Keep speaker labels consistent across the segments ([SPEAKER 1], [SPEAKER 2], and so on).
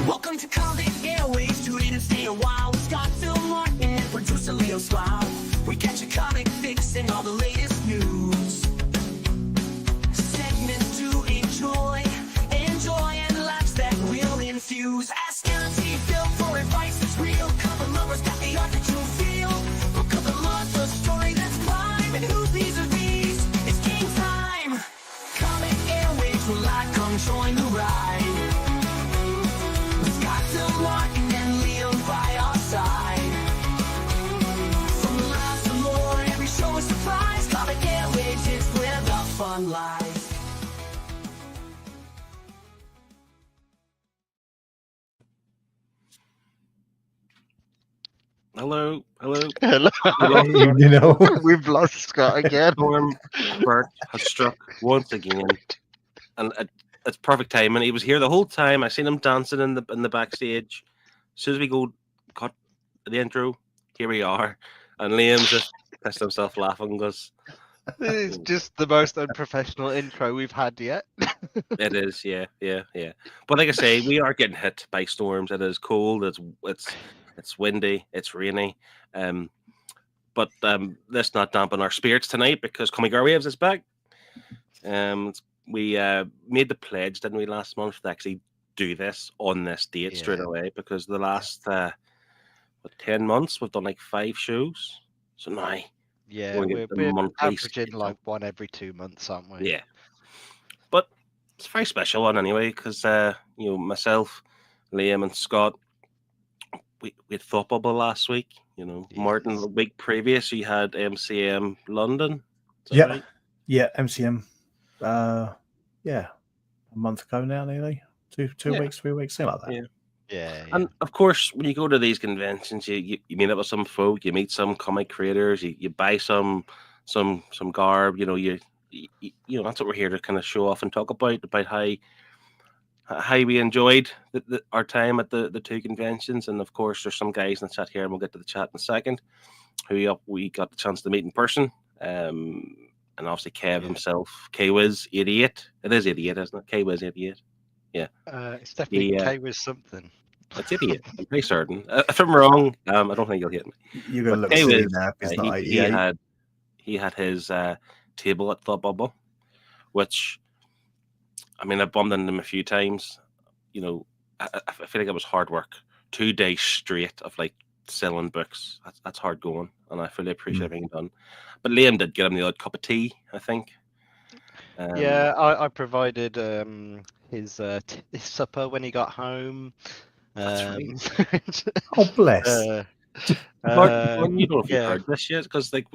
[SPEAKER 1] Welcome to Comic Airwaves, tune in and stay a while. With Scott, Phil, Martin, and producer Leo Slough. We get your comic fix and all the latest news. Segments to enjoy and laughs that will infuse. Ask Auntie Phil for advice that's real. Cover lovers got the art that you'll feel. Book of the month, a story that's prime. And who's these are these? It's game time. Comic Airwaves will like, come join the ride. Got Phil, Martin, and Leo by our side. From the laughs to lore, every show is surprise. Comic Airwaves is where the fun lies.
[SPEAKER 2] Hello.
[SPEAKER 3] Hello.
[SPEAKER 4] You know,
[SPEAKER 3] We've lost Scott again.
[SPEAKER 2] Storm Bert has struck once again, and it's perfect timing. He was here the whole time. I seen him dancing in the backstage. As soon as we go cut the intro, here we are, and Liam's just pissed himself laughing because
[SPEAKER 3] It's just the most unprofessional intro we've had yet.
[SPEAKER 2] it is, yeah. But like I say, we are getting hit by storms. It is cold. It's windy. It's rainy. But let's not dampen our spirits tonight because Comic Airwaves is back. We made the pledge, didn't we, last month to actually do this on this date straight away because the last 10 months we've done like 5 shows. So now
[SPEAKER 3] Yeah,
[SPEAKER 2] we'll
[SPEAKER 3] we're
[SPEAKER 2] get the monthly
[SPEAKER 3] averaging
[SPEAKER 2] schedule.
[SPEAKER 3] like one every 2 months, aren't we?
[SPEAKER 2] Yeah. But it's a very special one anyway because myself, Liam, and Scott, we had Thoughtbubble last week. Martin the week previous you had MCM London. Is that right?
[SPEAKER 4] Yeah, MCM. A month ago now, nearly 2 weeks, 3 weeks, something like that.
[SPEAKER 3] Yeah.
[SPEAKER 2] And of course, when you go to these conventions, you meet up with some folk, you meet some comic creators, you buy some garb. That's what we're here to kind of show off and talk about how we enjoyed our time at the 2 conventions. And of course, there's some guys in the chat here, and we'll get to the chat in a second, who we got the chance to meet in person. And obviously Kev himself, K-Wiz 88. It is 88, isn't it? K-Wiz 88. Yeah.
[SPEAKER 3] It's definitely K with something.
[SPEAKER 2] It's 88. I'm pretty certain. If I'm wrong, I don't think you'll hit me.
[SPEAKER 4] You're going to look
[SPEAKER 2] K-Wiz,
[SPEAKER 4] silly now if it's not 88.
[SPEAKER 2] he had his table at Thoughtbubble, which, I mean, I've bumped into him a few times. I feel like it was hard work. 2 days straight of like selling books. That's hard going, and I fully appreciate everything done. But Liam did get him the odd cup of tea, I think.
[SPEAKER 3] I provided his supper when he got home.
[SPEAKER 2] That's right.
[SPEAKER 4] Oh, bless.
[SPEAKER 2] Martin, you don't know if you've heard this yet, because like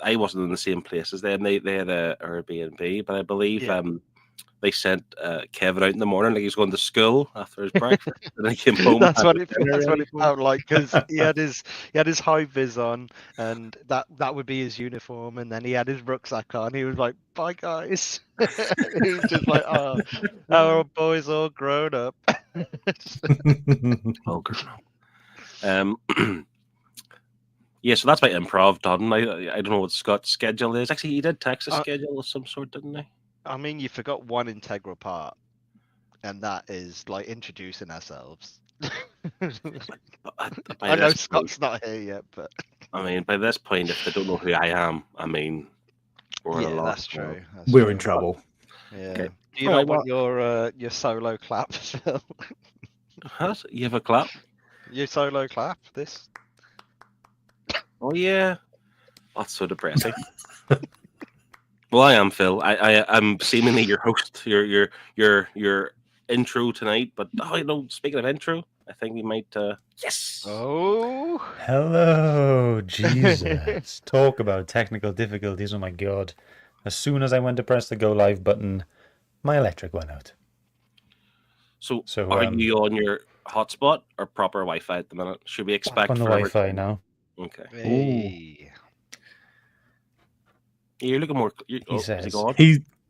[SPEAKER 2] I wasn't in the same place as them. They had a Airbnb, but I believe they sent Kevin out in the morning like he was going to school after his breakfast, and he came home.
[SPEAKER 3] That's what it felt like, because he had his high vis on, and that would be his uniform, and then he had his rucksack on. He was like, "Bye, guys." He was just like, "Oh, our boy's all grown up."
[SPEAKER 2] All grown up. Yeah, so that's my improv done. I don't know what Scott's schedule is. Actually, he did text a schedule of some sort, didn't he?
[SPEAKER 3] I mean, you forgot one integral part, and that is like introducing ourselves. I know Scott's not here yet, but
[SPEAKER 2] I mean, by this point, if they don't know who I am, I mean, we're at a loss.
[SPEAKER 3] That's true.
[SPEAKER 4] We're in trouble.
[SPEAKER 3] Yeah.
[SPEAKER 2] Okay.
[SPEAKER 3] Do you not want your solo clap, Phil?
[SPEAKER 2] What? You have a clap?
[SPEAKER 3] Your solo clap. This.
[SPEAKER 2] Oh yeah. That's so depressing. Well, I am Phil. I'm seemingly your host, your intro tonight. But speaking of intro, I think we might. Yes.
[SPEAKER 3] Oh.
[SPEAKER 5] Hello, Jesus! Talk about technical difficulties. Oh my God! As soon as I went to press the go live button, my electric went out.
[SPEAKER 2] So are you on your hotspot or proper Wi-Fi at the minute? Should we expect
[SPEAKER 5] on the Wi-Fi now?
[SPEAKER 2] Okay.
[SPEAKER 3] Hey.
[SPEAKER 2] You're looking more.
[SPEAKER 5] He says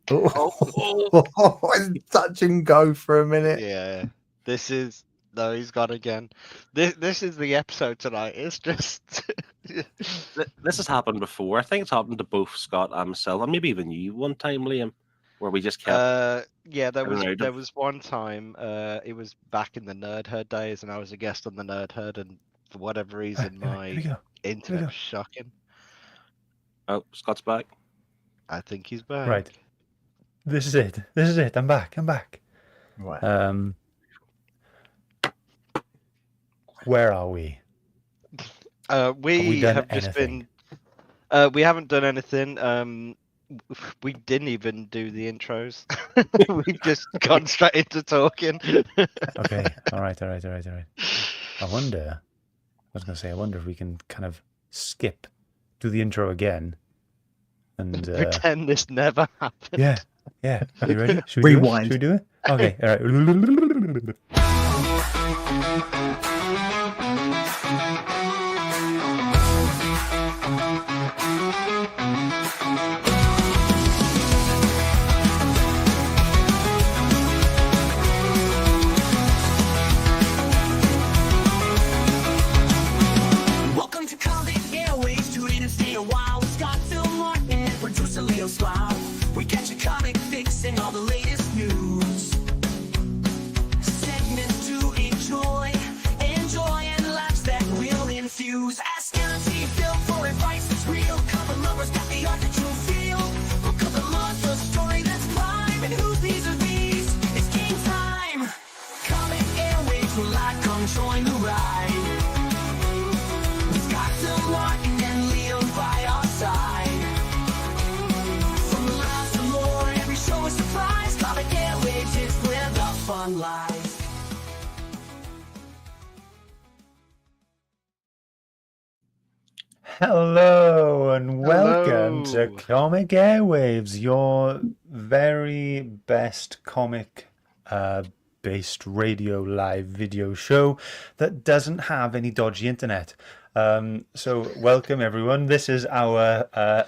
[SPEAKER 4] It's touch and go for a minute.
[SPEAKER 3] Yeah, this is no, he's gone again. This is the episode tonight. It's just
[SPEAKER 2] This has happened before. I think it's happened to both Scott and myself, and maybe even you one time, Liam, where we just kept.
[SPEAKER 3] yeah, there
[SPEAKER 2] I don't know,
[SPEAKER 3] there was one time. It was back in the Nerd Herd days, and I was a guest on the Nerd Herd, and for whatever reason,
[SPEAKER 4] Here we
[SPEAKER 3] my
[SPEAKER 4] go.
[SPEAKER 3] internet
[SPEAKER 4] go.
[SPEAKER 3] was shocking.
[SPEAKER 2] Oh, Scott's back.
[SPEAKER 3] I think he's back.
[SPEAKER 5] Right. This is it. This is it. I'm back. I'm back.
[SPEAKER 4] Right.
[SPEAKER 5] Where are we?
[SPEAKER 3] We
[SPEAKER 5] done
[SPEAKER 3] have just
[SPEAKER 5] anything?
[SPEAKER 3] been. We haven't done anything. We didn't even do the intros. We've just gone straight into talking.
[SPEAKER 5] Okay. All right. I wonder if we can kind of skip, do the intro again, and
[SPEAKER 3] Pretend this never happened.
[SPEAKER 5] yeah. Are you ready? Should we
[SPEAKER 4] Rewind.
[SPEAKER 5] Do it? Okay. All right.
[SPEAKER 1] Welcome to Comic Airwaves, tune in and stay a while. With Scott, Phil, Martin, and producer Leo Smile. We get your comic fix and all the latest news. Segments to enjoy and laughs that will infuse. Ask Auntie Phil for advice that's real. Cover lovers got the art that you'll feel. Book of the month, the story that's prime, and who's these are these? It's game time. Comic Airwaves will live, come join the ride. Got Phil, Martin, and Leo by our side. From the laughs to lore, every show is surprise. Comic Airwaves is where the fun lies.
[SPEAKER 5] Hello and welcome to
[SPEAKER 3] Hello.
[SPEAKER 5] Comic Airwaves, your very best comic based radio live video show that doesn't have any dodgy internet. So welcome everyone. This is our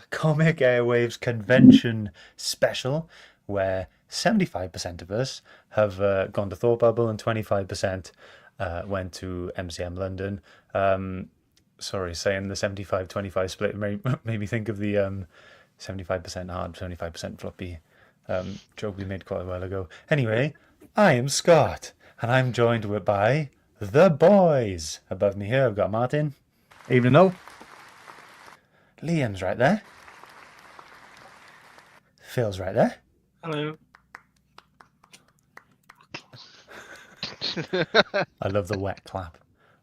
[SPEAKER 5] Comic Airwaves convention special where 75% of us have gone to Thoughtbubble and 25% went to MCM London. Sorry, saying the 75-25 split made me think of the 75% hard, 75% floppy joke we made quite a while ago. Anyway, I am Scott, and I'm joined by the boys. Above me here, I've got Martin.
[SPEAKER 4] Evening all.
[SPEAKER 5] Liam's right there. Phil's right there.
[SPEAKER 2] Hello.
[SPEAKER 5] I love the wet clap.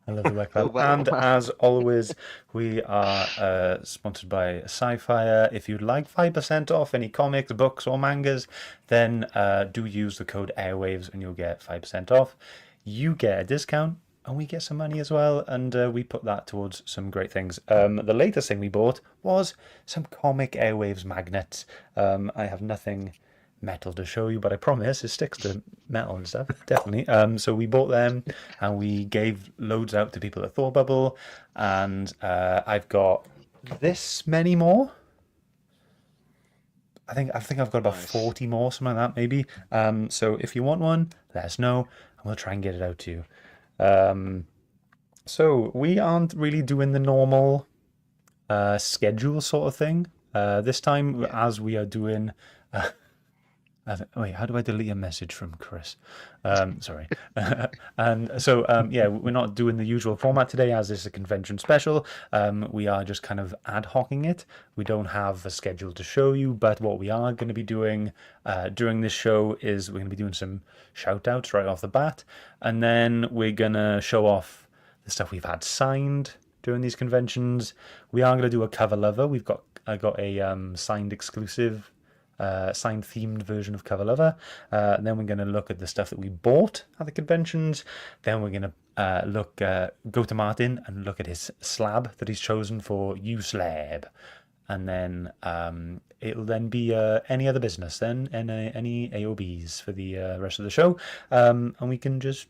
[SPEAKER 3] wet
[SPEAKER 5] And
[SPEAKER 3] clap.
[SPEAKER 5] as always, we are sponsored by Sci-Fi. If you'd like 5% off any comics, books, or mangas, then do use the code Airwaves and you'll get 5% off. You get a discount and we get some money as well, and we put that towards some great things. The latest thing we bought was some Comic Airwaves magnets. I have nothing metal to show you, but I promise it sticks to metal and stuff, definitely. So we bought them and we gave loads out to people at Thoughtbubble, and I've got this many more. I think I've got about 40 more, something like that maybe. So if you want one, let us know and we'll try and get it out to you. So we aren't really doing the normal schedule sort of thing this time, as we are doing wait, how do I delete a message from Chris? Sorry. And so, yeah, we're not doing the usual format today, as this is a convention special. We are just kind of ad hocing it. We don't have a schedule to show you, but what we are going to be doing during this show is we're going to be doing some shout outs right off the bat. And then we're going to show off the stuff we've had signed during these conventions. We are going to do a cover lover. I got a signed exclusive signed themed version of Cover Lover. Then we're going to look at the stuff that we bought at the conventions. Then we're going to go to Martin and look at his slab that he's chosen for U-Slab. And then it'll then be any other business then, and any AOBs for the rest of the show. And we can just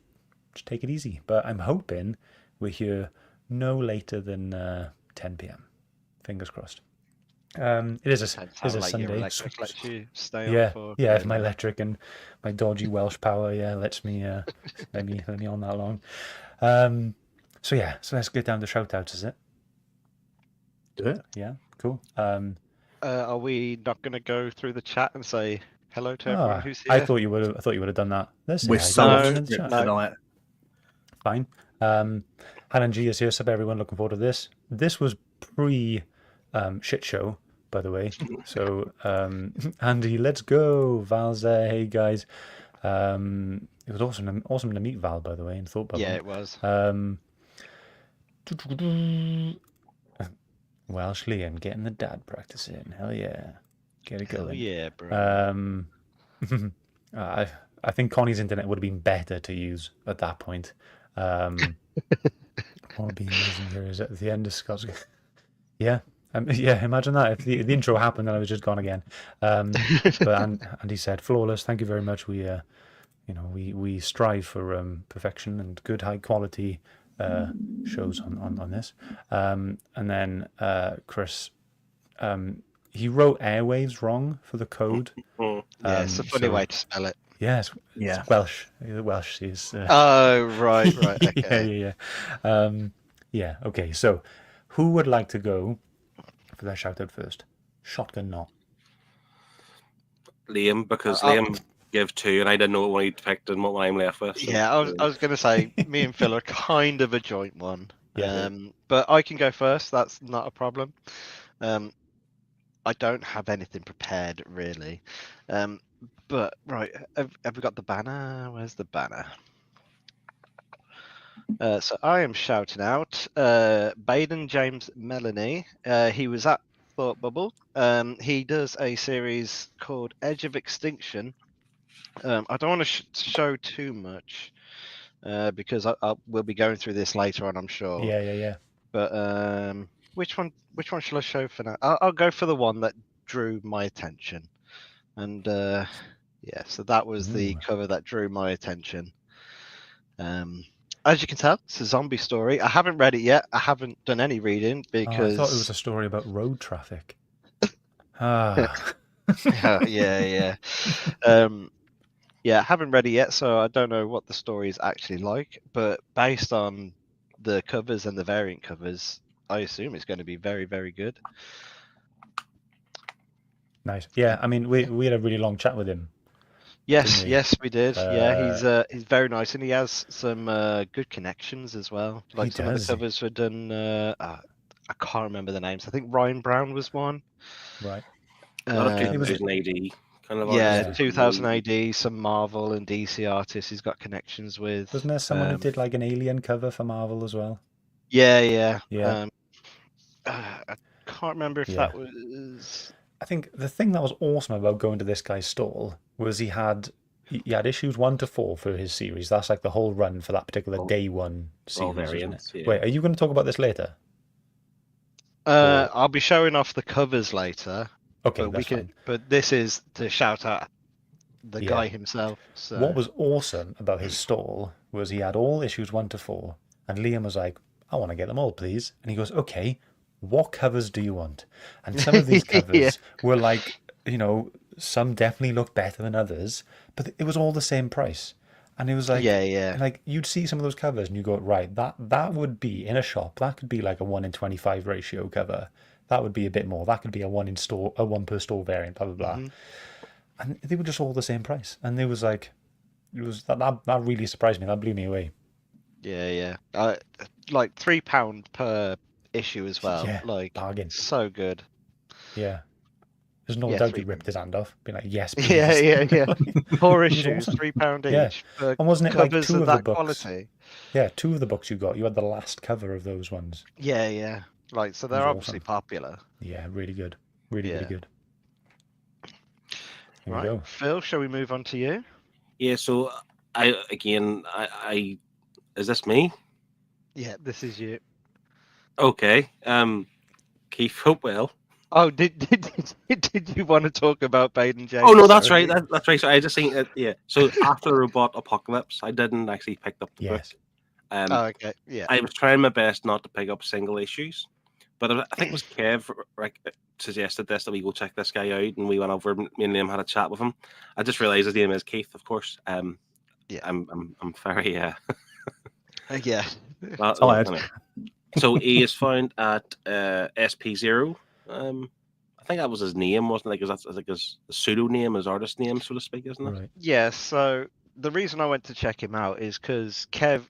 [SPEAKER 5] take it easy. But I'm hoping we're here no later than 10 p.m. Fingers crossed. It is a
[SPEAKER 3] Depends how late your
[SPEAKER 5] Sunday.
[SPEAKER 3] electric lets you stay on
[SPEAKER 5] Yeah,
[SPEAKER 3] for.
[SPEAKER 5] yeah. If my electric and my dodgy Welsh power, lets me let me on that long. So let's get down to shout outs, is it?
[SPEAKER 4] Do it.
[SPEAKER 5] Yeah, cool.
[SPEAKER 3] Are we not going to go through the chat and say hello to everyone who's here?
[SPEAKER 5] I thought you would have done that. Let's say
[SPEAKER 4] We're
[SPEAKER 5] hi to
[SPEAKER 4] so
[SPEAKER 5] everyone
[SPEAKER 4] off
[SPEAKER 5] in the
[SPEAKER 4] script
[SPEAKER 5] chat.
[SPEAKER 4] tonight.
[SPEAKER 5] Fine. Hanan G is here. Sup everyone, looking forward to this. This was pre shit show, by the way. So Andy, let's go. Val's there. Hey guys. It was awesome to meet Val, by the way, in Thoughtbubble.
[SPEAKER 3] Yeah, it was.
[SPEAKER 5] Welsh Liam getting the dad practice in. Hell yeah. Get it going.
[SPEAKER 3] Hell yeah, bro.
[SPEAKER 5] I think Connie's internet would have been better to use at that point. What would be amazing here is at the end of Scott's. Yeah. Imagine that if the intro happened and I was just gone again. But Andy said, flawless. Thank you very much. We strive for perfection and good high quality shows on this. And then Chris, he wrote Airwaves wrong for the code.
[SPEAKER 3] Yeah, it's a funny way to spell it.
[SPEAKER 5] Yes,
[SPEAKER 4] Yeah.
[SPEAKER 5] it's Welsh. Welsh is.
[SPEAKER 3] Oh, right. Okay.
[SPEAKER 5] Yeah. Okay. So, who would like to go for their shout out first? Shotgun not.
[SPEAKER 2] Liam, because Liam gave 2, and I didn't know what one he picked and what one I'm left with. So.
[SPEAKER 3] Yeah, I was going to say, me and Phil are kind of a joint one.
[SPEAKER 5] Yeah.
[SPEAKER 3] But I can go first. That's not a problem. I don't have anything prepared, really. But, right, have we got the banner? Where's the banner? So I am shouting out Baden James Melanie. He was at Thoughtbubble. He does a series called Edge of Extinction. I don't want to show too much because we'll be going through this later on, I'm sure.
[SPEAKER 5] Yeah.
[SPEAKER 3] But which one shall I show for now? I'll go for the one that drew my attention. And so that was the cover that drew my attention. As you can tell, it's a zombie story. I haven't read it yet. I haven't done any reading because
[SPEAKER 5] I thought it was a story about road traffic.
[SPEAKER 3] Yeah. I haven't read it yet, so I don't know what the story is actually like. But based on the covers and the variant covers, I assume it's going to be very, very good.
[SPEAKER 5] Nice. Yeah, I mean, we had a really long chat with him.
[SPEAKER 3] Yes,
[SPEAKER 5] we?
[SPEAKER 3] yes, we did. He's very nice, and he has some good connections as well. Like some of the covers were done. I can't remember the names. I think Ryan Brown was one.
[SPEAKER 5] Right.
[SPEAKER 2] A lot of 2000 AD. Kind of artists.
[SPEAKER 3] 2000 AD, some Marvel and DC artists he's got connections with.
[SPEAKER 5] Wasn't there someone who did like an Alien cover for Marvel as well?
[SPEAKER 3] Yeah.
[SPEAKER 5] Yeah.
[SPEAKER 3] I can't remember if that was.
[SPEAKER 5] I think the thing that was awesome about going to this guy's stall was he had issues 1 to 4 for his series. That's like the whole run for that particular day one series.
[SPEAKER 2] Variants, yeah.
[SPEAKER 5] Wait, are you going to talk about this later?
[SPEAKER 3] I'll be showing off the covers later.
[SPEAKER 5] Okay,
[SPEAKER 3] but
[SPEAKER 5] that's fine.
[SPEAKER 3] But this is to shout out the guy himself. So.
[SPEAKER 5] What was awesome about his stall was he had all issues 1 to 4, and Liam was like, "I want to get them all, please." And he goes, "Okay, what covers do you want?" And some of these covers were like, some definitely look better than others, but it was all the same price. And it was like, like you'd see some of those covers and you go, right, that would be in a shop. That could be like a 1 in 25 ratio cover. That would be a bit more. That could be a 1 per store variant, blah, blah, blah. Mm-hmm. And they were just all the same price. And it was like, that really surprised me. That blew me away.
[SPEAKER 3] Yeah. Like £3 per issue as well.
[SPEAKER 5] Yeah,
[SPEAKER 3] like
[SPEAKER 5] bargain.
[SPEAKER 3] So good.
[SPEAKER 5] Yeah. There's no doubt he ripped his hand off, being like, "Yes, please."
[SPEAKER 3] Yeah. 4 issues, awesome. £3 each.
[SPEAKER 5] Yeah. And wasn't it like 2 of the books?
[SPEAKER 3] Quality.
[SPEAKER 5] Yeah, 2 of the books you got. You had the last cover of those ones.
[SPEAKER 3] Yeah. Like, so they're obviously popular.
[SPEAKER 5] Yeah, really good. Really good. Here
[SPEAKER 3] right,
[SPEAKER 5] we go.
[SPEAKER 3] Phil, shall we move on to you?
[SPEAKER 2] Yeah. So I is this me?
[SPEAKER 3] Yeah, this is you.
[SPEAKER 2] Okay. Keith Hopewell.
[SPEAKER 3] Oh, did you want to talk about Baden James?
[SPEAKER 2] Oh no, that's right. That's right. So I just think that So after Robot Apocalypse, I didn't actually pick up the book.
[SPEAKER 3] Okay. Yeah.
[SPEAKER 2] I was trying my best not to pick up single issues, But I think it was Kev suggested this, that we go check this guy out, and we went over. Me and him had a chat with him. I just realised his name is Keith, of course.
[SPEAKER 3] Yeah.
[SPEAKER 2] I'm very
[SPEAKER 3] yeah.
[SPEAKER 2] well, anyway. So he is found at SP0. I think that was his name, wasn't it? Like, that's like his pseudonym, his artist name, so to speak, isn't it?
[SPEAKER 5] Right.
[SPEAKER 3] Yeah. So the reason I went to check him out is because Kev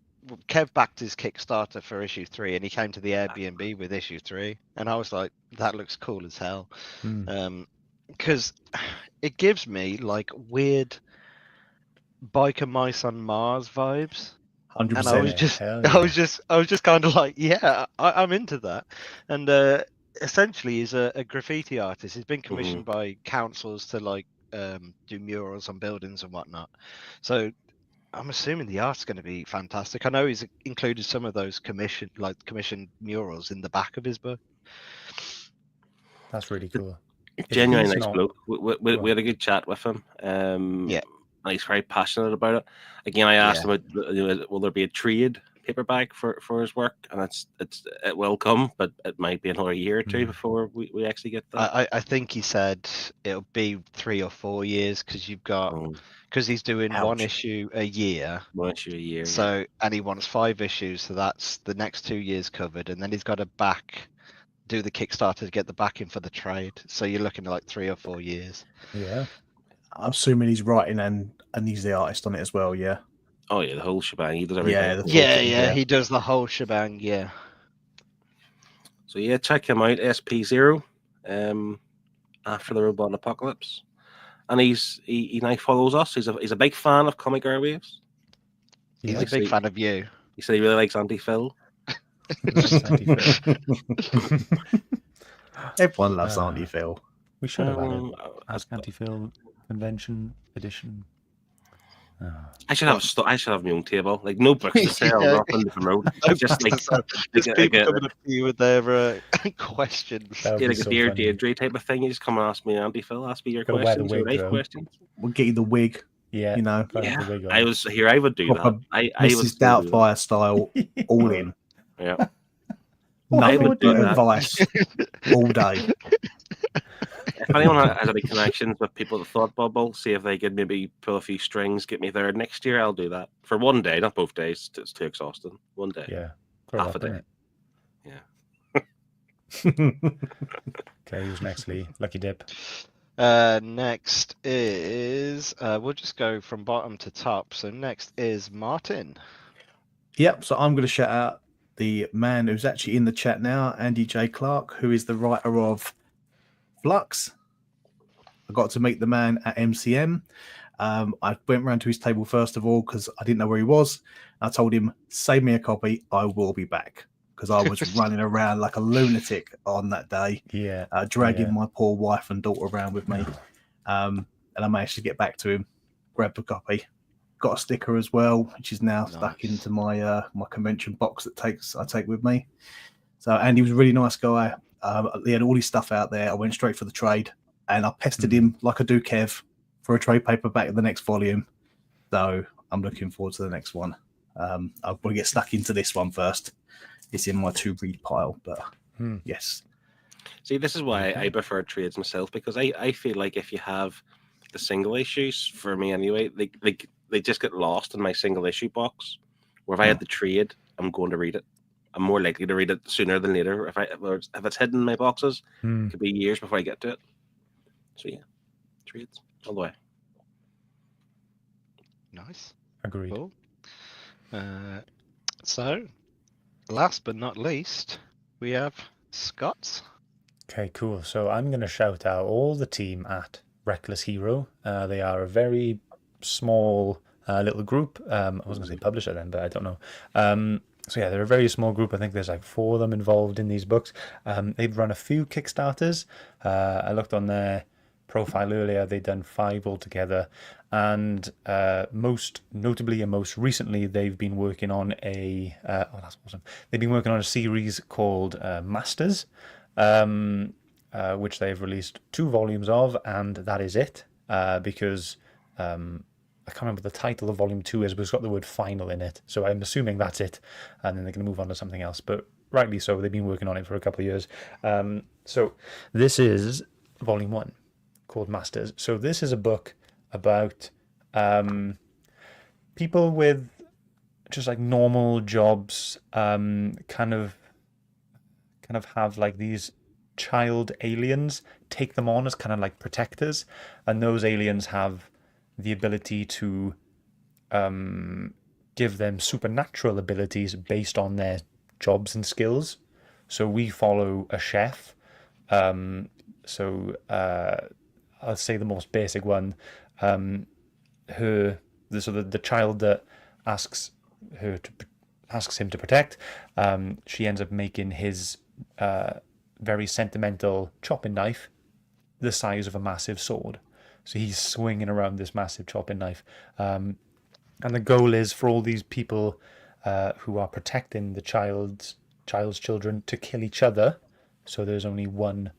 [SPEAKER 3] backed his Kickstarter for issue 3, and he came to the Airbnb with issue 3, and I was like, that looks cool as hell. Because it gives me like weird biker mice on Mars vibes.
[SPEAKER 4] 100%.
[SPEAKER 3] And I was just kind of like, yeah, I'm into that. And essentially, he's a graffiti artist. He's been commissioned by councils to like do murals on buildings and whatnot. So I'm assuming the art's going to be fantastic. I know he's included some of those commissioned murals in the back of his book.
[SPEAKER 5] That's really cool.
[SPEAKER 2] Genuinely nice bloke. We had a good chat with him.
[SPEAKER 3] Yeah.
[SPEAKER 2] And he's very passionate about it. Again, I asked him, will there be a trade paperback for his work? And it will come, but it might be another year or two before we actually get that.
[SPEAKER 3] I think he said it'll be 3 or 4 years, because you've got because he's doing one issue a year.
[SPEAKER 2] One issue a year.
[SPEAKER 3] So and he wants 5 issues, so that's the next 2 years covered, and then he's got to do the Kickstarter to get the backing for the trade. So you're looking at like 3 or 4 years.
[SPEAKER 5] Yeah.
[SPEAKER 4] I'm assuming he's writing and he's the artist on it as well, yeah.
[SPEAKER 2] Oh yeah, the whole shebang. He does everything.
[SPEAKER 3] Yeah, he does the whole shebang, yeah.
[SPEAKER 2] So yeah, check him out, SP0, after the Robot Apocalypse. And he now follows us. He's a big fan of Comic Airwaves.
[SPEAKER 3] He's a big fan of you.
[SPEAKER 2] He said he really likes Anti-Phil.
[SPEAKER 4] Everyone loves Auntie Phil.
[SPEAKER 5] We should have had it. Ask Anti-Phil Convention Edition.
[SPEAKER 2] I should have my own table, like no books to sell, nothing to promote. Just like
[SPEAKER 3] people coming up to you with their questions.
[SPEAKER 2] Yeah, like a Dear Deirdre type of thing. You just come and ask me, Andy Phil, ask me your questions, your life questions.
[SPEAKER 4] We'll get you the wig.
[SPEAKER 5] Yeah,
[SPEAKER 4] you know.
[SPEAKER 2] Yeah. I would do that.
[SPEAKER 4] Mrs. Doubtfire style, all in.
[SPEAKER 2] Yeah.
[SPEAKER 4] Nothing but advice all day.
[SPEAKER 2] If anyone has any connections with people at Thoughtbubble, see if they could maybe pull a few strings, get me there next year, I'll do that. For one day, not both days. It's too exhausting. One day.
[SPEAKER 5] Yeah.
[SPEAKER 2] Half a day.
[SPEAKER 5] Yeah. Okay, who's next, Lee? Lucky Dip.
[SPEAKER 3] Next is we'll just go from bottom to top. So next is Martin.
[SPEAKER 4] Yep, so I'm going to shout out the man who's actually in the chat now, Andy J. Clark, who is the writer of Flux. I got to meet the man at MCM. I went round to his table first of all because I didn't know where he was. I told him, save me a copy, I will be back. Because I was running around like a lunatic on that day, dragging my poor wife and daughter around with me. And I managed to get back to him, grab a copy. Got a sticker as well, which is now stuck into my my convention box that I take with me. So Andy was a really nice guy. He had all his stuff out there. I went straight for the trade, and I pestered him like I do Kev for a trade paperback in the next volume. So I'm looking forward to the next one. I'll probably get stuck into this one first. It's in my to read pile, but yes.
[SPEAKER 2] See, this is why I prefer trades myself, because I feel like if you have the single issues, for me anyway, they just get lost in my single issue box. Where if I had the trade, I'm going to read it. I'm more likely to read it sooner than later. If it's hidden in my boxes, it could be years before I get to it. So yeah, trades all the way.
[SPEAKER 3] Nice.
[SPEAKER 5] Agreed.
[SPEAKER 3] Cool. So, last but not least, we have Scott.
[SPEAKER 5] Okay, cool. So I'm going to shout out all the team at Reckless Hero. They are a very small little group. I was going to say publisher then, but I don't know. So yeah, they're a very small group. I think there's like 4 of them involved in these books. They've run a few Kickstarters. I looked on their profile earlier. They've done 5 altogether. And most notably and most recently, they've been working on a... that's awesome. They've been working on a series called Masters, which they've released 2 volumes of, and that is it. Because... I can't remember what the title of volume 2 is, but it's got the word final in it. So I'm assuming that's it. And then they're going to move on to something else. But rightly so. They've been working on it for a couple of years. So this is volume 1, called Masters. So this is a book about people with just like normal jobs, kind of have like these child aliens take them on as kind of like protectors, and those aliens have the ability to give them supernatural abilities based on their jobs and skills. So we follow a chef. I'll say the most basic one. The child that asks him to protect. She ends up making his very sentimental chopping knife the size of a massive sword. So he's swinging around this massive chopping knife. And the goal is for all these people who are protecting the child's children to kill each other. So there's only one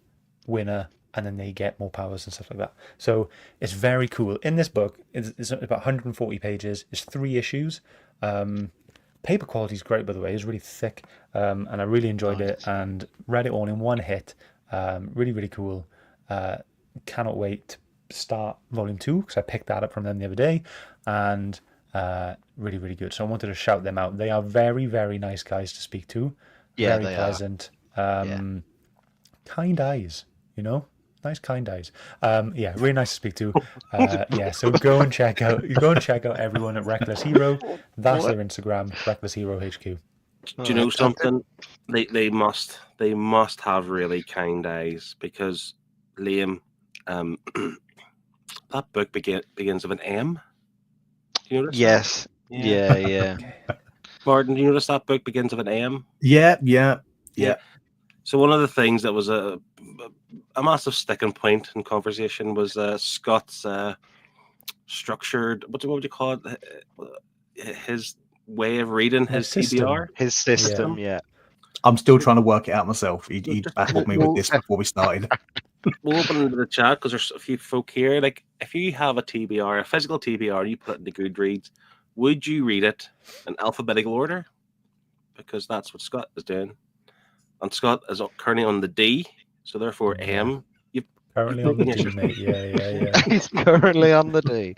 [SPEAKER 5] winner, and then they get more powers and stuff like that. So it's very cool. In this book, it's about 140 pages. It's 3 issues. Paper quality is great, by the way. It's really thick, and I really enjoyed it and read it all in one hit. Really, really cool. Cannot wait to start volume 2 because I picked that up from them the other day, and really, really good. So I wanted to shout them out. They are very, very nice guys to speak to.
[SPEAKER 3] Yeah,
[SPEAKER 5] very
[SPEAKER 3] they
[SPEAKER 5] pleasant. Kind eyes, nice kind eyes. Really nice to speak to. So go and check out everyone at Reckless Hero. That's their Instagram, Reckless Hero HQ.
[SPEAKER 2] Do you know something? They must have really kind eyes, because Liam, that book begins with an M. Do you notice?
[SPEAKER 3] Yes.
[SPEAKER 2] That?
[SPEAKER 3] Yeah.
[SPEAKER 2] Martin, do you notice that book begins with an M?
[SPEAKER 4] Yeah.
[SPEAKER 2] So one of the things that was a massive sticking point in conversation was Scott's structured, what would you call it? His way of reading his TBR.
[SPEAKER 3] His system, yeah.
[SPEAKER 4] I'm still trying to work it out myself. He baffled me with this before we started.
[SPEAKER 2] We'll open into the chat because there's a few folk here. Like, if you have a TBR, a physical TBR, you put it into Goodreads, would you read it in alphabetical order? Because that's what Scott is doing. And Scott is currently on the D, so therefore M.
[SPEAKER 5] Currently on the D, mate. Yeah.
[SPEAKER 3] He's currently on the D.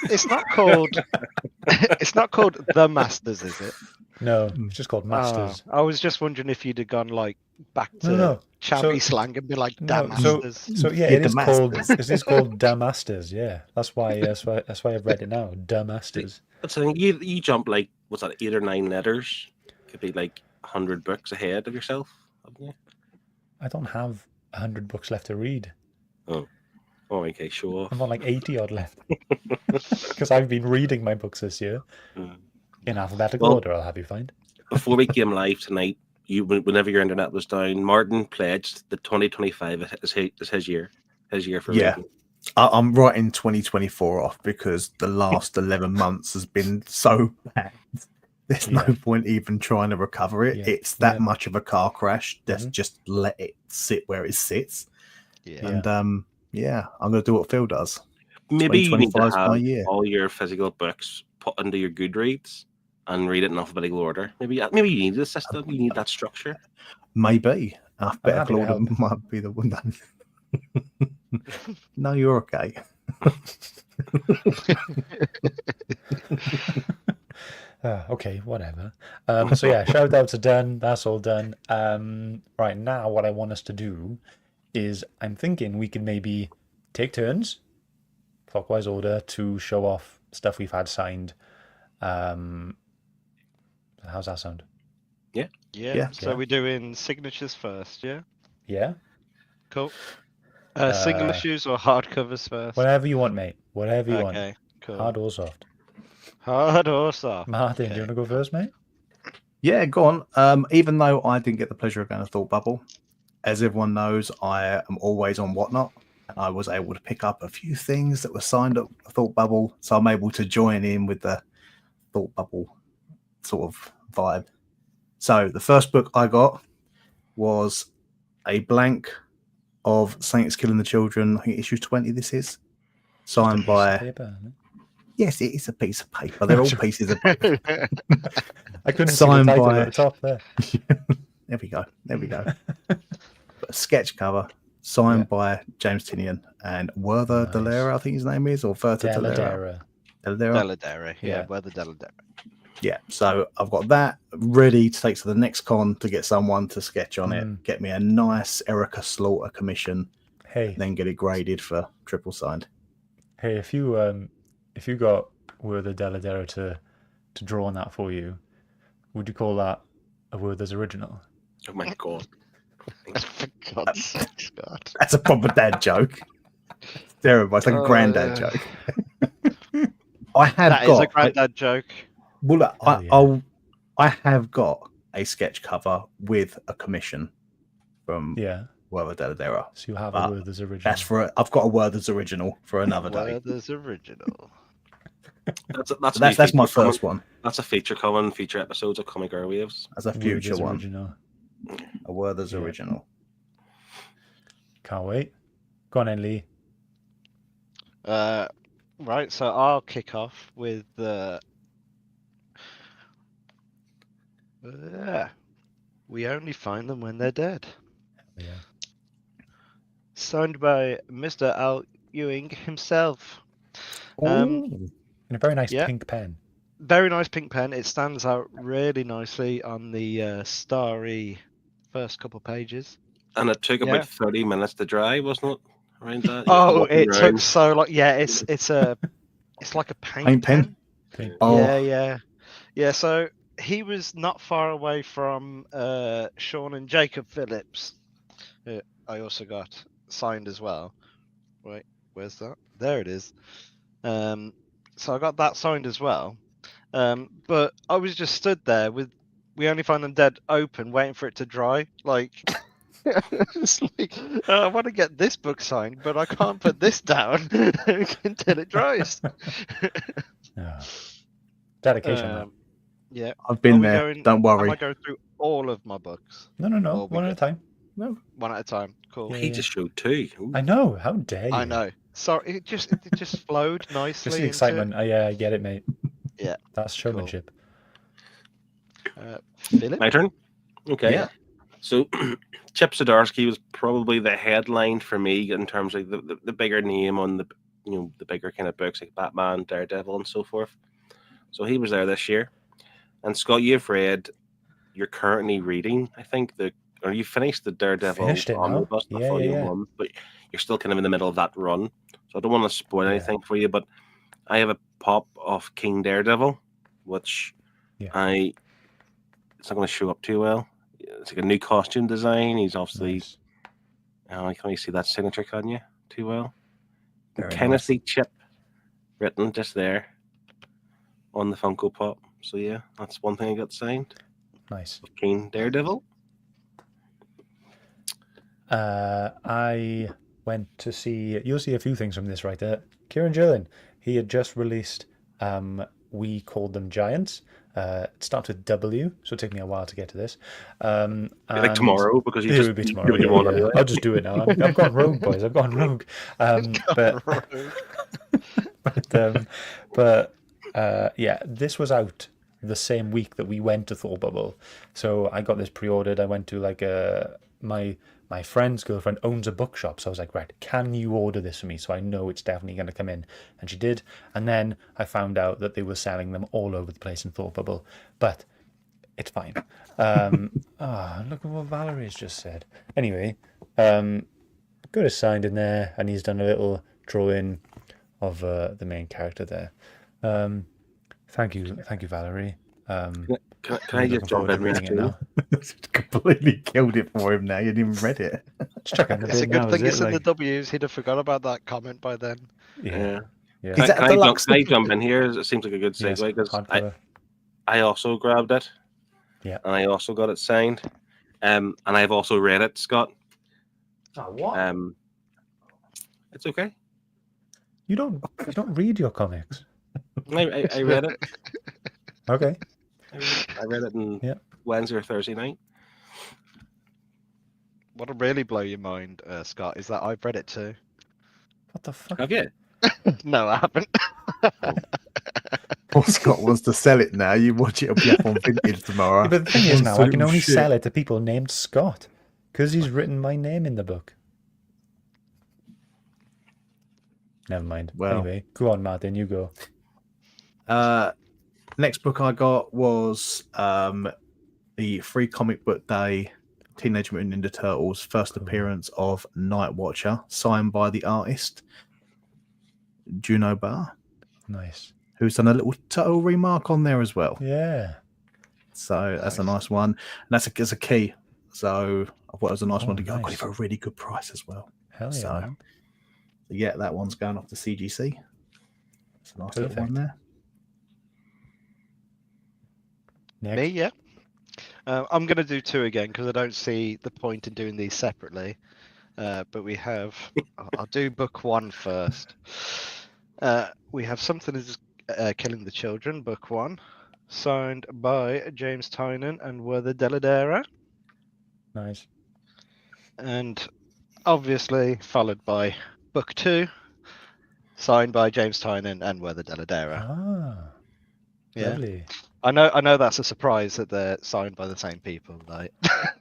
[SPEAKER 3] It's not called The Masters, is it?
[SPEAKER 5] No, it's just called Masters.
[SPEAKER 3] I was just wondering if you'd have gone like back to champy slang and be like Da Masters.
[SPEAKER 5] So yeah, it is called. It is called Da Masters. Yeah, that's why I've read it now. Da Masters.
[SPEAKER 2] That's the thing. You jump like, what's that, 8 or 9 letters? Could be like 100 books ahead of yourself, haven't you?
[SPEAKER 5] I don't have 100 books left to read.
[SPEAKER 2] Oh, okay, sure.
[SPEAKER 5] I'm on like 80 odd left because I've been reading my books this year in alphabetical order. I'll have you find.
[SPEAKER 2] Before we came live tonight, whenever your internet was down, Martin pledged that 2025 is his year for reading.
[SPEAKER 4] I'm writing 2024 off because the last 11 months has been so bad. There's no point even trying to recover it. It's that much of a car crash. Just let it sit where it sits. And I'm going to do what Phil does.
[SPEAKER 2] Maybe you need to have all your physical books put into your Goodreads and read it in alphabetical order. Maybe you need the system. You need that structure.
[SPEAKER 4] Maybe alphabetical order might be the one done. No, you're okay.
[SPEAKER 5] Okay, whatever. So yeah, shout outs are done. That's all done. Right now, what I want us to do is, I'm thinking we can maybe take turns, clockwise order, to show off stuff we've had signed. How's that sound?
[SPEAKER 3] Yeah. So we're doing signatures first, yeah?
[SPEAKER 5] Yeah.
[SPEAKER 3] Cool. Single issues or hardcovers first?
[SPEAKER 5] Whatever you want, mate. Whatever you want.
[SPEAKER 3] Okay, cool.
[SPEAKER 5] Hard or soft.
[SPEAKER 3] Hard or soft.
[SPEAKER 5] Martin, do you want to go first, mate?
[SPEAKER 4] Yeah, go on. Even though I didn't get the pleasure of going to Thoughtbubble, as everyone knows, I am always on Whatnot, and I was able to pick up a few things that were signed at Thoughtbubble, so I'm able to join in with the Thoughtbubble sort of vibe. So the first book I got was a blank of Saints Killing the Children. I think issue 20 this is. Signed by...
[SPEAKER 5] Paper,
[SPEAKER 4] yes, it is a piece of paper. They're all pieces of paper.
[SPEAKER 5] I couldn't see the title at the top there.
[SPEAKER 4] There we go. There we go. But a sketch cover signed by James Tinian and Werther
[SPEAKER 5] Nice.
[SPEAKER 4] Delera, I think his name is, or Werther Delera.
[SPEAKER 5] Deladera.
[SPEAKER 3] Deladera.
[SPEAKER 5] Yeah.
[SPEAKER 3] Where the Deladera.
[SPEAKER 4] Yeah, so I've got that ready to take to the next con to get someone to sketch on it, get me a nice Erica Slaughter commission,
[SPEAKER 5] Hey,
[SPEAKER 4] then get it graded for triple signed.
[SPEAKER 5] hey, if you got Werther Deladera to draw on that for you, would you call that a Werther's original?
[SPEAKER 2] Oh my god.
[SPEAKER 3] For God's sake, Scott.
[SPEAKER 4] That's a proper dad joke. Terrible. It's like a granddad joke. I have
[SPEAKER 3] That
[SPEAKER 4] got
[SPEAKER 3] is a granddad joke.
[SPEAKER 4] Well, look,
[SPEAKER 5] Oh,
[SPEAKER 4] I have got a sketch cover with a commission from
[SPEAKER 5] Yeah.
[SPEAKER 4] Werther Deladera.
[SPEAKER 5] So you have
[SPEAKER 4] But
[SPEAKER 5] a Werther's original.
[SPEAKER 4] That's for I've got a Werther's original for another day.
[SPEAKER 3] Werther's original.
[SPEAKER 4] That's my first one.
[SPEAKER 2] That's a feature coming, future episodes of Comic Airwaves.
[SPEAKER 4] As a future
[SPEAKER 5] Werther's
[SPEAKER 4] one,
[SPEAKER 5] original.
[SPEAKER 4] a Werther's
[SPEAKER 5] Yeah.
[SPEAKER 4] original.
[SPEAKER 5] Can't wait. Go on, then, Lee.
[SPEAKER 3] Right, so I'll kick off with We Only Find Them When They're Dead.
[SPEAKER 5] Yeah.
[SPEAKER 3] Signed by Mr. Al Ewing himself.
[SPEAKER 5] In a very nice
[SPEAKER 3] yeah.
[SPEAKER 5] pink pen.
[SPEAKER 3] Very nice pink pen. It stands out really nicely on the starry first couple pages.
[SPEAKER 2] And it took
[SPEAKER 3] Yeah.
[SPEAKER 2] about 30 minutes to dry, wasn't it? Around that.
[SPEAKER 3] Oh,
[SPEAKER 2] Walking
[SPEAKER 3] it
[SPEAKER 2] around.
[SPEAKER 3] took so long. Yeah, it's like a paint
[SPEAKER 4] Paint pen?
[SPEAKER 3] pen.
[SPEAKER 5] Pink.
[SPEAKER 4] Oh,
[SPEAKER 3] Yeah. So he was not far away from Sean and Jacob Phillips. Who I also got signed as well. Wait, where's that? There it is. So I got that signed as well. But I was just stood there with We Only Find Them Dead open, waiting for it to dry. Like, it's like I want to get this book signed, but I can't put this down until it dries.
[SPEAKER 5] Yeah. Dedication. man.
[SPEAKER 3] Yeah.
[SPEAKER 4] I've been
[SPEAKER 3] Are we
[SPEAKER 4] there.
[SPEAKER 3] going-
[SPEAKER 4] Don't
[SPEAKER 3] Am
[SPEAKER 4] worry.
[SPEAKER 3] I going through all of my books?
[SPEAKER 5] No.
[SPEAKER 3] Or we
[SPEAKER 5] One at a
[SPEAKER 3] good?
[SPEAKER 5] time.
[SPEAKER 3] One at a time. Cool.
[SPEAKER 5] Yeah.
[SPEAKER 2] He just showed two. Ooh.
[SPEAKER 5] I know. How dare you?
[SPEAKER 3] I know. Sorry, it just flowed nicely.
[SPEAKER 5] Just the
[SPEAKER 3] into-
[SPEAKER 5] excitement. Yeah, I get it, mate.
[SPEAKER 3] Yeah.
[SPEAKER 5] That's showmanship.
[SPEAKER 3] Philip?
[SPEAKER 2] My turn? Okay.
[SPEAKER 4] Yeah.
[SPEAKER 2] So Chip Zdarsky was probably the headline for me in terms of the bigger name on the the bigger kind of books like Batman, Daredevil, and so forth. So he was there this year. And Scott, you've read, you're currently reading, I think, or you finished the Daredevil
[SPEAKER 5] Finished it now.
[SPEAKER 2] omnibus, the
[SPEAKER 5] Yeah,
[SPEAKER 2] volume
[SPEAKER 5] yeah.
[SPEAKER 2] 1, but you're still kind of in the middle of that run. So I don't want to spoil
[SPEAKER 5] Yeah.
[SPEAKER 2] anything for you, but I have a pop of King Daredevil, which it's not going to show up too well. It's like a new costume design. He's obviously,
[SPEAKER 5] Nice.
[SPEAKER 2] I can't see that signature, can you? Too well.
[SPEAKER 5] Very
[SPEAKER 2] Kind of
[SPEAKER 5] nice.
[SPEAKER 2] see Chip written just there on the Funko Pop. So yeah, that's one thing I got signed.
[SPEAKER 5] Nice.
[SPEAKER 2] King Daredevil.
[SPEAKER 5] I went to see. You'll see a few things from this right there. Kieran Gillen. He had just released. We Called Them Giants. It starts with W, so it took me a while to get to this.
[SPEAKER 2] Like
[SPEAKER 5] and-
[SPEAKER 2] tomorrow, because you
[SPEAKER 5] It
[SPEAKER 2] just
[SPEAKER 5] would be
[SPEAKER 2] you
[SPEAKER 5] tomorrow.
[SPEAKER 2] really
[SPEAKER 5] Yeah,
[SPEAKER 2] want
[SPEAKER 5] yeah.
[SPEAKER 2] to.
[SPEAKER 5] I'll just do it now. I've gone rogue, boys. I've gone rogue. But this was out the same week that we went to Thoughtbubble. So I got this pre-ordered. I went to like my friend's girlfriend owns a bookshop, so I was like, right, can you order this for me so I know it's definitely going to come in? And she did. And then I found out that they were selling them all over the place in Thoughtbubble, but it's fine. Look at what Valerie's just said. Anyway, got it signed in there, and he's done a little drawing of the main character there. Thank you, Valerie.
[SPEAKER 2] Can I just jump in
[SPEAKER 5] reading it now?
[SPEAKER 4] Completely killed it for him now. You didn't even read it.
[SPEAKER 5] Just checking the
[SPEAKER 3] It's a
[SPEAKER 5] bit
[SPEAKER 3] good
[SPEAKER 5] now,
[SPEAKER 3] thing
[SPEAKER 5] is
[SPEAKER 3] it's
[SPEAKER 5] it?
[SPEAKER 3] in the
[SPEAKER 5] Like,
[SPEAKER 3] W's. He'd have forgot about that comment by then.
[SPEAKER 5] yeah.
[SPEAKER 2] Can,
[SPEAKER 4] Is
[SPEAKER 2] I,
[SPEAKER 4] that
[SPEAKER 2] can, I jump,
[SPEAKER 4] deluxe?
[SPEAKER 2] can I jump in here? It seems like a good
[SPEAKER 5] Yes,
[SPEAKER 2] segue because
[SPEAKER 5] hardcover.
[SPEAKER 2] I also grabbed it.
[SPEAKER 5] Yeah.
[SPEAKER 2] And I also got it signed. And I've also read it, Scott.
[SPEAKER 5] Oh, what?
[SPEAKER 2] It's okay.
[SPEAKER 5] You don't read your comics.
[SPEAKER 2] I read it.
[SPEAKER 5] Okay.
[SPEAKER 2] I read it on
[SPEAKER 5] Yeah.
[SPEAKER 2] Wednesday or Thursday night.
[SPEAKER 3] What'll really blow your mind, Scott, is that I've read it too.
[SPEAKER 5] What the fuck?
[SPEAKER 2] Have you?
[SPEAKER 3] No, I haven't.
[SPEAKER 4] Paul Scott wants to sell it now. You watch it, it'll be up on Vintage tomorrow.
[SPEAKER 5] Yeah, but the thing is now, I can
[SPEAKER 4] Absolute
[SPEAKER 5] only
[SPEAKER 4] shit.
[SPEAKER 5] sell it to people named Scott because he's written my name in the book. Never mind.
[SPEAKER 4] Well.
[SPEAKER 5] Anyway, go on, Martin. You go.
[SPEAKER 4] Next book I got was the Free Comic Book Day Teenage Mutant Ninja Turtles first appearance of Night Watcher, signed by the artist Juno Bar,
[SPEAKER 5] Nice.
[SPEAKER 4] who's done a little turtle remark on there as well.
[SPEAKER 5] Yeah.
[SPEAKER 4] So that's a nice one. And that's a key. So I thought it was a nice
[SPEAKER 5] Oh,
[SPEAKER 4] one to go. I got
[SPEAKER 5] nice.
[SPEAKER 4] it for a really good price as well.
[SPEAKER 5] Hell yeah.
[SPEAKER 4] So,
[SPEAKER 5] Man.
[SPEAKER 4] yeah, that one's going off to CGC. It's a nice little
[SPEAKER 5] Perfect.
[SPEAKER 4] one there.
[SPEAKER 5] Nick?
[SPEAKER 3] Me, yeah. I'm going to do 2 again because I don't see the point in doing these separately. But we have, I'll do book 1 first. We have Something is Killing the Children, book 1, signed by James Tynan and Werther Deladera.
[SPEAKER 5] Nice.
[SPEAKER 3] And obviously followed by book 2, signed by James Tynan and Werther Deladera.
[SPEAKER 5] Ah.
[SPEAKER 3] Yeah.
[SPEAKER 5] Lovely.
[SPEAKER 3] I know that's a surprise that they're signed by the same people. Like,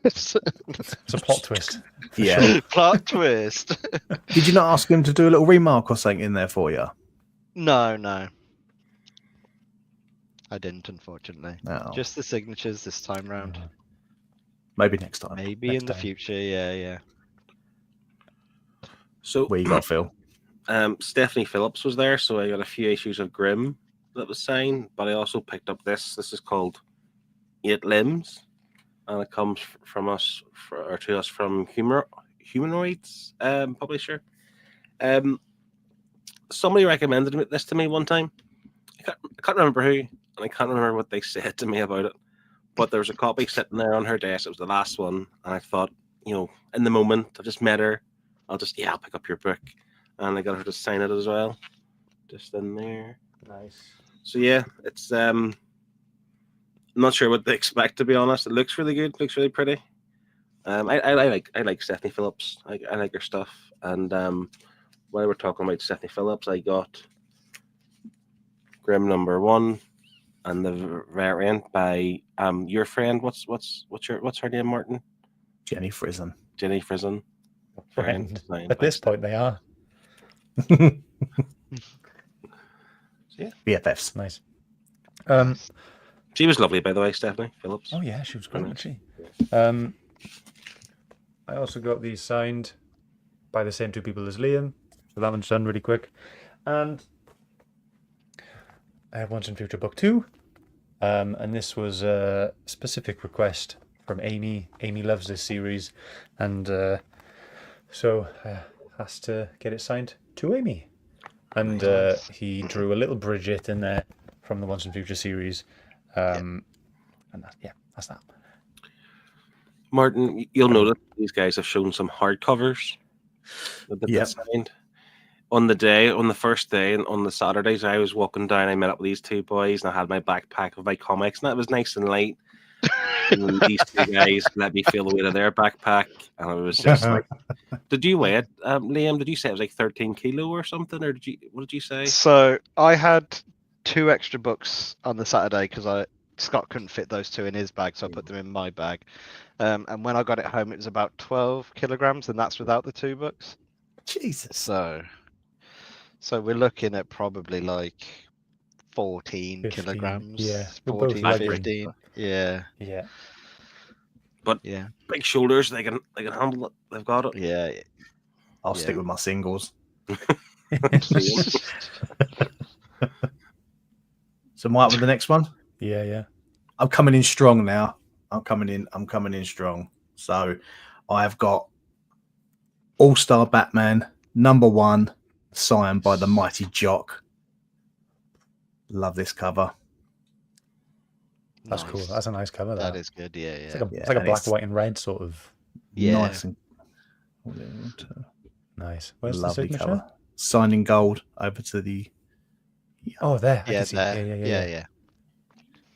[SPEAKER 5] It's a plot twist. for
[SPEAKER 4] Yeah.
[SPEAKER 5] sure.
[SPEAKER 3] plot twist.
[SPEAKER 4] Did you not ask him to do a little remark or something in there for you?
[SPEAKER 3] No, I didn't, unfortunately.
[SPEAKER 4] No.
[SPEAKER 3] Just the signatures this time round.
[SPEAKER 5] Yeah.
[SPEAKER 4] Maybe next time.
[SPEAKER 3] Maybe
[SPEAKER 5] Next
[SPEAKER 3] in the
[SPEAKER 5] time.
[SPEAKER 3] future. Yeah.
[SPEAKER 2] So
[SPEAKER 4] Where you got, Phil?
[SPEAKER 2] Stephanie Phillips was there, so I got a few issues of Grimm that was signed, but I also picked up this. This is called 8 Limbs, and it comes from us to us from Humanoids publisher. Somebody recommended this to me one time. I can't remember who, and I can't remember what they said to me about it. But there was a copy sitting there on her desk. It was the last one, and I thought, in the moment, I just met her. I'll pick up your book, and I got her to sign it as well, just in there.
[SPEAKER 5] Nice.
[SPEAKER 2] So yeah, it's I'm not sure what they expect, to be honest. It looks really good, looks really pretty. I like Stephanie Phillips. I like her stuff. And while we're talking about Stephanie Phillips, I got Grimm #1 and the variant by your friend. What's her name, Martin?
[SPEAKER 4] Jenny Frizen.
[SPEAKER 2] Jenny Frizen.
[SPEAKER 5] Friend.
[SPEAKER 2] Signed
[SPEAKER 5] At
[SPEAKER 2] by
[SPEAKER 5] this point, they are.
[SPEAKER 4] BFFs.
[SPEAKER 5] Nice.
[SPEAKER 2] She was lovely, by the way, Stephanie Phillips.
[SPEAKER 5] Oh yeah, she was great,
[SPEAKER 2] Very
[SPEAKER 5] wasn't she? I also got these signed by the same 2 people as Liam, so that one's done really quick. And I have Once and Future book 2, and this was a specific request from Amy. Amy loves this series, and so I asked to get it signed to Amy. And he drew a little Bridget in there from the Once and Future series. And that's that.
[SPEAKER 2] Martin, you'll notice these guys have shown some hardcovers that they've
[SPEAKER 4] Yep.
[SPEAKER 2] signed. On the first day, and on the Saturdays, I was walking down. I met up with these 2 boys, and I had my backpack of my comics, and that was nice and light. And then these 2 guys let me feel the weight of their backpack, and I was just like, "Did you weigh it, Liam? Did you say it was like 13 kilo or something, or what did you say?"
[SPEAKER 3] So I had 2 extra books on the Saturday because Scott couldn't fit those 2 in his bag, so I put them in my bag. And when I got it home, it was about 12 kilograms, and that's without the 2 books.
[SPEAKER 4] Jesus.
[SPEAKER 3] So we're looking at probably like 14
[SPEAKER 5] 15,
[SPEAKER 3] kilograms.
[SPEAKER 5] yeah. We're both
[SPEAKER 3] 14,
[SPEAKER 5] lighting.
[SPEAKER 3] 15. Yeah.
[SPEAKER 5] Yeah.
[SPEAKER 2] But
[SPEAKER 3] Yeah.
[SPEAKER 2] big shoulders, they can handle it. They've got it.
[SPEAKER 3] Yeah.
[SPEAKER 4] I'll
[SPEAKER 3] Yeah.
[SPEAKER 4] stick with my singles. So Mike with the next one.
[SPEAKER 5] Yeah.
[SPEAKER 4] I'm coming in strong now. I'm coming in strong. So I've got All-Star Batman #1, signed by the Mighty Jock. Love this cover.
[SPEAKER 5] That's cool. That's a nice cover.
[SPEAKER 3] That is good. Yeah.
[SPEAKER 5] It's
[SPEAKER 3] Yeah.
[SPEAKER 5] like a,
[SPEAKER 4] Yeah,
[SPEAKER 5] it's like a
[SPEAKER 4] and
[SPEAKER 5] black,
[SPEAKER 4] it's-
[SPEAKER 5] white, and red sort of.
[SPEAKER 3] Yeah.
[SPEAKER 4] Nice and
[SPEAKER 5] Nice. Where's the
[SPEAKER 4] lovely
[SPEAKER 5] signature?
[SPEAKER 4] cover. Signed in gold over to the.
[SPEAKER 5] Oh, there. I
[SPEAKER 3] Yeah.
[SPEAKER 5] can see.
[SPEAKER 3] There. Yeah.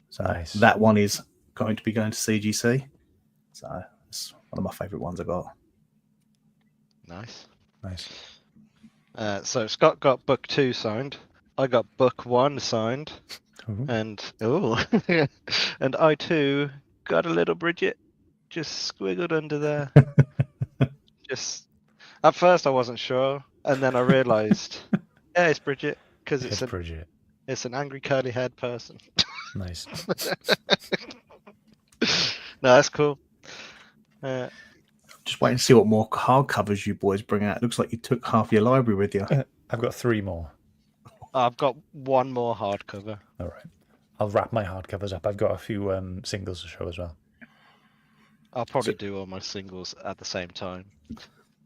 [SPEAKER 4] So
[SPEAKER 5] Nice.
[SPEAKER 4] that one is going to be going to CGC. So it's one of my favourite ones I got.
[SPEAKER 3] Nice.
[SPEAKER 5] Nice.
[SPEAKER 3] So Scott got book 2 signed. I got book 1 signed.
[SPEAKER 5] Ooh.
[SPEAKER 3] And and I too got a little Bridget just squiggled under there. Just at first I wasn't sure, and then I realised, yeah, it's Bridget because
[SPEAKER 5] It's Bridget.
[SPEAKER 3] it's an angry curly haired person.
[SPEAKER 5] Nice.
[SPEAKER 3] No, that's cool.
[SPEAKER 4] Just wait and see what more hardcovers you boys bring out. It looks like you took half your library with you.
[SPEAKER 5] I've got 3 more.
[SPEAKER 3] I've got one more hardcover.
[SPEAKER 5] All right. I'll wrap my hardcovers up. I've got a few singles to show as well.
[SPEAKER 3] I'll probably do all my singles at the same time,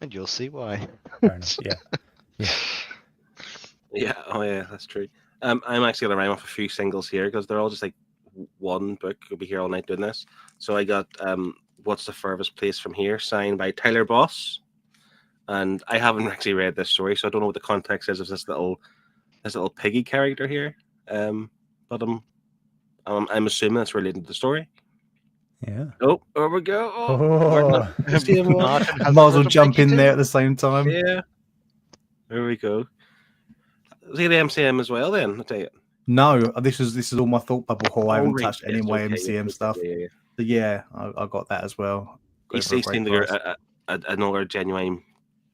[SPEAKER 3] and you'll see why.
[SPEAKER 5] Fair enough. Yeah.
[SPEAKER 2] Yeah, oh yeah, that's true. I'm actually gonna rhyme off a few singles here because they're all just like one book. We'll be here all night doing this. So I got What's the Furthest Place from Here, signed by Tyler Boss, and I haven't actually read this story, so I don't know what the context is of this little piggy character here. But I'm assuming it's related to the story.
[SPEAKER 5] Yeah.
[SPEAKER 2] Oh, there we go.
[SPEAKER 5] Oh.
[SPEAKER 3] Martin has
[SPEAKER 4] Might
[SPEAKER 3] a
[SPEAKER 4] as well
[SPEAKER 3] little
[SPEAKER 4] jump
[SPEAKER 3] piggy
[SPEAKER 4] in there
[SPEAKER 3] too.
[SPEAKER 4] at the same time.
[SPEAKER 2] Yeah. There we go. Is he the MCM as well then? I take it.
[SPEAKER 4] No, this is all my thought bubble haul. I haven't
[SPEAKER 2] right,
[SPEAKER 4] touched any
[SPEAKER 2] yes,
[SPEAKER 4] of my
[SPEAKER 2] okay,
[SPEAKER 4] MCM
[SPEAKER 2] yes,
[SPEAKER 4] stuff.
[SPEAKER 2] yeah.
[SPEAKER 4] But yeah, I got that as well.
[SPEAKER 2] He
[SPEAKER 4] Going for a
[SPEAKER 2] seems
[SPEAKER 4] great
[SPEAKER 2] to
[SPEAKER 4] price.
[SPEAKER 2] be another genuine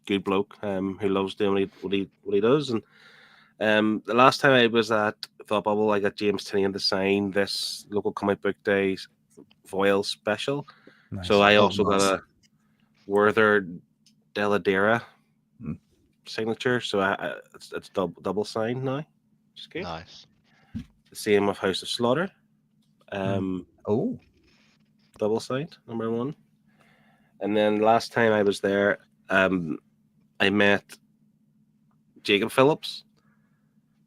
[SPEAKER 2] good bloke who loves doing what he does. And the last time I was at Thoughtbubble, I got James Tinian to sign this local comic book day foil special.
[SPEAKER 5] Nice.
[SPEAKER 2] So I
[SPEAKER 4] Oh,
[SPEAKER 2] also
[SPEAKER 4] nice.
[SPEAKER 2] got a Werther Deladera
[SPEAKER 4] Hmm.
[SPEAKER 2] signature. So it's double signed now. Which is good.
[SPEAKER 3] Nice.
[SPEAKER 2] The same with House of Slaughter.
[SPEAKER 4] Oh,
[SPEAKER 2] Double signed, number 1. And then last time I was there, I met Jacob Phillips,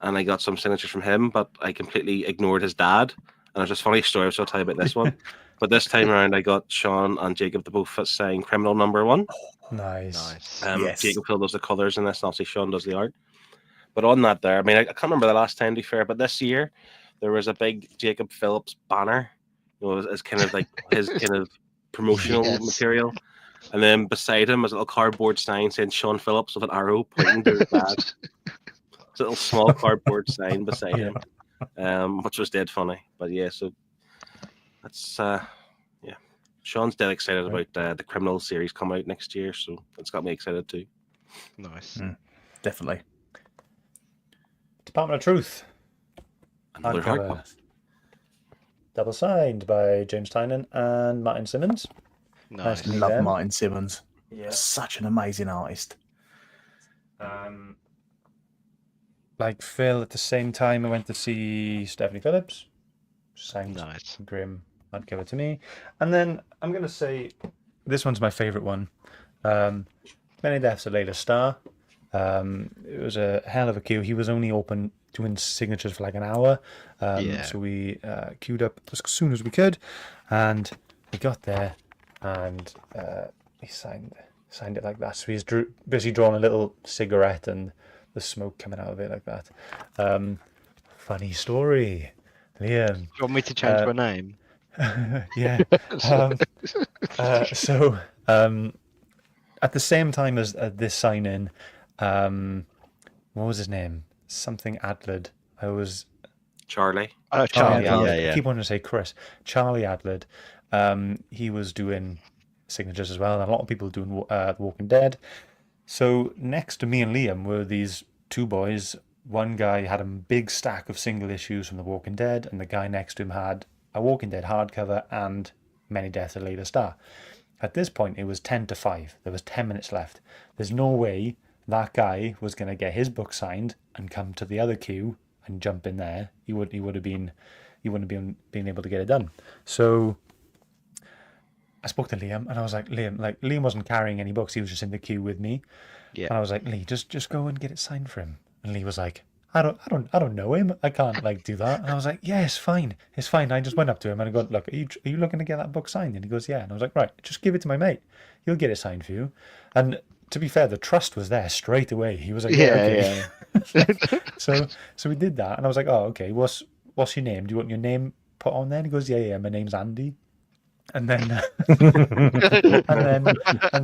[SPEAKER 2] and I got some signatures from him, but I completely ignored his dad. And it's just a funny story, so I'll tell you about this one. But this time around, I got Sean and Jacob to both sign Criminal number 1.
[SPEAKER 5] Nice.
[SPEAKER 4] Yes.
[SPEAKER 2] Jacob Hill does the colours in this, and obviously Sean does the art. But on that there, I mean, I can't remember the last time, to be fair, but this year there was a big Jacob Phillips banner, you know, as kind of like his kind of promotional
[SPEAKER 3] Yes.
[SPEAKER 2] material. And then beside him was a little cardboard sign saying Sean Phillips with an arrow pointing to his dad. It's a little small cardboard sign beside him, which was dead funny. But yeah, so that's Sean's dead excited about the Criminal series coming out next year, so it's got me excited too.
[SPEAKER 3] Nice.
[SPEAKER 4] definitely.
[SPEAKER 5] Department of Truth.
[SPEAKER 2] Another
[SPEAKER 5] Hardcover.
[SPEAKER 2] hardcover.
[SPEAKER 5] Double signed by James Tynan and Martin Simmons.
[SPEAKER 3] Nice.
[SPEAKER 5] to meet
[SPEAKER 4] Love
[SPEAKER 5] them.
[SPEAKER 4] Martin Simmons.
[SPEAKER 5] Yeah.
[SPEAKER 4] Such an amazing artist.
[SPEAKER 5] Like Phil, at the same time, I went to see Stephanie Phillips. Signed
[SPEAKER 3] Nice.
[SPEAKER 5] Grim hardcover to me. And then I'm going to say this one's my favourite one. Many Deaths of Layla Starr. It was a hell of a queue. He was only open doing signatures for like an hour. So we queued up as soon as we could. And we got there and he signed it like that. So he's basically drawn a little cigarette and the smoke coming out of it like that. Funny story. Liam.
[SPEAKER 3] You want me to change my name?
[SPEAKER 5] Yeah. So at the same time as this sign-in, what was his name? Something Adlard.
[SPEAKER 2] Charlie.
[SPEAKER 3] Oh, Charlie.
[SPEAKER 5] I keep wanting to say Chris. Charlie Adlard. He was doing signatures as well, and a lot of people doing The Walking Dead. So next to me and Liam were these two boys. One guy had a big stack of single issues from The Walking Dead, and the guy next to him had a Walking Dead hardcover and Many Deaths of Layla Starr. At this point, it was 10 to 5. There was 10 minutes left. There's no way that guy was going to get his book signed and come to the other queue and jump in there. He wouldn't have been able to get it done. So I spoke to Liam and I was like, Liam wasn't carrying any books. He was just in the queue with me.
[SPEAKER 3] Yeah.
[SPEAKER 5] And I was like, Lee, just go and get it signed for him. And Lee was like, I don't know him. I can't do that. And I was like, yeah, it's fine. I just went up to him and I go, look, are you looking to get that book signed? And he goes, yeah. And I was like, right, just give it to my mate. He'll get it signed for you. And to be fair, the trust was there straight away. He was like, okay. So we did that, and I was like, oh, okay. What's your name? Do you want your name put on there? And he goes, yeah, my name's Andy. And then, and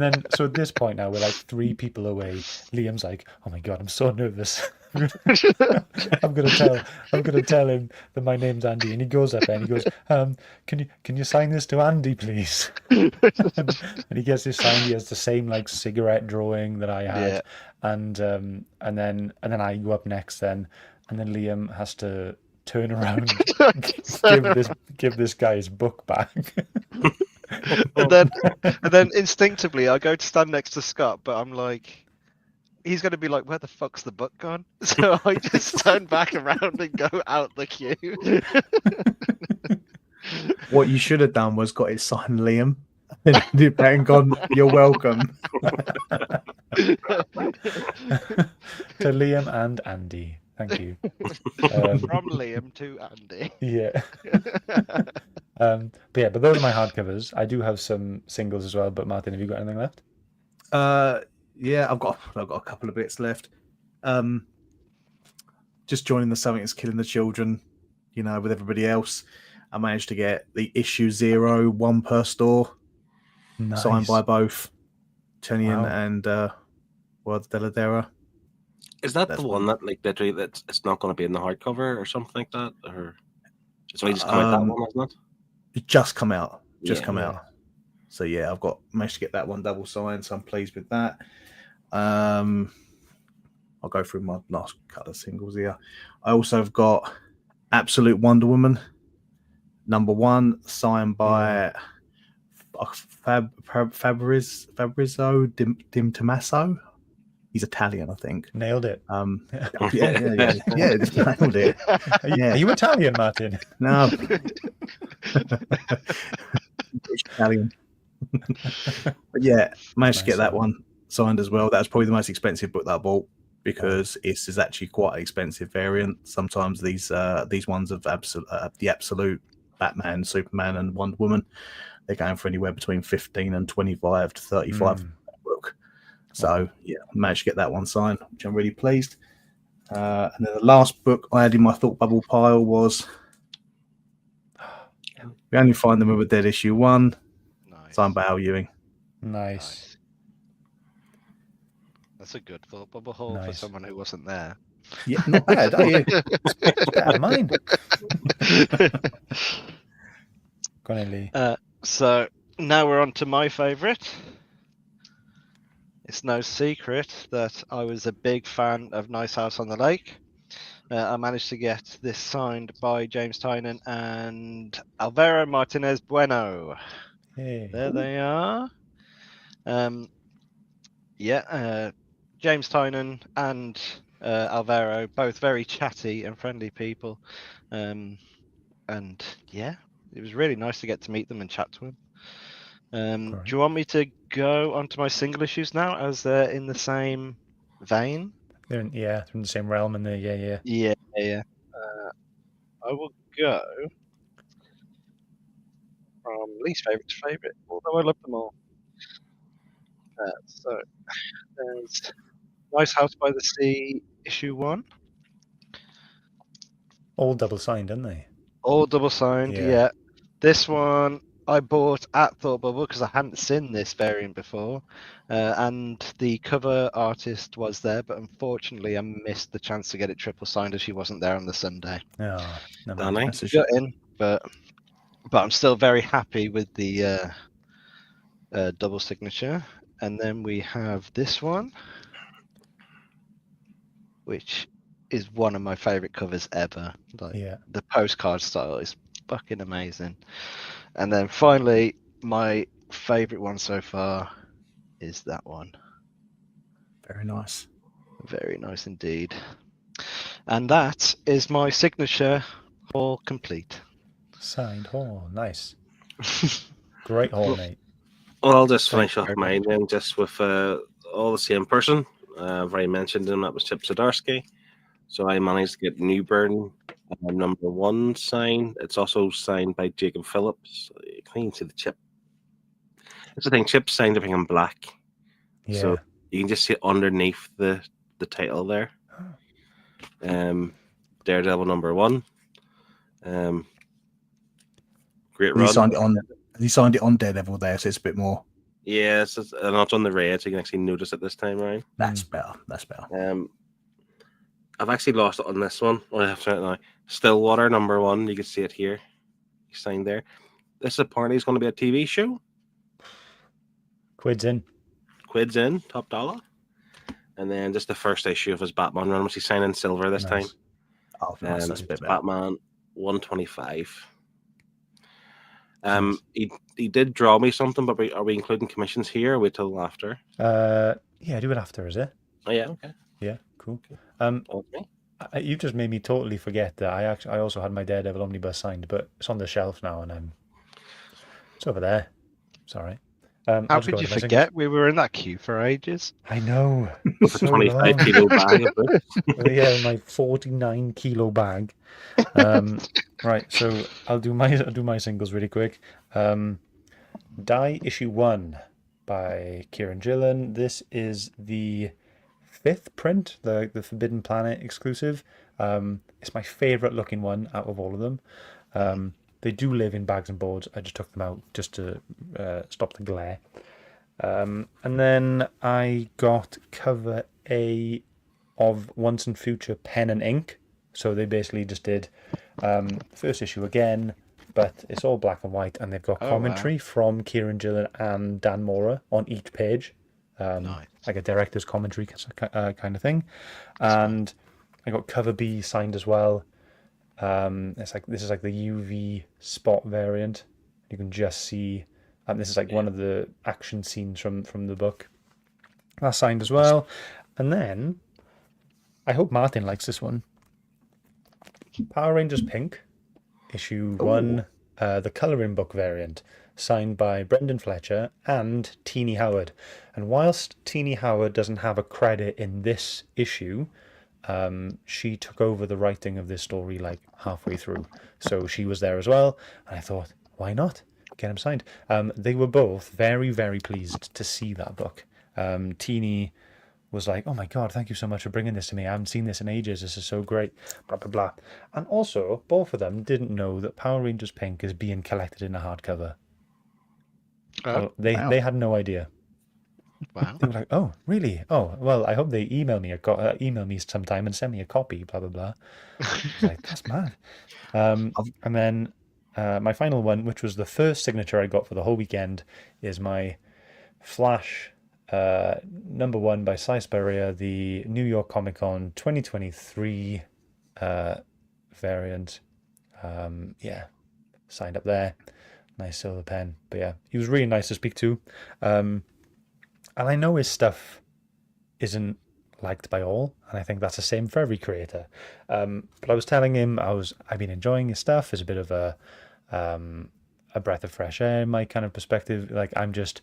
[SPEAKER 5] then, so at this point now, we're like 3 people away. Liam's like, "Oh my god, I'm so nervous. I'm gonna tell him that my name's Andy." And he goes up there and he goes, can you sign this to Andy, please?" and he gets this signed. He has the same like cigarette drawing that I had,
[SPEAKER 3] Yeah.
[SPEAKER 5] and then I go up next then, and then Liam has to turn around, give this guy his book back.
[SPEAKER 3] and then instinctively I go to stand next to Scott, but I'm like, he's going to be like, "Where the fuck's the book gone?" So I just turn back around and go out the queue.
[SPEAKER 4] What you should have done was got it signed, Liam. And gone, "You're welcome."
[SPEAKER 5] To Liam and Andy. Thank you.
[SPEAKER 3] From Liam to Andy.
[SPEAKER 5] Yeah. But those are my hardcovers. I do have some singles as well. But Martin, have you got anything left?
[SPEAKER 4] Yeah, I've got a couple of bits left. Just joining the Something That's Killing the Children, with everybody else. I managed to get the issue 0, 1 per store, signed by both Tenian and World Deladera.
[SPEAKER 2] Is that the one that, like, literally, that it's not going to be in the hardcover or something like that, or it's only just come out that one, isn't it?
[SPEAKER 4] It just come out.
[SPEAKER 2] Yeah.
[SPEAKER 4] Out. So yeah, I've managed to get that one double signed, so I'm pleased with that. I'll go through my last couple of singles here. I also have got Absolute Wonder Woman #1, signed by Fabrizio Di Tommaso. He's Italian, I think.
[SPEAKER 5] Nailed it.
[SPEAKER 4] Yeah, just nailed it.
[SPEAKER 5] Are you Italian, Martin?
[SPEAKER 4] No. Italian. But yeah, managed to get that one signed as well. That was probably the most expensive book that I bought, because it's is actually quite an expensive variant. Sometimes these ones of the absolute Batman, Superman, and Wonder Woman, they're going for anywhere between 15 and 25 to 35 for that book. So yeah, I managed to get that one signed, which I'm really pleased. And then the last book I had in my Thoughtbubble pile was We Only Find Them With Dead issue 1, signed by Al Ewing.
[SPEAKER 5] Nice.
[SPEAKER 3] That's a good Thoughtbubble haul for someone who wasn't there.
[SPEAKER 4] Yeah, not bad, are you?
[SPEAKER 5] Better mine. Go on, Lee.
[SPEAKER 3] So now we're on to my favourite. It's no secret that I was a big fan of Nice House on the Lake. I managed to get this signed by James Tynan and Alvaro Martinez Bueno.
[SPEAKER 5] Hey.
[SPEAKER 3] There they are. James Tynan and Alvaro, both very chatty and friendly people. And yeah, it was really nice to get to meet them and chat to them. Do you want me to go onto my single issues now, as they're in the same vein?
[SPEAKER 5] They're in the same realm, and
[SPEAKER 3] Yeah. I will go from least favorite to favorite, although I love them all. So there's Nice House by the Sea, issue 1.
[SPEAKER 5] all double signed, aren't they?
[SPEAKER 3] All double signed, yeah. This one I bought at Thoughtbubble because I hadn't seen this variant before, and the cover artist was there, but unfortunately I missed the chance to get it triple signed as she wasn't there on the Sunday.
[SPEAKER 5] Oh, no,
[SPEAKER 2] Danny?
[SPEAKER 3] But I'm still very happy with the double signature. And then we have this one, which is one of my favorite covers ever. The postcard style is fucking amazing. And then finally, my favorite one so far is that one.
[SPEAKER 4] Very nice.
[SPEAKER 3] Very nice indeed. And that is my signature haul complete.
[SPEAKER 5] Signed haul, nice. Great haul, mate.
[SPEAKER 2] Well, I'll just finish off mine then, just with all the same person. I've already mentioned him, that was Chip Zdarsky. So I managed to get Newburn #1 signed. It's also signed by Jacob Phillips. You can even see the Chip. That's the thing, Chip's signed everything in black.
[SPEAKER 5] Yeah.
[SPEAKER 2] So you can just see it underneath the title there. Daredevil #1. Great run.
[SPEAKER 4] You signed it He signed it on Daredevil there, so it's a bit more.
[SPEAKER 2] Yeah, and it's on the red, so you can actually notice it this time around.
[SPEAKER 4] That's better. That's better.
[SPEAKER 2] I've actually lost it on this one. I have to now. Stillwater #1. You can see it here. He signed there. This apparently is going to be a TV show.
[SPEAKER 5] Quids in.
[SPEAKER 2] Quids in, top dollar. And then just the first issue of his Batman run, which he's signing silver this time.
[SPEAKER 4] Oh, nice. That's a bit better.
[SPEAKER 2] Batman 125. He did draw me something, but are we including commissions here or wait till after?
[SPEAKER 5] Yeah, do it after, is it?
[SPEAKER 2] Oh yeah, okay.
[SPEAKER 5] Yeah, cool.
[SPEAKER 2] Okay.
[SPEAKER 5] You just made me totally forget that I also had my Daredevil omnibus signed, but it's on the shelf now, and it's over there. Sorry.
[SPEAKER 3] How could you forget? We were in that queue for ages.
[SPEAKER 5] I know.
[SPEAKER 2] With a 25 kilo bag of books.
[SPEAKER 5] Yeah, my 49 kilo bag. Right, so I'll do my singles really quick. Die issue 1 by Kieran Gillen. This is the 5th print, the Forbidden Planet exclusive. It's my favorite looking one out of all of them. They do live in bags and boards. I just took them out just to stop the glare. And then I got cover A of Once and Future Pen and Ink. So they basically just did first issue again, but it's all black and white, and they've got commentary from Kieran Gillen and Dan Mora on each page.
[SPEAKER 3] Nice.
[SPEAKER 5] Like a director's commentary kind of thing. And I got cover B signed as well. This is like the UV spot variant. You can just see, and this is like one of the action scenes from the book. That's signed as well. And then I hope Martin likes this one. Power Rangers Pink, issue 1, the colouring book variant, signed by Brendan Fletcher and Teenie Howard. And whilst Teenie Howard doesn't have a credit in this issue, she took over the writing of this story like halfway through. So she was there as well. And I thought, why not? Get them signed. They were both very, very pleased to see that book. Teenie was like, oh my God, thank you so much for bringing this to me. I haven't seen this in ages. This is so great. Blah, blah, blah. And also, both of them didn't know that Power Rangers Pink is being collected in a hardcover. They had no idea.
[SPEAKER 3] Wow.
[SPEAKER 5] They were like, oh, really? Oh, well, I hope they email me sometime and send me a copy, blah, blah, blah. I was like, that's mad. And then my final one, which was the first signature I got for the whole weekend, is my Flash #1 by Cy Spurrier, the New York Comic Con 2023 variant. Yeah, signed up there. Nice silver pen. But yeah, he was really nice to speak to. And I know his stuff isn't liked by all, and I think that's the same for every creator. But I was telling him I've been enjoying his stuff as a bit of a breath of fresh air, my kind of perspective. Like I'm just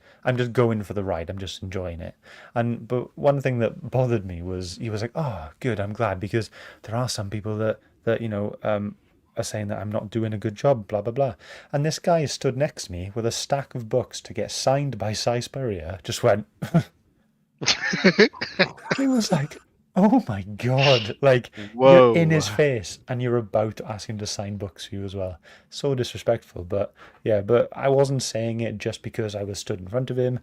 [SPEAKER 5] going for the ride. I'm just enjoying it. But one thing that bothered me was he was like, "Oh, good. I'm glad," because there are some people that are saying that I'm not doing a good job, blah blah blah. And this guy stood next to me with a stack of books to get signed by Cy Spurrier. Just went. He was like, oh my God, like
[SPEAKER 3] Whoa.
[SPEAKER 5] You're in his face and you're about to ask him to sign books for you as well. So disrespectful. But yeah, but I wasn't saying it just because I was stood in front of him.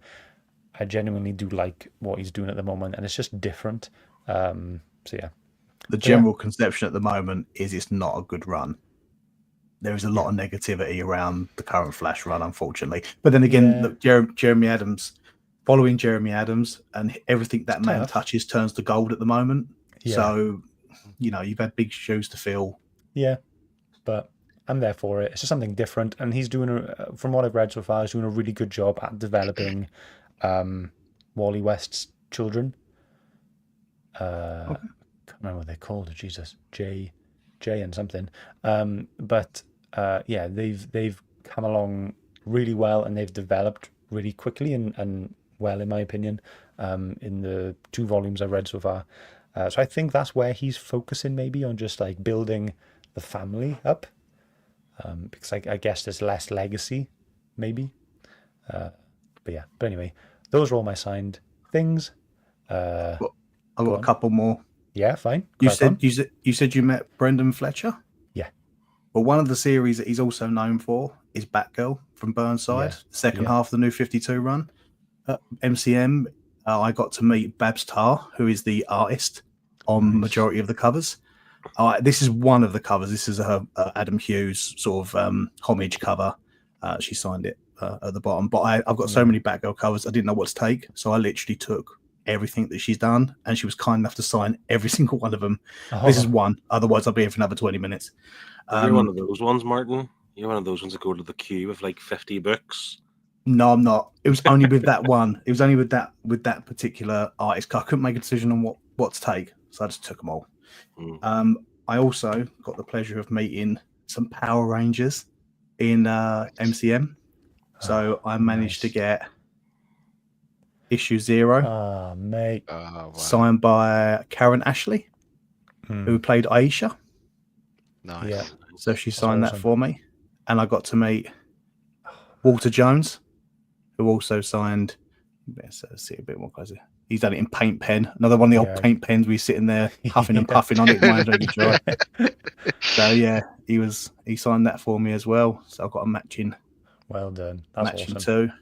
[SPEAKER 5] I genuinely do like what he's doing at the moment, and it's just different. So yeah.
[SPEAKER 4] The general conception at the moment is it's not a good run. There is a lot of negativity around the current Flash run, unfortunately. But then again, look, Jeremy Adams, following Jeremy Adams, and everything that man touches turns to gold at the moment. Yeah. So, you've had big shoes to fill.
[SPEAKER 5] Yeah, but I'm there for it. It's just something different. And he's doing, from what I've read so far, he's doing a really good job at developing Wally West's children. I can't remember what they're called. Jesus, J and something. But they've come along really well, and they've developed really quickly and well, in my opinion, in the 2 volumes I've read so far. So I think that's where he's focusing, maybe on just like building the family up, because I guess there's less legacy, maybe. But anyway, those are all my signed things.
[SPEAKER 4] I've got a couple more.
[SPEAKER 5] Yeah, fine.
[SPEAKER 4] You said you met Brendan Fletcher?
[SPEAKER 5] Yeah.
[SPEAKER 4] Well, one of the series that he's also known for is Batgirl from Burnside,
[SPEAKER 5] Yeah.
[SPEAKER 4] second
[SPEAKER 5] Yeah.
[SPEAKER 4] half of the New 52 run. MCM, I got to meet Babs Tarr, who is the artist on
[SPEAKER 5] Nice.
[SPEAKER 4] majority of the covers. This is one of the covers. This is her Adam Hughes sort of homage cover. She signed it at the bottom. But I've got so many Batgirl covers, I didn't know what to take. So I literally took everything that she's done, and she was kind enough to sign every single one of them. This is one. Otherwise, I'll be here for another 20 minutes.
[SPEAKER 2] You're one of those ones, Martin. You're one of those ones that go to the queue with like 50 books.
[SPEAKER 4] No, I'm not. It was only with that one. It was only with that particular artist. I couldn't make a decision on what to take, so I just took them all. I also got the pleasure of meeting some Power Rangers in MCM. So I managed to get issue 0.
[SPEAKER 5] Oh, mate.
[SPEAKER 3] Wow.
[SPEAKER 4] Signed by Karen Ashley, who played Aisha.
[SPEAKER 3] Nice.
[SPEAKER 5] Yeah.
[SPEAKER 4] So she signed
[SPEAKER 5] awesome.
[SPEAKER 4] that for me. And I got to meet Walter Jones, who also signed. Let's see a bit more closer. He's done it in paint pen. Another one of the old paint pens. We sitting there huffing and puffing on it. So yeah, he signed that for me as well. So I've got a matching.
[SPEAKER 5] Well done. That's
[SPEAKER 4] matching
[SPEAKER 5] awesome.
[SPEAKER 4] too.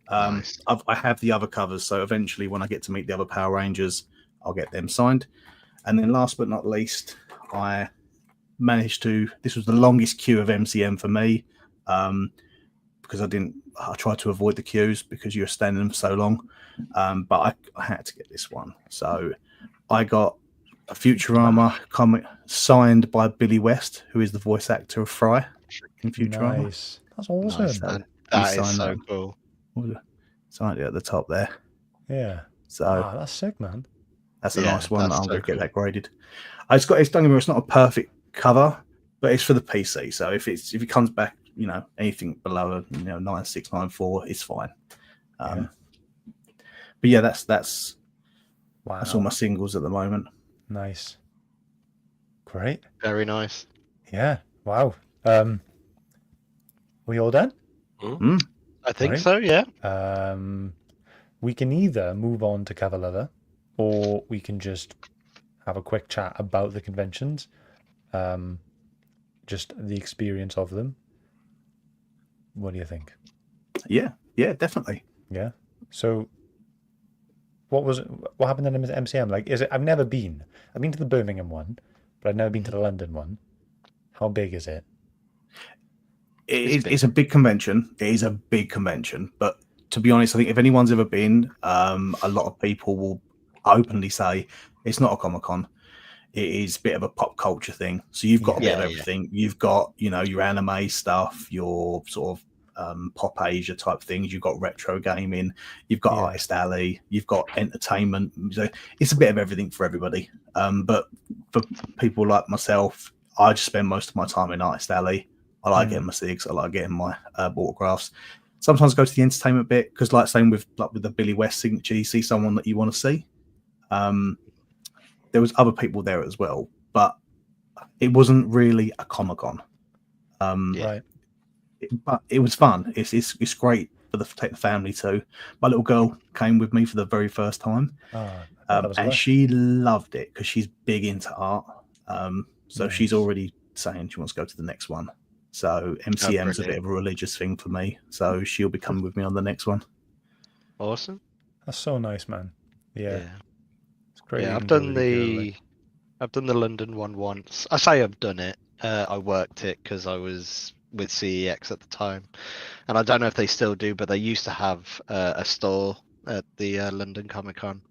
[SPEAKER 3] Nice.
[SPEAKER 4] I have the other covers, so eventually when I get to meet the other Power Rangers, I'll get them signed. And then last but not least, I managed to. This was the longest queue of MCM for me, because I tried to avoid the queues because you're standing them for so long. But I had to get this one. So I got a Futurama comic signed by Billy West, who is the voice actor of Fry in Futurama.
[SPEAKER 5] Nice. That's awesome.
[SPEAKER 3] Nice,
[SPEAKER 4] So
[SPEAKER 3] man.
[SPEAKER 4] he
[SPEAKER 3] That is
[SPEAKER 4] signed
[SPEAKER 3] so
[SPEAKER 4] that.
[SPEAKER 3] cool.
[SPEAKER 4] Signed it at the top there.
[SPEAKER 5] Yeah.
[SPEAKER 4] So
[SPEAKER 5] That's sick, man.
[SPEAKER 4] that's a
[SPEAKER 3] Yeah,
[SPEAKER 4] nice one.
[SPEAKER 3] that's
[SPEAKER 4] I'm
[SPEAKER 3] so
[SPEAKER 4] going to get
[SPEAKER 3] cool.
[SPEAKER 4] that graded. It's don't get me wrong, it's not a perfect cover, but it's for the PC. So if it comes back, anything below 9694, it's fine. But yeah, that's
[SPEAKER 5] Wow.
[SPEAKER 4] all my singles at the moment.
[SPEAKER 5] Nice. Great.
[SPEAKER 3] Very nice.
[SPEAKER 5] Yeah. Wow. We all done?
[SPEAKER 3] I think
[SPEAKER 5] Right.
[SPEAKER 3] so, yeah.
[SPEAKER 5] We can either move on to Cover Lover, or we can just have a quick chat about the conventions, just the experience of them. What do you think?
[SPEAKER 4] Yeah, definitely.
[SPEAKER 5] Yeah. So, what happened in MCM? Like, I've never been. I've been to the Birmingham one, but I've never been to the London one. How big is it?
[SPEAKER 4] It's a big convention. It is a big convention, but to be honest, I think if anyone's ever been, a lot of people will openly say it's not a Comic-Con. It is a bit of a pop culture thing. So you've got a bit of everything. You've got, your anime stuff, your sort of pop Asia type things. You've got retro gaming. You've got Artist Alley. You've got entertainment. So it's a bit of everything for everybody. But for people like myself, I just spend most of my time in Artist Alley. I like getting my SIGs. I like getting my autographs. Sometimes go to the entertainment bit because, like, same with the Billy West signature, you see someone that you want to see. There was other people there as well, but it wasn't really a Comic-Con.
[SPEAKER 5] Right.
[SPEAKER 4] But it was fun. It's great for take the family too. My little girl came with me for the very first time, and she loved it because she's big into art. So she's already saying she wants to go to the next one. So MCM's a bit of a religious thing for me. So she'll be coming with me on the next one.
[SPEAKER 3] Awesome.
[SPEAKER 5] That's so nice, man. Yeah. It's great.
[SPEAKER 3] Yeah,
[SPEAKER 5] you
[SPEAKER 3] I've
[SPEAKER 5] can go
[SPEAKER 3] done
[SPEAKER 5] with your girl,
[SPEAKER 3] I've done the London one once. I say I've done it. I worked it because I was with CEX at the time, and I don't know if they still do, but they used to have a store at the London Comic Con,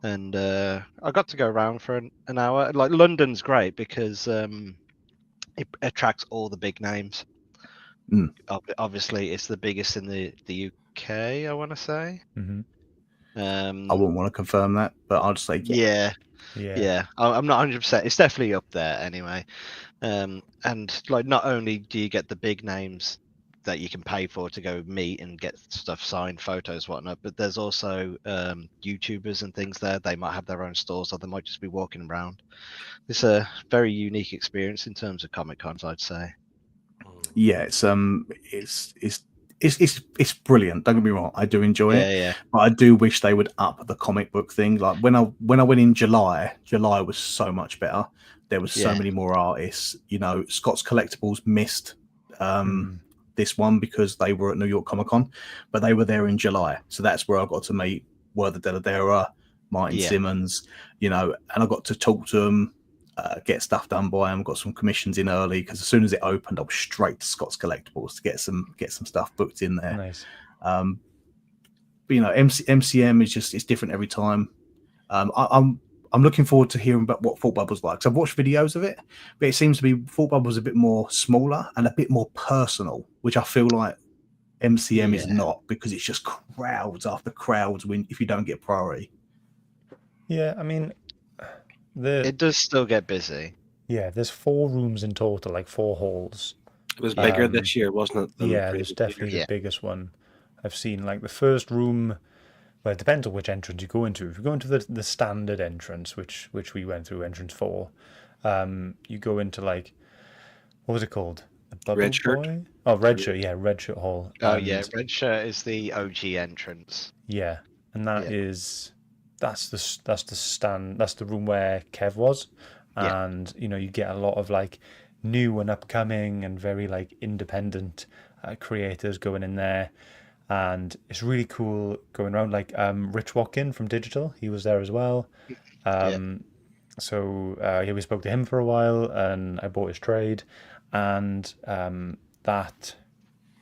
[SPEAKER 3] and I got to go around for an hour. Like, London's great because it attracts all the big names. Obviously, it's the biggest in the UK, I want to say.
[SPEAKER 5] Mhm.
[SPEAKER 4] I wouldn't want to confirm that, but I'll just say
[SPEAKER 3] Yeah. I'm not 100%. It's definitely up there anyway. And like, not only do you get the big names that you can pay for to go meet and get stuff signed, photos, whatnot, but there's also YouTubers and things there. They might have their own stores, or they might just be walking around. It's a very unique experience in terms of Comic Cons, I'd say.
[SPEAKER 4] Yeah, it's brilliant. Don't get me wrong, I do enjoy it. But I do wish they would up the comic book thing. Like when I went in July was so much better. There was so many more artists. Scott's Collectibles missed this one because they were at New York Comic Con, but they were there in July, so that's where I got to meet Word the Deladera, Martin Simmons, and I got to talk to them, get stuff done by them, got some commissions in early because as soon as it opened, I was straight to Scott's Collectibles to get some stuff booked in there.
[SPEAKER 5] Nice.
[SPEAKER 4] But MCM is just, it's different every time. I'm looking forward to hearing about what Thoughtbubble's like. So I've watched videos of it, but it seems to be Thoughtbubble's a bit more smaller and a bit more personal, which I feel like MCM is not, because it's just crowds after crowds if you don't get priority.
[SPEAKER 5] Yeah, I mean,
[SPEAKER 3] it does still get busy.
[SPEAKER 5] Yeah, there's 4 rooms in total, like 4 halls.
[SPEAKER 2] It was bigger this year, wasn't it?
[SPEAKER 5] Yeah, it's definitely the biggest one I've seen. Like the first room, well, it depends on which entrance you go into. If you go into the standard entrance, which we went through, entrance 4, you go into like, what was it called? The Bubble
[SPEAKER 2] Red Shirt?
[SPEAKER 5] Boy? Oh, Red Shirt, yeah, Red Shirt Hall.
[SPEAKER 3] Oh yeah, Red Shirt is the OG entrance.
[SPEAKER 5] Yeah, and that's the stand. That's the room where Kev was, and you get a lot of like new and upcoming and very like independent creators going in there, and it's really cool going around. Like Rich Watkin from Digital, he was there as well. So we spoke to him for a while, and I bought his trade, and that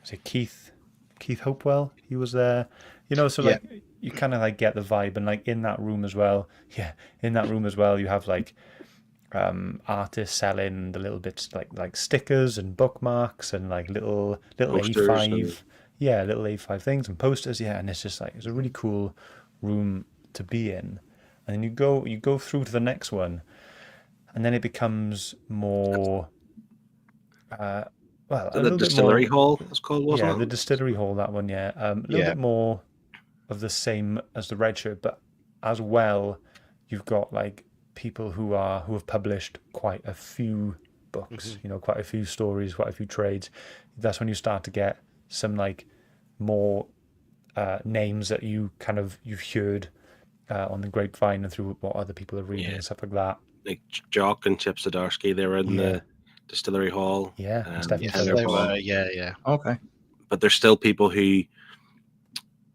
[SPEAKER 5] was it. Keith Hopewell, he was there. So like you kind of like get the vibe, and like in that room as well. Yeah, in that room as well, you have like artists selling the little bits like stickers and bookmarks and like little
[SPEAKER 2] Posters
[SPEAKER 5] A5, little A5 things and posters. Yeah, and it's just like it's a really cool room to be in. And then you go through to the next one, and then it becomes more.
[SPEAKER 2] The distillery hall it's called, wasn't it?
[SPEAKER 5] Yeah, the distillery hall, that one, yeah. A little bit more of the same as the Red Shirt, but as well, you've got like people who have published quite a few books, quite a few stories, quite a few trades. That's when you start to get some like more names that you've heard on the grapevine and through what other people are reading and stuff like that.
[SPEAKER 2] Like Jock and Chip Zdarsky, they were in the distillery hall.
[SPEAKER 5] Yeah,
[SPEAKER 3] they were. Yeah.
[SPEAKER 4] Okay.
[SPEAKER 2] But there's still people who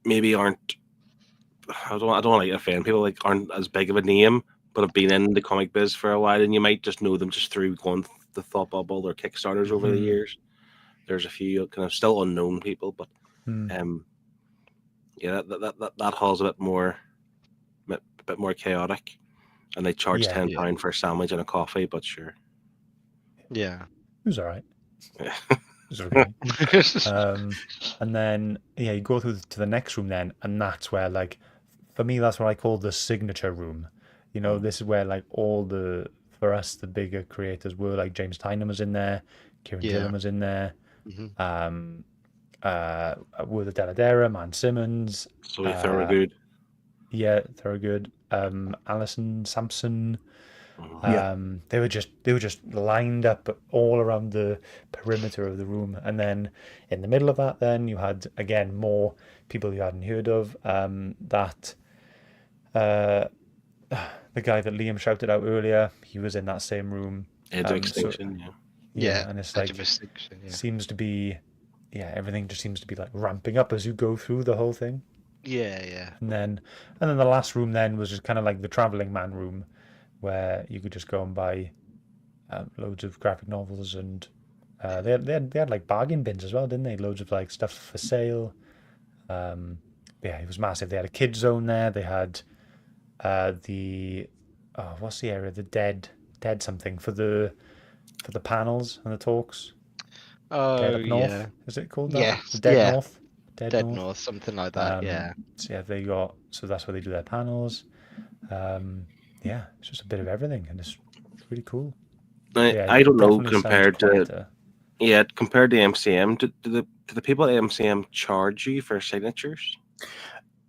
[SPEAKER 2] maybe aren't. I don't want to like offend people, like aren't as big of a name, but have been in the comic biz for a while, and you might just know them just through going the Thougtbubble or Kickstarters over the years. There's a few kind of still unknown people, but that hall's a bit more chaotic, and they charge £10 for a sandwich and a coffee. But sure,
[SPEAKER 5] it was all right.
[SPEAKER 2] Yeah.
[SPEAKER 5] It was okay. And then you go through to the next room then, and that's where like for me that's what I call the signature room. This is where like for us the bigger creators were, like James Tynan was in there, Kieran Gillen was in there, Word the Deladera, Man Simmons,
[SPEAKER 2] Thorogood.
[SPEAKER 5] Thorogood, Alison Sampson. They were just lined up all around the perimeter of the room, and then in the middle of that, then you had again more people you hadn't heard of. The guy that Liam shouted out earlier, he was in that same room.
[SPEAKER 2] Edge of Extinction,
[SPEAKER 5] and it's like seems to be, everything just seems to be like ramping up as you go through the whole thing. And then the last room then was just kind of like the traveling man room, where you could just go and buy loads of graphic novels, and they had like bargain bins as well, didn't they? Loads of like stuff for sale. It was massive. They had a kid zone there. They had what's the area? The dead something for the panels and the talks. Dead Up North, is it called that?
[SPEAKER 3] Yes,
[SPEAKER 5] the Dead North.
[SPEAKER 3] Dead North, something like that.
[SPEAKER 5] So that's where they do their panels. It's just a bit of everything, and it's really cool.
[SPEAKER 2] I don't know compared to MCM. Do the people at MCM charge you for signatures?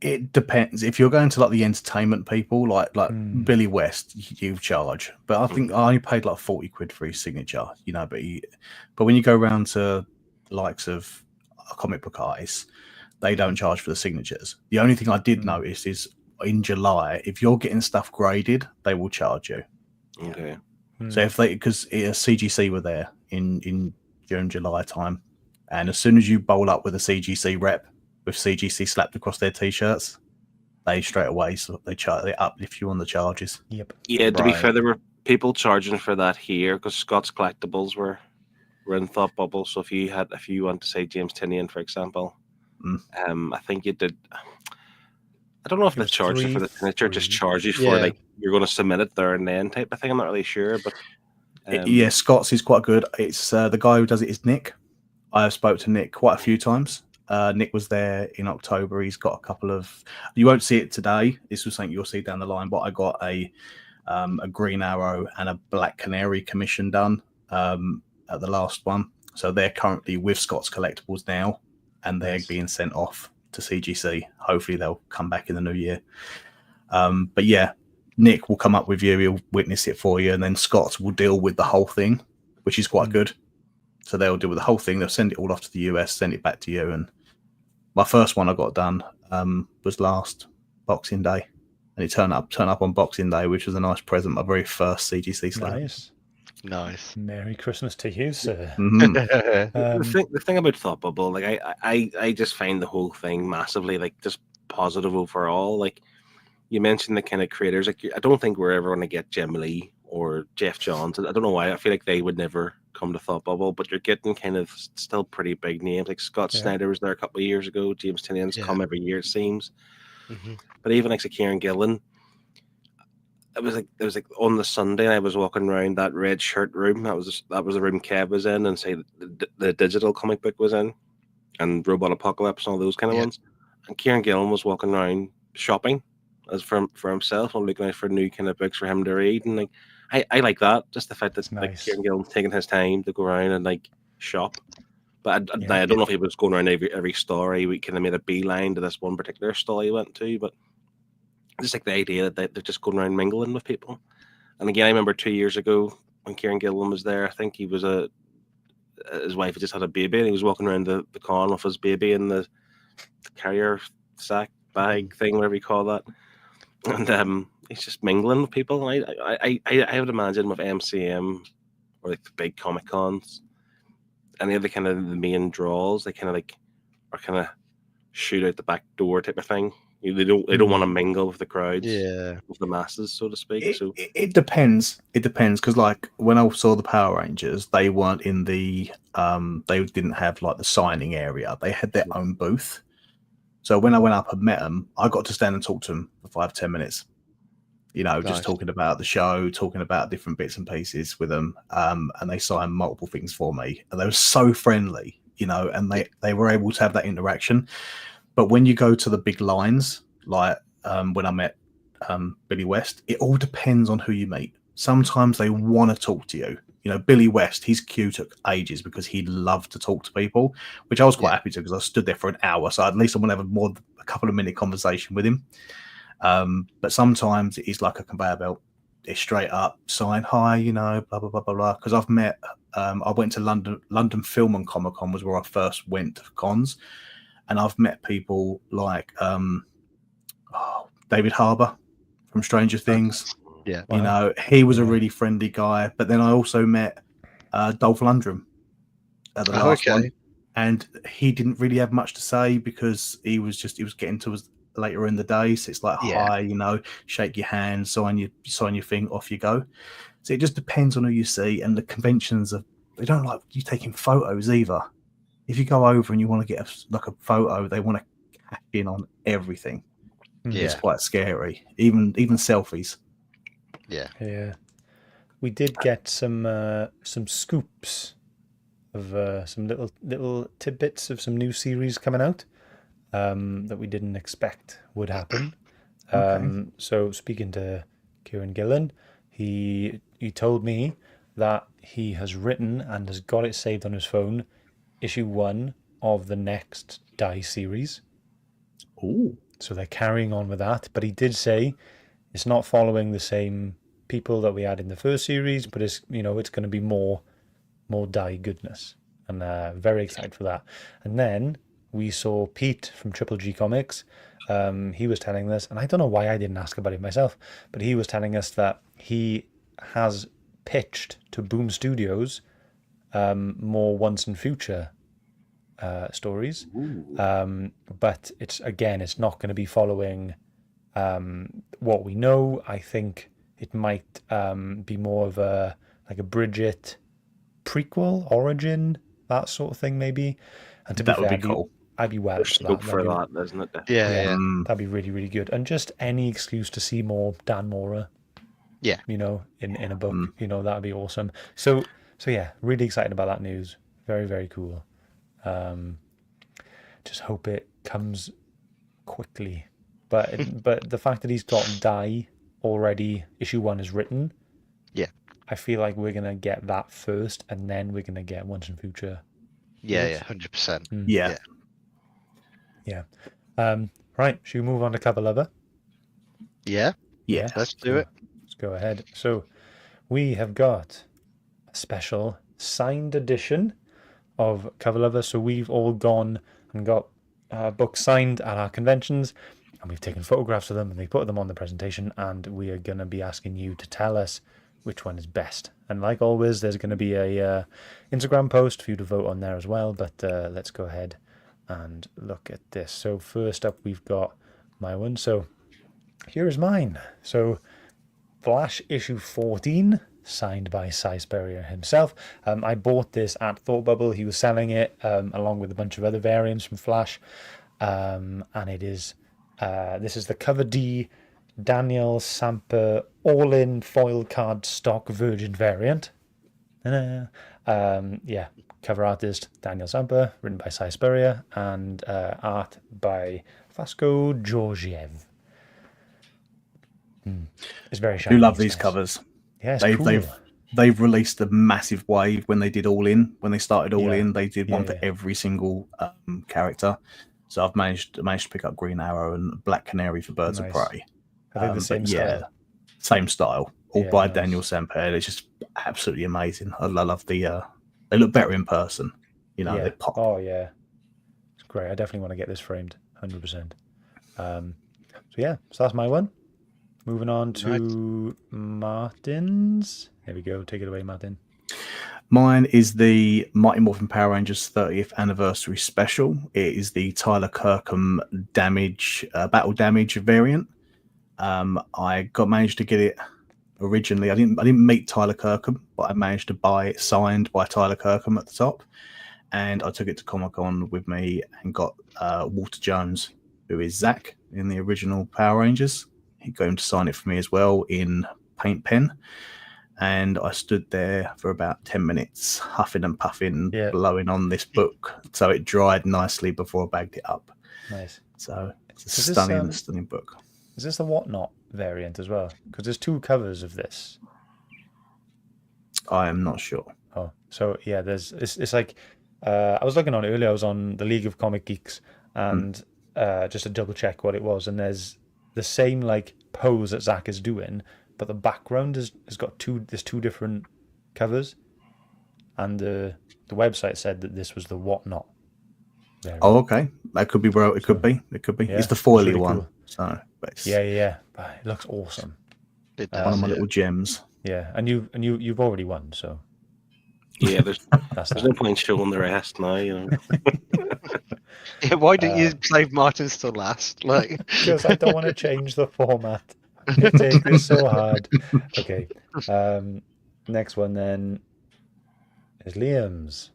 [SPEAKER 4] It depends. If you're going to like the entertainment people, like Billy West, you charge. But I think I only paid like 40 quid for his signature, But when you go around to the likes of comic book artists, they don't charge for the signatures. The only thing I did notice is in July, if you're getting stuff graded, they will charge you.
[SPEAKER 2] Okay.
[SPEAKER 4] So if because CGC were there in June, July time, And as soon as you bowl up with a CGC rep with CGC slapped across their t-shirts, they straight away they uplift you on the charges.
[SPEAKER 5] Yep.
[SPEAKER 2] Yeah, to be
[SPEAKER 3] Right.
[SPEAKER 2] fair, there were people charging for that here because Scott's Collectibles were in Thoughtbubble. So if you want to say James Tinian, for example, I think you did. I don't know if
[SPEAKER 5] It
[SPEAKER 2] they
[SPEAKER 5] was
[SPEAKER 2] charge you for the signature, just charge you for like you're going to submit it there and then type of thing. I'm not really sure, but
[SPEAKER 4] yeah, Scott's is quite good. It's the guy who does it is Nick. I have spoke to Nick quite a few times. Nick was there in October. He's got a couple of. You won't see it today. This was something you'll see down the line. But I got a Green Arrow and a Black Canary commission done at the last one. So they're currently with Scott's Collectibles now, and they're being sent off to CGC. Hopefully they'll come back in the new year. But yeah, Nick will come up with you. He'll witness it for you, and then Scott will deal with the whole thing, which is quite good. So they'll deal with the whole thing. They'll send it all off to the US, send it back to you. And my first one I got done was last Boxing Day, and it turned up on Boxing Day, which was a nice present. My very first CGC slab.
[SPEAKER 3] Nice.
[SPEAKER 5] Merry Christmas to you, sir.
[SPEAKER 2] The thing about Thoughtbubble, like I just find the whole thing massively like just positive overall. Like you mentioned the kind of creators, like I don't think we're ever going to get Jim Lee or Jeff Johns. I don't know why. I feel like they would never come to Thoughtbubble, but you're getting kind of still pretty big names. Like Scott Snyder was there a couple of years ago. James Tinian's come every year, it seems. But even like Kieran Gillen, it was like on the Sunday I was walking around that red shirt room. That was the room Kev was in, and say the digital comic book was in, and Robot Apocalypse and all those kind of ones. And Kieran Gillen was walking around shopping as for himself and looking out for new kind of books for him to read. And like I like that, just the fact that like Kieran Gillen taking his time to go around and like shop. But I don't know if he was going around every store. He kind of made a beeline to this one particular store he went to, but just like the idea that they're just going around mingling with people. And again, I remember 2 years ago when Kieran Gillen was there, I think he was his wife had just had a baby, and he was walking around the con with his baby in the carrier sack bag thing, whatever you call that. And he's just mingling with people. And I would imagine with MCM or like the big Comic Cons, any of the kind of the main draws, they kind of like are kind of shoot out the back door type of thing. They don't want to mingle with the crowds, with the masses, so to speak.
[SPEAKER 4] It depends. It depends because, like, when I saw the Power Rangers, they weren't in the. They didn't have like the signing area. They had their own booth. So when I went up and met them, I got to stand and talk to them for 5-10 minutes. You know, just talking about the show, talking about different bits and pieces with them, and they signed multiple things for me, and they were so friendly, you know, and they were able to have that interaction. But when you go to the big lines, like when I met Billy West, it all depends on who you meet. Sometimes they want to talk to you. You know, Billy West, his queue took ages because he loved to talk to people, which I was quite happy to because I stood there for an hour. So at least I want to have a couple of minute conversation with him. But sometimes it is like a conveyor belt. It's straight up, sign, hi, you know, blah, blah, blah, blah, blah. Because I've met, I went to London Film and Comic Con was where I first went to cons. And I've met people like David Harbour from Stranger Things.
[SPEAKER 3] Yeah,
[SPEAKER 4] you know, he was a really friendly guy. But then I also met Dolph Lundgren at the last one, and he didn't really have much to say because he was getting to us later in the day. So it's like, hi, you know, shake your hand, sign your thing, off you go. So it just depends on who you see, and the conventions they don't like you taking photos either. If you go over and you want to get a photo, they want to cash in on everything. It's quite scary. Even selfies.
[SPEAKER 5] Yeah. We did get some scoops of some little tidbits of some new series coming out that we didn't expect would happen. So speaking to Kieran Gillen, he told me that he has written and has got it saved on his phone, issue 1 of the next Die series.
[SPEAKER 4] Ooh. So
[SPEAKER 5] they're carrying on with that. But he did say it's not following the same people that we had in the first series, but it's going to be more Die goodness. And very excited for that. And then we saw Pete from Triple G Comics. He was telling us, and I don't know why I didn't ask about it myself, but he was telling us that he has pitched to Boom Studios more Once and Future stories.
[SPEAKER 2] Ooh.
[SPEAKER 5] But it's not going to be following what we know. I think it might be more of a Bridget prequel, origin, that sort of thing, maybe. And to be
[SPEAKER 4] That would
[SPEAKER 5] fair,
[SPEAKER 4] be cool.
[SPEAKER 5] I'd be well
[SPEAKER 2] There's
[SPEAKER 5] up for
[SPEAKER 2] scope
[SPEAKER 5] that.
[SPEAKER 2] for
[SPEAKER 5] That'd
[SPEAKER 2] that, isn't it?
[SPEAKER 3] Yeah.
[SPEAKER 5] that'd be really, really good. And just any excuse to see more Dan Mora,
[SPEAKER 3] Yeah.
[SPEAKER 5] in a book, that'd be awesome. So yeah, really excited about that news. Very, very cool. Just hope it comes quickly. But the fact that he's got Die already, issue 1 is written.
[SPEAKER 3] Yeah.
[SPEAKER 5] I feel like we're gonna get that first, and then we're gonna get Once and Future.
[SPEAKER 3] Yeah, 100%.
[SPEAKER 4] Yeah.
[SPEAKER 5] Yeah. Right. Should we move on to Cover Lover?
[SPEAKER 3] Yeah,
[SPEAKER 4] Yeah.
[SPEAKER 3] let's do it.
[SPEAKER 5] Let's go ahead. So we have got a special signed edition of Cover Lover. So we've all gone and got books signed at our conventions, and we've taken photographs of them, and they put them on the presentation, and we are going to be asking you to tell us which one is best. And like always, there's going to be a Instagram post for you to vote on there as well. But let's go ahead and look at this. So first up, we've got my one. So here is mine. So Flash issue 14, signed by Cy Spurrier himself. I bought this at Thoughtbubble. He was selling it along with a bunch of other variants from Flash. And it is, this is the Cover D Daniel Samper all-in foil card stock Virgin variant. Yeah, cover artist Daniel Samper, written by Cy Spurrier, and art by Vasco Georgiev. It's very shiny.
[SPEAKER 4] I do love
[SPEAKER 5] it's
[SPEAKER 4] these
[SPEAKER 5] nice.
[SPEAKER 4] covers.
[SPEAKER 5] Yeah, it's
[SPEAKER 4] They've released a massive wave when they did All In. When they started All
[SPEAKER 5] Yeah.
[SPEAKER 4] In, they did one for
[SPEAKER 5] Yeah.
[SPEAKER 4] every single character. So I've managed to pick up Green Arrow and Black Canary for Birds of
[SPEAKER 5] Nice.
[SPEAKER 4] Prey.
[SPEAKER 5] Are they the same
[SPEAKER 4] But
[SPEAKER 5] style?
[SPEAKER 4] same style, all
[SPEAKER 5] Yeah,
[SPEAKER 4] by
[SPEAKER 5] nice.
[SPEAKER 4] Daniel Samper. It's just absolutely amazing. I love the. They look better in person.
[SPEAKER 5] Yeah.
[SPEAKER 4] They pop.
[SPEAKER 5] Oh yeah, it's great. I definitely want to get this framed, 100%. So yeah, so that's my one. Moving on to Martin's. There we go. Take it away, Martin.
[SPEAKER 4] Mine is the Mighty Morphin Power Rangers 30th anniversary special. It is the Tyler Kirkham battle damage variant. I managed to get it originally. I didn't meet Tyler Kirkham, but I managed to buy it signed by Tyler Kirkham at the top, and I took it to Comic-Con with me and got Walter Jones, who is Zach in the original Power Rangers. He got him to sign it for me as well in paint pen. And I stood there for about 10 minutes, huffing and puffing, blowing on this book. So it dried nicely before I bagged it up.
[SPEAKER 5] Nice.
[SPEAKER 4] So it's a
[SPEAKER 5] Is
[SPEAKER 4] stunning book.
[SPEAKER 5] Is this the Whatnot variant as well? Because there's 2 covers of this.
[SPEAKER 4] I am not sure.
[SPEAKER 5] Oh, so yeah, it's like I was looking on it earlier. I was on the League of Comic Geeks, and just to double check what it was, and there's the same like pose that Zach is doing, but the background has got there's 2 different covers, and the website said that this was the Whatnot variant.
[SPEAKER 4] Oh, okay. That could be where it could be. It could be.
[SPEAKER 5] Yeah,
[SPEAKER 4] it's the foily
[SPEAKER 5] really
[SPEAKER 4] one.
[SPEAKER 5] cool.
[SPEAKER 4] So but it's
[SPEAKER 5] Yeah. But it looks awesome.
[SPEAKER 3] It
[SPEAKER 4] one
[SPEAKER 3] does,
[SPEAKER 4] of my
[SPEAKER 3] yeah.
[SPEAKER 4] little gems.
[SPEAKER 5] Yeah, and you've already won, so
[SPEAKER 2] Yeah, there's
[SPEAKER 5] that's
[SPEAKER 2] there's
[SPEAKER 5] that.
[SPEAKER 2] no point showing the rest now.
[SPEAKER 3] Yeah, why didn't you save Martin's till last? Like,
[SPEAKER 5] Because I don't want to change the format. You take this so hard. Okay. Next one then is Liam's.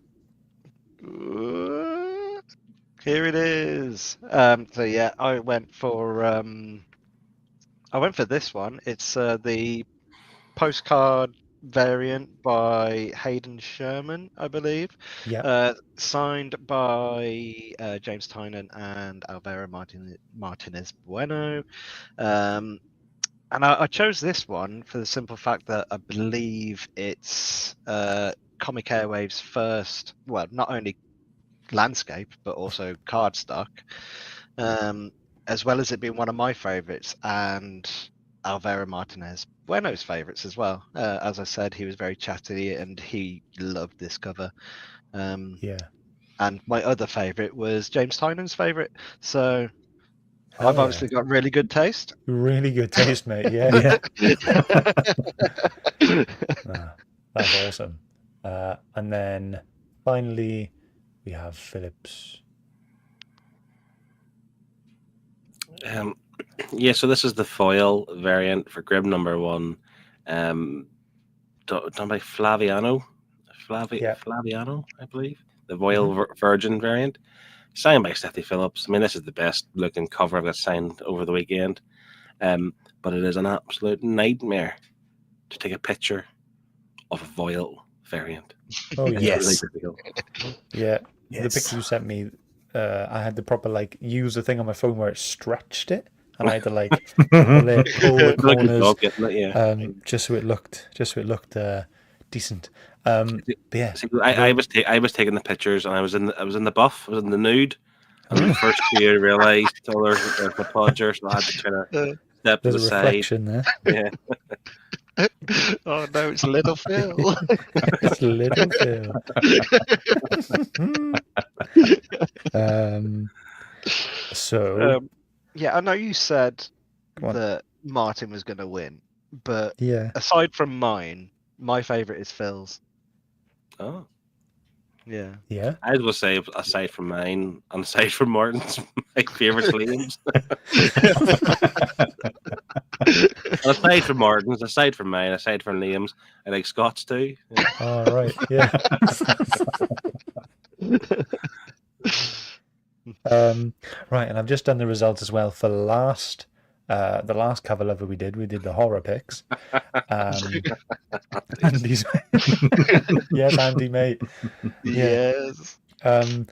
[SPEAKER 3] here it is. So yeah, I went for this one. It's the postcard variant by Hayden Sherman, I believe.
[SPEAKER 5] Yeah.
[SPEAKER 3] Signed by James Tynan and Alvaro Martinez Bueno. And I chose this one for the simple fact that I believe it's Comic Airwaves' first, well, not only landscape, but also cardstock, as well as it being one of my favourites and Alvaro Martinez Bueno's favourites as well. As I said, he was very chatty and he loved this cover.
[SPEAKER 5] Yeah.
[SPEAKER 3] And my other favourite was James Tynan's favourite. So
[SPEAKER 5] Hell
[SPEAKER 3] I've
[SPEAKER 5] yeah.
[SPEAKER 3] obviously got really good taste.
[SPEAKER 5] Really good taste, mate. Yeah. That's awesome. And then finally, we have Phillips.
[SPEAKER 2] Yeah, so this is the foil variant for Grim #1, done by Flaviano.
[SPEAKER 5] Yeah.
[SPEAKER 2] Flaviano, I believe. The Foil Virgin variant. Signed by Stephanie Phillips. I mean, this is the best looking cover I've got signed over the weekend. But it is an absolute nightmare to take a picture of a Foil variant.
[SPEAKER 5] Oh, yeah.
[SPEAKER 4] Yes.
[SPEAKER 2] Really difficult.
[SPEAKER 5] Yeah.
[SPEAKER 4] Yes.
[SPEAKER 5] The picture you sent me, I had the proper, like, use the thing on my phone where it stretched it. And I had to, like, pull the
[SPEAKER 2] Like a
[SPEAKER 5] corners,
[SPEAKER 2] dog getting it, yeah.
[SPEAKER 5] just so it looked decent. But yeah.
[SPEAKER 2] See, I was taking the pictures, and I was in the buff, I was in the nude. And the first few I realised, oh, there's the podger, so I had to kind of step to
[SPEAKER 5] There's
[SPEAKER 2] the
[SPEAKER 5] a
[SPEAKER 2] side.
[SPEAKER 5] reflection there.
[SPEAKER 2] Yeah.
[SPEAKER 3] Oh no, it's little Phil.
[SPEAKER 5] It's little Phil. So
[SPEAKER 3] Yeah, I know you said
[SPEAKER 5] Go on.
[SPEAKER 3] that Martin was going to win, but
[SPEAKER 5] yeah,
[SPEAKER 3] aside from mine, my favourite is Phil's.
[SPEAKER 2] Oh.
[SPEAKER 3] Yeah.
[SPEAKER 5] yeah.
[SPEAKER 2] I was going to say, aside from mine, and aside from Martin's, my favourite's Liam's. And aside from Martin's, aside from mine, aside from Liam's, I like Scott's too. Yeah.
[SPEAKER 5] All right, yeah. Right, and I've just done the results as well for the last cover level we did the horror picks. Andy's yes, Andy, mate. Yeah.
[SPEAKER 3] Yes.
[SPEAKER 5] And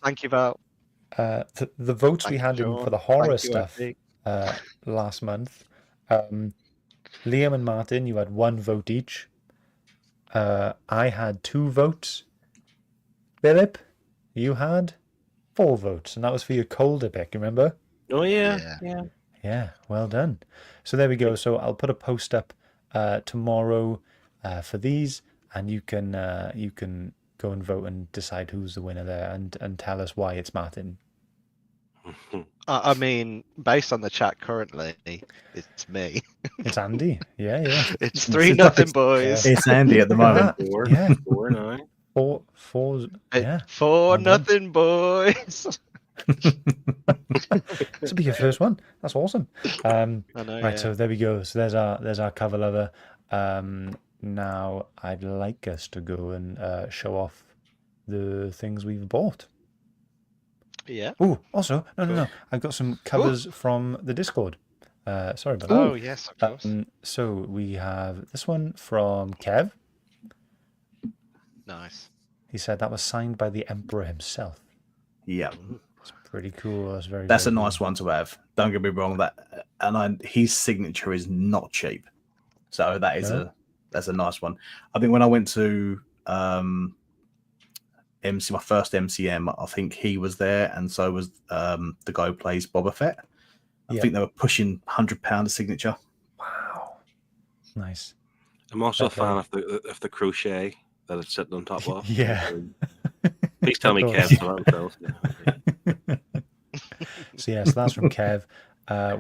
[SPEAKER 3] Thank you, Val.
[SPEAKER 5] the votes we
[SPEAKER 3] Thank you,
[SPEAKER 5] had in
[SPEAKER 3] Sean.
[SPEAKER 5] for the horror
[SPEAKER 3] Thank you,
[SPEAKER 5] stuff
[SPEAKER 3] Andy.
[SPEAKER 5] last month. Liam and Martin, you had 1 vote each. I had 2 votes. Philip, you had 4 votes, and that was for your colder pick, remember?
[SPEAKER 2] Oh, yeah.
[SPEAKER 5] Yeah, well done. So there we go. So I'll put a post up tomorrow for these, and you can go and vote and decide who's the winner there, and tell us why it's Martin.
[SPEAKER 3] I mean, based on the chat currently, it's me.
[SPEAKER 5] It's Andy. Yeah.
[SPEAKER 3] It's 3-0, boys.
[SPEAKER 4] It's Andy at the moment.
[SPEAKER 2] Four.
[SPEAKER 5] Yeah.
[SPEAKER 2] 4 now.
[SPEAKER 5] Four. Yeah.
[SPEAKER 3] 4-0, boys.
[SPEAKER 5] This will be your first one. That's awesome.
[SPEAKER 3] I know.
[SPEAKER 5] Right,
[SPEAKER 3] Yeah.
[SPEAKER 5] so there we go. So there's our cover lever. Now I'd like us to go and show off the things we've bought.
[SPEAKER 3] Yeah.
[SPEAKER 5] Oh, also, no. I've got some covers from the Discord. Sorry about that.
[SPEAKER 3] Oh yes, of course.
[SPEAKER 5] So we have this one from Kev.
[SPEAKER 3] Nice.
[SPEAKER 5] He said that was signed by the Emperor himself.
[SPEAKER 4] Yeah,
[SPEAKER 5] It's pretty cool. That's very.
[SPEAKER 4] that's a
[SPEAKER 5] very
[SPEAKER 4] nice one to have. Don't get me wrong. His signature is not cheap, so that's a nice one. I think when I went to my first MCM, I think he was there, and so was the guy who plays Boba Fett. I think they were pushing £100 a signature.
[SPEAKER 5] Wow. Nice.
[SPEAKER 2] I'm also a
[SPEAKER 5] Okay.
[SPEAKER 2] fan of the crochet that it's sitting on top of.
[SPEAKER 5] Yeah.
[SPEAKER 2] Please tell me
[SPEAKER 5] Of
[SPEAKER 2] Kev.
[SPEAKER 5] course. So yes, that's from Kev.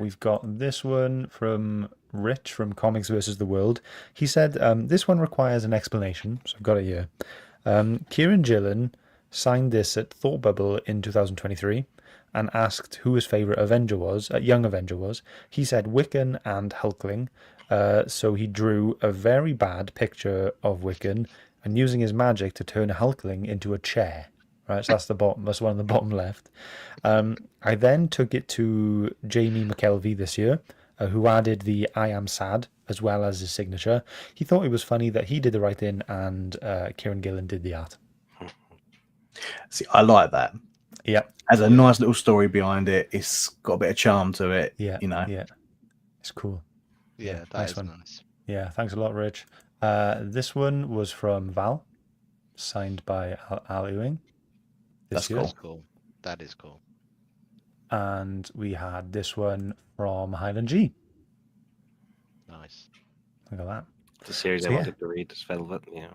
[SPEAKER 5] We've got this one from Rich from Comics versus the World. He said this one requires an explanation, so I've got it here. Kieran Gillen signed this at Thoughtbubble in 2023 and asked who his favourite Avenger was, young Avenger was. He said Wiccan and Hulkling. So he drew a very bad picture of Wiccan and using his magic to turn a Hulkling into a chair. Right, so that's the bottom. That's one on the bottom left. I then took it to Jamie McKelvey this year, who added the "I am sad" as well as his signature. He thought it was funny that he did the writing and Kieran Gillen did the art.
[SPEAKER 4] See, I like that.
[SPEAKER 5] Yeah,
[SPEAKER 4] Has a nice little story behind it. It's got a bit of charm to it.
[SPEAKER 5] yeah,
[SPEAKER 4] you know.
[SPEAKER 5] yeah, it's cool.
[SPEAKER 3] Yeah, that
[SPEAKER 5] nice
[SPEAKER 3] is
[SPEAKER 5] one.
[SPEAKER 3] nice.
[SPEAKER 5] Yeah, thanks a lot, Rich. This one was from Val, signed by Al Ewing.
[SPEAKER 4] That's
[SPEAKER 5] year.
[SPEAKER 4] cool.
[SPEAKER 3] That's cool. That is cool.
[SPEAKER 5] And we had this one from Highland G.
[SPEAKER 3] Nice.
[SPEAKER 5] Look at that.
[SPEAKER 2] It's a series
[SPEAKER 5] So,
[SPEAKER 2] I
[SPEAKER 5] yeah.
[SPEAKER 2] wanted to read. It's Velvet. Yeah.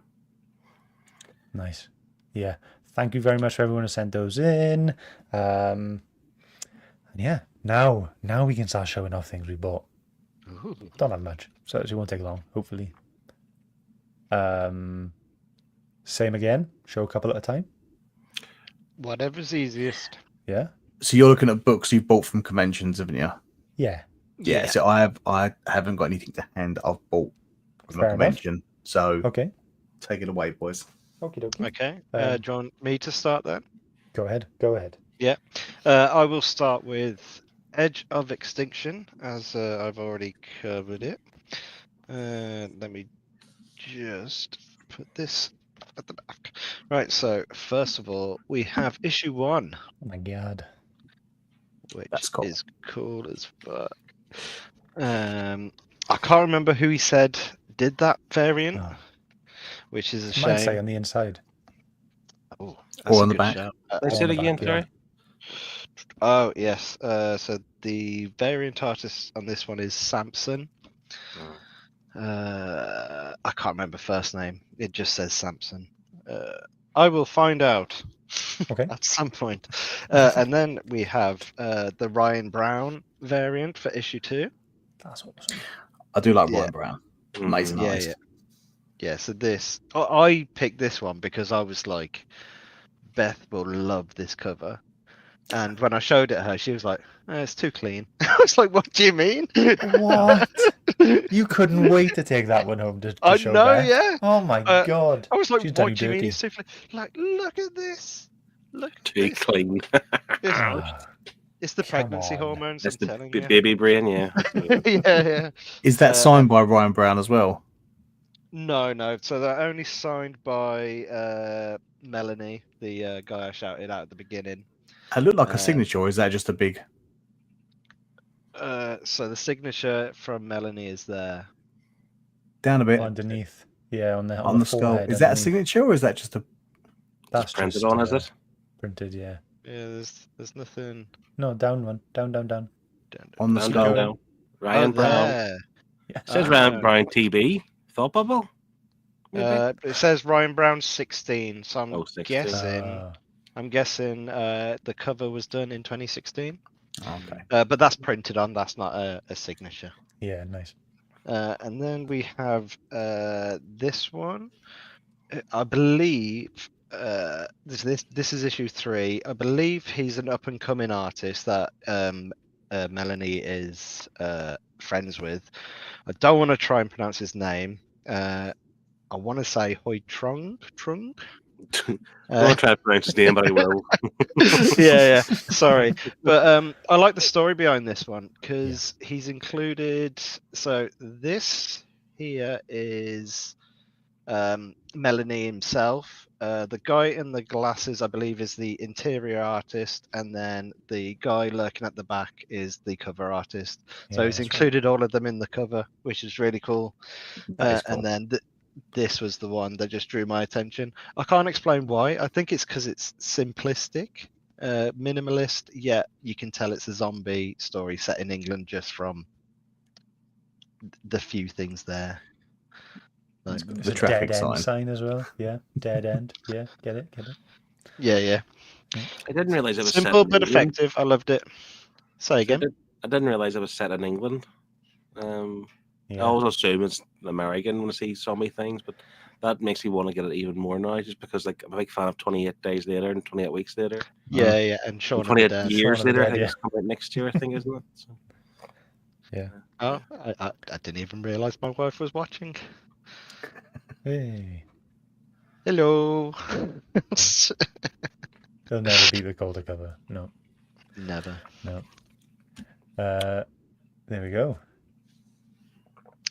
[SPEAKER 5] Nice. Yeah. Thank you very much for everyone who sent those in. And yeah, now we can start showing off things we bought.
[SPEAKER 3] Ooh.
[SPEAKER 5] Don't have much, so it won't take long, hopefully. Same again. Show a couple at a time.
[SPEAKER 3] Whatever's easiest.
[SPEAKER 5] Yeah.
[SPEAKER 4] So you're looking at books you've bought from conventions, haven't you?
[SPEAKER 5] Yeah.
[SPEAKER 4] Yeah. So I haven't got anything to hand. I've bought from
[SPEAKER 5] Fair
[SPEAKER 4] a
[SPEAKER 5] enough.
[SPEAKER 4] convention. So
[SPEAKER 5] Okay.
[SPEAKER 4] take it away, boys.
[SPEAKER 5] Okie dokie.
[SPEAKER 3] Okay.
[SPEAKER 5] Um,
[SPEAKER 3] Do you want me to start then?
[SPEAKER 5] Go ahead. Go ahead.
[SPEAKER 3] Yeah. I will start with Edge of Extinction, as I've already covered it. Let me just put this at the back. Right, so first of all, we have issue 1,
[SPEAKER 5] Oh my god.
[SPEAKER 3] which
[SPEAKER 4] That's cool.
[SPEAKER 3] is cool as fuck. I can't remember who he said did that variant,
[SPEAKER 5] Oh.
[SPEAKER 3] which is a
[SPEAKER 5] It might say
[SPEAKER 3] shame.
[SPEAKER 5] on the inside.
[SPEAKER 3] Oh,
[SPEAKER 4] Or on
[SPEAKER 3] a
[SPEAKER 4] the
[SPEAKER 3] good
[SPEAKER 4] back.
[SPEAKER 3] shout.
[SPEAKER 2] Let's
[SPEAKER 5] on
[SPEAKER 2] say it
[SPEAKER 5] the
[SPEAKER 2] again,
[SPEAKER 5] back, yeah.
[SPEAKER 2] sorry.
[SPEAKER 3] Oh, yes. So the variant artist on this one is Samson. I can't remember first name. It just says Samson. I will find out
[SPEAKER 5] Okay.
[SPEAKER 3] at some point. And then we have the Ryan Brown variant for issue 2.
[SPEAKER 5] That's awesome.
[SPEAKER 4] I do like
[SPEAKER 3] Yeah.
[SPEAKER 4] Ryan Brown. Amazing
[SPEAKER 3] Yeah,
[SPEAKER 4] artist.
[SPEAKER 3] Yeah, so this I picked this one because I was like, Beth will love this cover. And when I showed it her, she was like, it's too clean. I was like, what do you mean?
[SPEAKER 5] What? You couldn't wait to take that one home to
[SPEAKER 3] I
[SPEAKER 5] show
[SPEAKER 3] know,
[SPEAKER 5] Beth.
[SPEAKER 3] yeah.
[SPEAKER 5] Oh my god.
[SPEAKER 3] I was like,
[SPEAKER 5] She's done
[SPEAKER 3] what
[SPEAKER 5] you
[SPEAKER 3] do you mean
[SPEAKER 5] dirty.
[SPEAKER 3] it's too clean? Like, look at this. Look at
[SPEAKER 2] Too
[SPEAKER 3] this.
[SPEAKER 2] clean.
[SPEAKER 3] It's the
[SPEAKER 5] Come
[SPEAKER 3] pregnancy
[SPEAKER 5] on.
[SPEAKER 3] hormones,
[SPEAKER 2] That's
[SPEAKER 3] I'm
[SPEAKER 2] the
[SPEAKER 3] telling you.
[SPEAKER 2] baby brain, yeah.
[SPEAKER 3] Yeah.
[SPEAKER 4] Is that signed by Ryan Brown as well?
[SPEAKER 3] No. So they're only signed by Melanie, the guy I shouted out at the beginning.
[SPEAKER 4] It looked like a signature, or is that just a big?
[SPEAKER 3] So the signature from Melanie is there.
[SPEAKER 4] Down a bit
[SPEAKER 5] Underneath. Yeah, on the
[SPEAKER 4] on the skull.
[SPEAKER 5] forehead
[SPEAKER 4] Is that a
[SPEAKER 5] underneath.
[SPEAKER 4] signature, or is that just a?
[SPEAKER 5] That's
[SPEAKER 2] printed
[SPEAKER 5] just,
[SPEAKER 2] on, is it?
[SPEAKER 5] Printed, yeah.
[SPEAKER 3] Yeah, there's nothing
[SPEAKER 5] No, down one. Down.
[SPEAKER 3] down.
[SPEAKER 4] On the
[SPEAKER 2] Down,
[SPEAKER 4] skull.
[SPEAKER 2] down. Ryan
[SPEAKER 3] Oh,
[SPEAKER 2] Brown.
[SPEAKER 3] there.
[SPEAKER 5] Yeah.
[SPEAKER 2] It says
[SPEAKER 3] Ah.
[SPEAKER 2] Ryan Brown TB. Thoughtbubble? Maybe?
[SPEAKER 3] It says Ryan Brown 16, so I'm
[SPEAKER 2] 16.
[SPEAKER 3] guessing the cover was done in 2016.
[SPEAKER 4] Okay.
[SPEAKER 3] But that's printed on. That's not a signature.
[SPEAKER 5] Yeah, nice.
[SPEAKER 3] And then we have this one. I believe this is issue 3. I believe he's an up and coming artist that Melanie is friends with. I don't want to try and pronounce his name. I want to say Hoi Trung.
[SPEAKER 2] I won't try to pronounce his name, but I will.
[SPEAKER 3] yeah. Sorry, but I like the story behind this one because he's included. So this here is Melanie himself. The guy in the glasses, I believe, is the interior artist, and then the guy lurking at the back is the cover artist. So
[SPEAKER 5] Yeah,
[SPEAKER 3] he's
[SPEAKER 5] that's right.
[SPEAKER 3] included all of them in the cover, which is really cool.
[SPEAKER 4] That is cool.
[SPEAKER 3] And then this was the one that just drew my attention. I can't explain why. I think it's because it's simplistic, minimalist, yet you can tell it's a zombie story set in England just from the few things there. Like,
[SPEAKER 5] It's
[SPEAKER 4] the
[SPEAKER 5] a
[SPEAKER 4] traffic
[SPEAKER 5] dead end
[SPEAKER 4] sign.
[SPEAKER 5] sign as well. Yeah, dead end. Yeah, get it.
[SPEAKER 3] yeah.
[SPEAKER 2] I didn't realise it was
[SPEAKER 3] Simple
[SPEAKER 2] set in
[SPEAKER 3] but
[SPEAKER 2] England.
[SPEAKER 3] effective. I loved it. Say again.
[SPEAKER 2] I didn't realise it was set in England. I
[SPEAKER 5] Yeah.
[SPEAKER 2] always assume it's American when I see zombie things, but that makes me want to get it even more now, just because like I'm a big fan of 28 Days Later and 28 Weeks Later.
[SPEAKER 3] Yeah. And Shaun of the
[SPEAKER 2] 28
[SPEAKER 3] Dead.
[SPEAKER 2] Years
[SPEAKER 5] Shaun of the
[SPEAKER 2] Later, I
[SPEAKER 5] Dead,
[SPEAKER 2] think
[SPEAKER 5] yeah.
[SPEAKER 2] it's coming out next year, I think, isn't it? So,
[SPEAKER 5] Yeah.
[SPEAKER 3] Oh, I didn't even realise my wife was watching.
[SPEAKER 5] Hey.
[SPEAKER 3] Hello.
[SPEAKER 5] There'll never be the Calder cover. No.
[SPEAKER 3] Never.
[SPEAKER 5] No. There we go.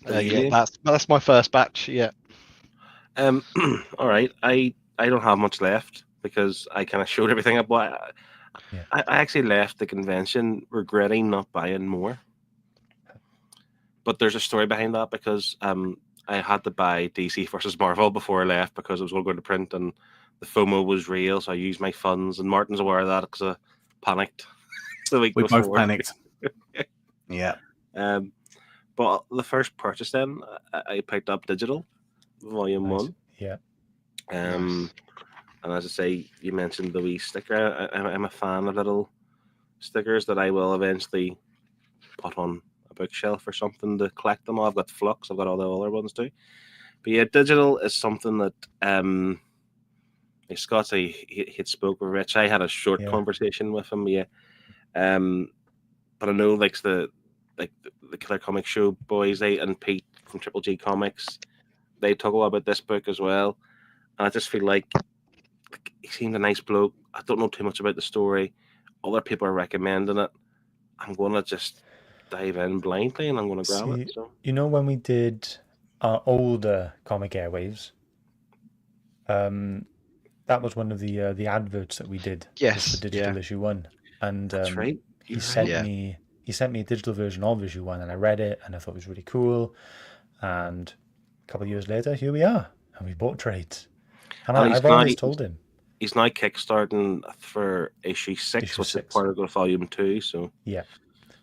[SPEAKER 3] Yeah, that's my first batch. Yeah.
[SPEAKER 2] all right. I don't have much left because I kind of showed everything I bought.
[SPEAKER 5] Yeah.
[SPEAKER 2] I actually left the convention regretting not buying more. But there's a story behind that because I had to buy DC versus Marvel before I left because it was all going to print and the FOMO was real. So I used my funds, and Martin's aware of that because I panicked the week
[SPEAKER 4] We
[SPEAKER 2] before.
[SPEAKER 4] both panicked. Yeah.
[SPEAKER 2] But the first purchase then, I picked up Digital, Volume
[SPEAKER 5] Nice.
[SPEAKER 2] 1.
[SPEAKER 5] Yeah.
[SPEAKER 2] And as I say, you mentioned the wee sticker. I'm a fan of little stickers that I will eventually put on a bookshelf or something to collect them all. I've got Flux, I've got all the other ones too. But yeah, Digital is something that Scott said he'd spoke with Rich. I had a short conversation with him, yeah. But I know the Killer Comic Show boys, and Pete from Triple G Comics, they talk a lot about this book as well. And I just feel like he seemed a nice bloke. I don't know too much about the story. Other people are recommending it. I'm gonna just dive in blindly and I'm gonna grab it. So.
[SPEAKER 5] You know, when we did our older Comic Airwaves, that was one of the adverts that we did.
[SPEAKER 3] Yes,
[SPEAKER 5] for digital issue 1, and
[SPEAKER 2] that's right.
[SPEAKER 5] He sent me a digital version of issue 1, and I read it and I thought it was really cool. And a couple of years later, here we are, and we bought trades. And I've always told him
[SPEAKER 2] he's now kickstarting for issue 6, which is part of the volume 2. So
[SPEAKER 5] yeah,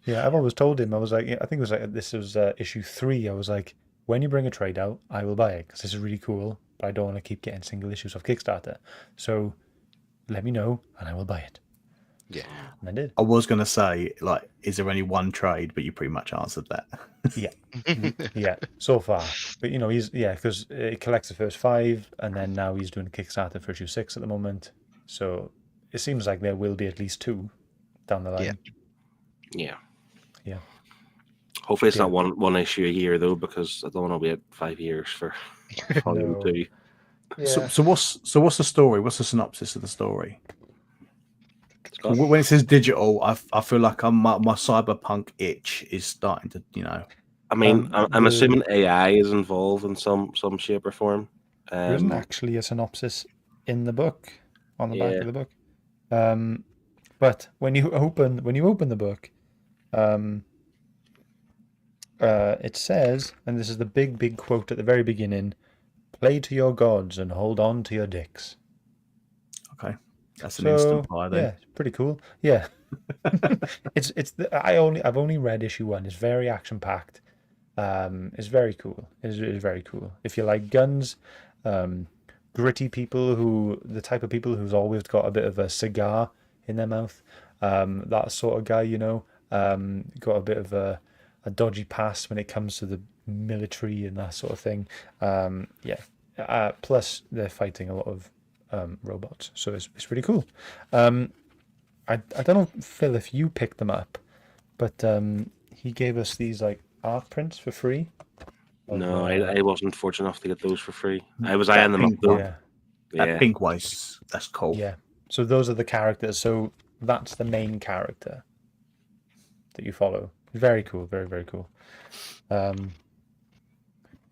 [SPEAKER 5] I've always told him. I was like, I think it was this was issue 3. I was like, when you bring a trade out, I will buy it because this is really cool. But I don't want to keep getting single issues of Kickstarter. So let me know and I will buy it.
[SPEAKER 3] Yeah.
[SPEAKER 5] And I did.
[SPEAKER 4] I was going to say, is there only one trade? But you pretty much answered that.
[SPEAKER 5] Yeah. Yeah, so far. But, he's, because it collects the first 5, and then now he's doing Kickstarter for issue 6 at the moment. So it seems like there will be at least 2 down the line.
[SPEAKER 2] Yeah.
[SPEAKER 5] Yeah.
[SPEAKER 2] Hopefully it's not one issue a year, though, because I don't want to wait 5 years for volume 2.
[SPEAKER 5] Yeah.
[SPEAKER 4] So what's the story? What's the synopsis of the story? When it says digital, I feel like my cyberpunk itch is starting to,
[SPEAKER 2] I mean, I'm assuming AI is involved in some shape or form.
[SPEAKER 5] There isn't actually a synopsis in the book, on the back of the book. But when you open the book, it says, and this is the big quote at the very beginning: "Play to your gods and hold on to your dicks."
[SPEAKER 4] Okay, that's an instant buy then.
[SPEAKER 5] Yeah, pretty cool. Yeah, I've only read issue 1. It's very action packed. It's very cool. It's very cool. If you like guns, gritty people, the type of people who's always got a bit of a cigar in their mouth, that sort of guy, got a bit of a dodgy past when it comes to the military and that sort of thing. Plus they're fighting a lot of robots, so it's pretty cool. I don't know, Phil, if you picked them up, but he gave us these art prints for free.
[SPEAKER 2] No, I wasn't fortunate enough to get those for free. I was eyeing them up though.
[SPEAKER 4] That pink one's, that's cool.
[SPEAKER 5] Yeah. So those are the characters. So that's the main character that you follow. Very cool. Very, very cool. Here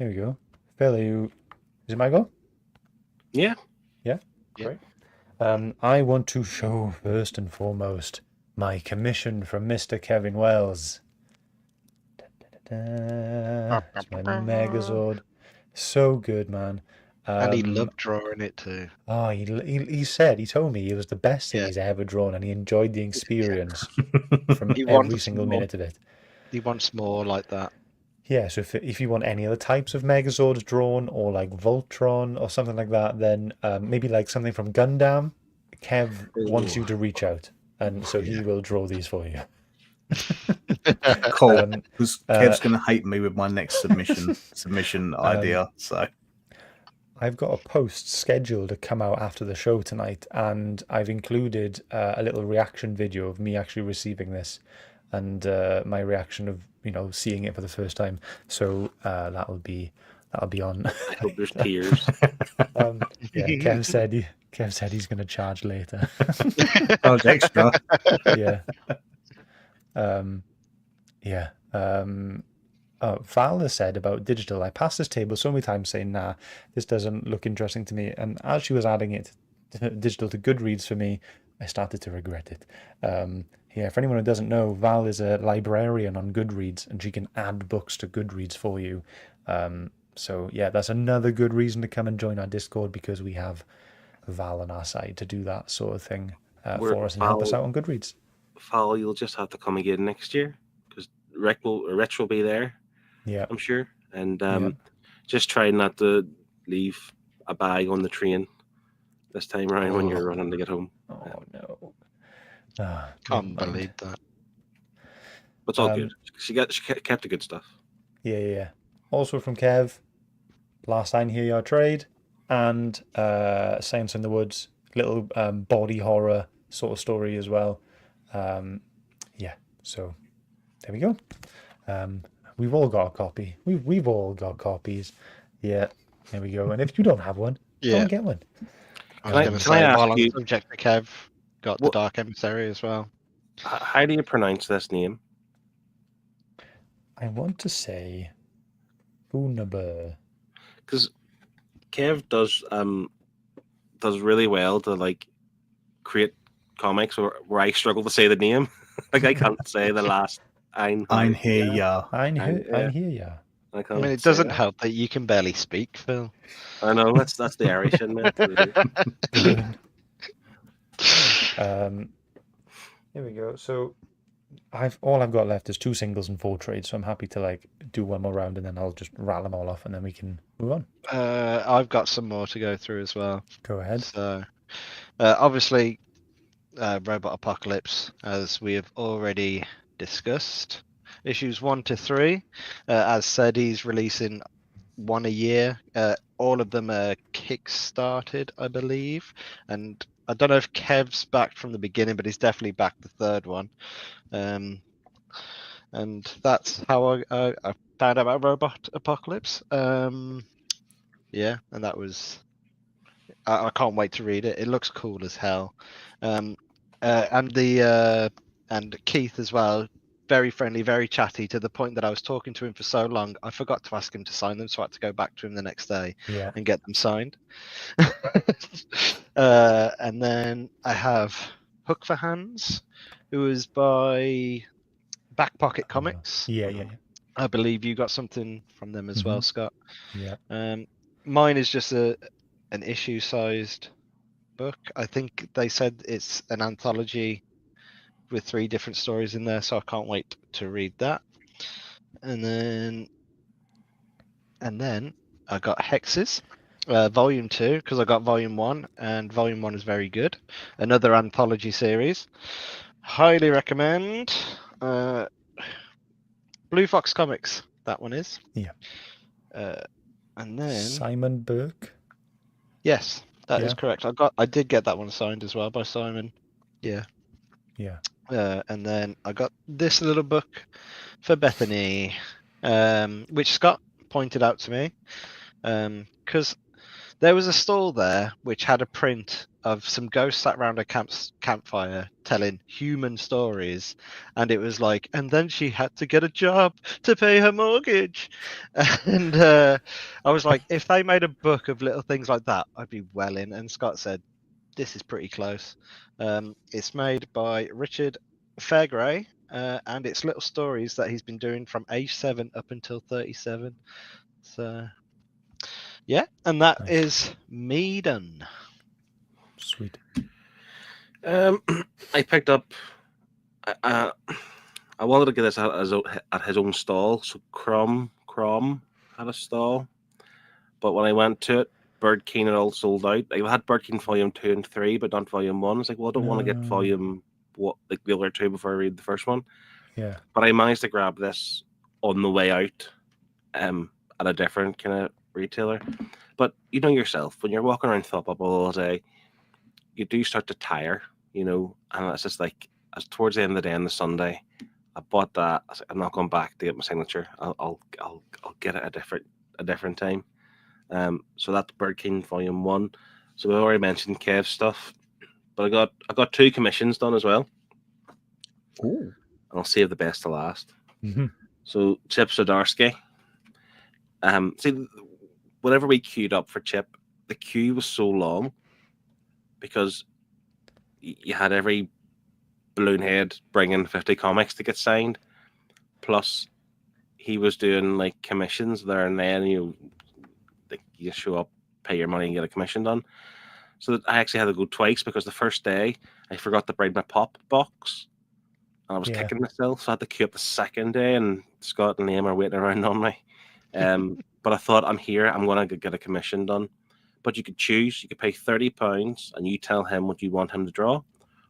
[SPEAKER 5] we go. Phil, is it my go?
[SPEAKER 2] Yeah.
[SPEAKER 5] Yeah? Great. I want to show first and foremost my commission from Mr. Kevin Wells. It's my Megazord. So good, man.
[SPEAKER 3] And he loved drawing it too.
[SPEAKER 5] Oh, he told me it was the best thing he's ever drawn, and he enjoyed the experience from every single minute of it.
[SPEAKER 3] He wants more like that.
[SPEAKER 5] Yeah, so if you want any other types of Megazords drawn, or like Voltron or something like that, then maybe like something from Gundam, Kev wants you to reach out, and so he will draw these for you.
[SPEAKER 4] Cool. Because Kev's going to hate me with my next submission idea. So
[SPEAKER 5] I've got a post scheduled to come out after the show tonight, and I've included a little reaction video of me actually receiving this, and my reaction of seeing it for the first time. So that'll be on.
[SPEAKER 2] I hope there's tears.
[SPEAKER 5] Kev said he's going to charge later.
[SPEAKER 4] Oh, it's extra.
[SPEAKER 5] Yeah. Val has said about digital, I passed this table so many times saying, nah, this doesn't look interesting to me. And as she was adding it digital to Goodreads for me, I started to regret it. For anyone who doesn't know, Val is a librarian on Goodreads, and she can add books to Goodreads for you. So that's another good reason to come and join our Discord, because we have Val on our side to do that sort of thing for us and help us out on Goodreads.
[SPEAKER 2] Val, you'll just have to come again next year, because Rich will be there.
[SPEAKER 5] Yeah,
[SPEAKER 2] I'm sure. And just try not to leave a bag on the train this time around when you're running to get home.
[SPEAKER 5] Oh no.
[SPEAKER 3] Can't believe that.
[SPEAKER 2] But it's all good. She kept the good stuff.
[SPEAKER 5] Yeah. Also from Kev, last time hear your trade, and Silence in the Woods, little body horror sort of story as well. Yeah, so there we go. We've all got a copy. We've all got copies. Yeah, there we go. And if you don't have one, go and get one.
[SPEAKER 3] I was going to
[SPEAKER 2] Can I
[SPEAKER 3] say,
[SPEAKER 2] ask
[SPEAKER 3] while on
[SPEAKER 2] you-
[SPEAKER 3] the subject, Kev got the
[SPEAKER 2] What-
[SPEAKER 3] Dark Emissary as well.
[SPEAKER 2] How do you pronounce this name?
[SPEAKER 5] I want to say Bunaba.
[SPEAKER 2] Because Kev does really well to like create comics where I struggle to say the name. Like I can't say the last
[SPEAKER 4] Ein here, yeah.
[SPEAKER 5] I'm here, yeah.
[SPEAKER 2] I
[SPEAKER 3] I
[SPEAKER 2] can't.
[SPEAKER 3] mean, it
[SPEAKER 2] say
[SPEAKER 3] doesn't
[SPEAKER 2] that.
[SPEAKER 3] help that you can barely speak, Phil.
[SPEAKER 2] I know that's the Irish in me.
[SPEAKER 5] Here we go. So all I've got left is 2 singles and 4 trades, so I'm happy to like do one more round and then I'll just rattle them all off and then we can move on.
[SPEAKER 3] I've got some more to go through as well.
[SPEAKER 5] Go ahead.
[SPEAKER 3] So, obviously, Robot Apocalypse, as we have already discussed, issues 1 to 3. As said, he's releasing one a year. All of them are kick-started, I believe, and I don't know if Kev's back from the beginning, but he's definitely back the third one. And that's how I found out about Robot Apocalypse. Yeah, and that was. I can't wait to read it. It looks cool as hell. And Keith as well. Very friendly, very chatty, to the point that I was talking to him for so long, I forgot to ask him to sign them, so I had to go back to him the next day and get them signed. And then I have Hook for Hands, who is by Back Pocket Comics.
[SPEAKER 5] Yeah.
[SPEAKER 3] I believe you got something from them as well, Scott.
[SPEAKER 5] Yeah.
[SPEAKER 3] Mine is just an issue-sized book. I think they said it's an anthology with 3 different stories in there, so I can't wait to read that. And then I got Hexes, Volume 2, because I got Volume 1, and Volume 1 is very good. Another anthology series. Highly recommend. Blue Fox Comics, that one is.
[SPEAKER 5] Yeah.
[SPEAKER 3] And then
[SPEAKER 5] Simon Burke.
[SPEAKER 3] yes, that is
[SPEAKER 5] Yeah.
[SPEAKER 3] correct. I did get that one signed as well by Simon. Yeah.
[SPEAKER 5] Yeah.
[SPEAKER 3] And then I got this little book for Bethany, which Scott pointed out to me, because there was a stall there which had a print of some ghosts sat around a campfire telling human stories, and it was like, and then she had to get a job to pay her mortgage, and I was like, if they made a book of little things like that, I'd be well in. And Scott said, this is pretty close. It's made by Richard Fairgray, and it's little stories that he's been doing from age 7 up until 37. So, yeah, and that
[SPEAKER 5] Nice.
[SPEAKER 3] is me done.
[SPEAKER 5] Sweet.
[SPEAKER 2] I picked up. I wanted to get this at his own stall. So Crom had a stall, but when I went to it, Bird King had all sold out. I had Bird King Volume 2 and 3, but not Volume 1. It's like, well, I don't want to get
[SPEAKER 5] No.
[SPEAKER 2] Volume like the other 2 before I read the first one.
[SPEAKER 5] Yeah.
[SPEAKER 2] But I managed to grab this on the way out, at a different kind of retailer. But you know yourself, when you're walking around Thoughtbubble all day, you do start to tire, and it's just like, as towards the end of the day on the Sunday, I bought that. I was like, I'm not going back to get my signature. I'll get it a different time. So that's Bird King Volume 1. So we already mentioned Kev's stuff, but I got 2 commissions done as well.
[SPEAKER 5] Ooh.
[SPEAKER 2] And I'll save the best to last.
[SPEAKER 5] Mm-hmm.
[SPEAKER 2] So Chip Zdarsky. See, whenever we queued up for Chip, the queue was so long because you had every balloon head bringing 50 comics to get signed. Plus, he was doing like commissions there and then. You show up, pay your money, and get a commission done. So I actually had to go twice because the first day I forgot to bring my pop box. And I was kicking myself, so I had to queue up the second day, and Scott and Liam are waiting around on me. But I thought, I'm here, I'm going to get a commission done. But you could choose, you could pay £30 and you tell him what you want him to draw,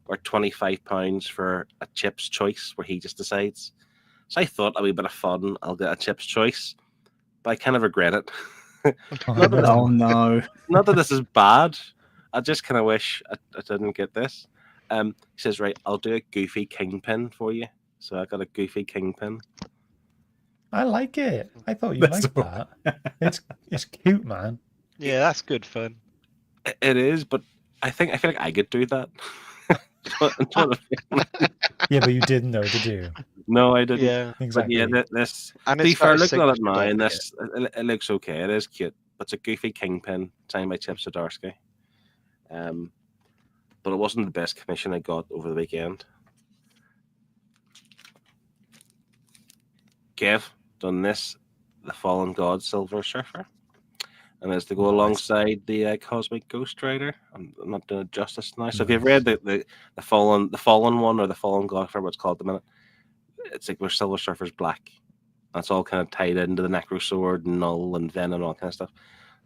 [SPEAKER 2] or £25 for a Chip's choice where he just decides. So I thought, a wee bit of fun, I'll get a Chip's choice. But I kind of regret it Not that,
[SPEAKER 4] Oh no.
[SPEAKER 2] not that this is bad. I just kind of wish I didn't get this. He says, right, I'll do a goofy kingpin for you. So I got a goofy kingpin.
[SPEAKER 5] I like it. I thought you
[SPEAKER 4] That's
[SPEAKER 5] liked
[SPEAKER 4] all
[SPEAKER 5] that. It's cute, man.
[SPEAKER 3] Yeah, that's good fun.
[SPEAKER 2] It is, but I feel like I could do that.
[SPEAKER 5] Yeah, but you didn't know to do.
[SPEAKER 2] No, I didn't.
[SPEAKER 3] Yeah,
[SPEAKER 2] But
[SPEAKER 5] Exactly.
[SPEAKER 2] yeah, this.
[SPEAKER 3] and
[SPEAKER 2] To be
[SPEAKER 3] it's got
[SPEAKER 2] fair,
[SPEAKER 3] a
[SPEAKER 2] looking at it
[SPEAKER 3] signature
[SPEAKER 2] now,
[SPEAKER 3] on
[SPEAKER 2] and
[SPEAKER 3] it.
[SPEAKER 2] this it looks okay. It is cute, but it's a goofy kingpin signed by Chip Zdarsky. But it wasn't the best commission I got over the weekend. Kev done this, the Fallen God Silver Surfer, and it's to go
[SPEAKER 5] Nice.
[SPEAKER 2] alongside the Cosmic Ghost Rider. I'm not doing it justice now. So if you've read the Fallen one or the Fallen God, whatever it's called at the minute, it's like where Silver Surfer's black. That's all kind of tied into the Necro Sword, Null, and Venom, and all kind of stuff.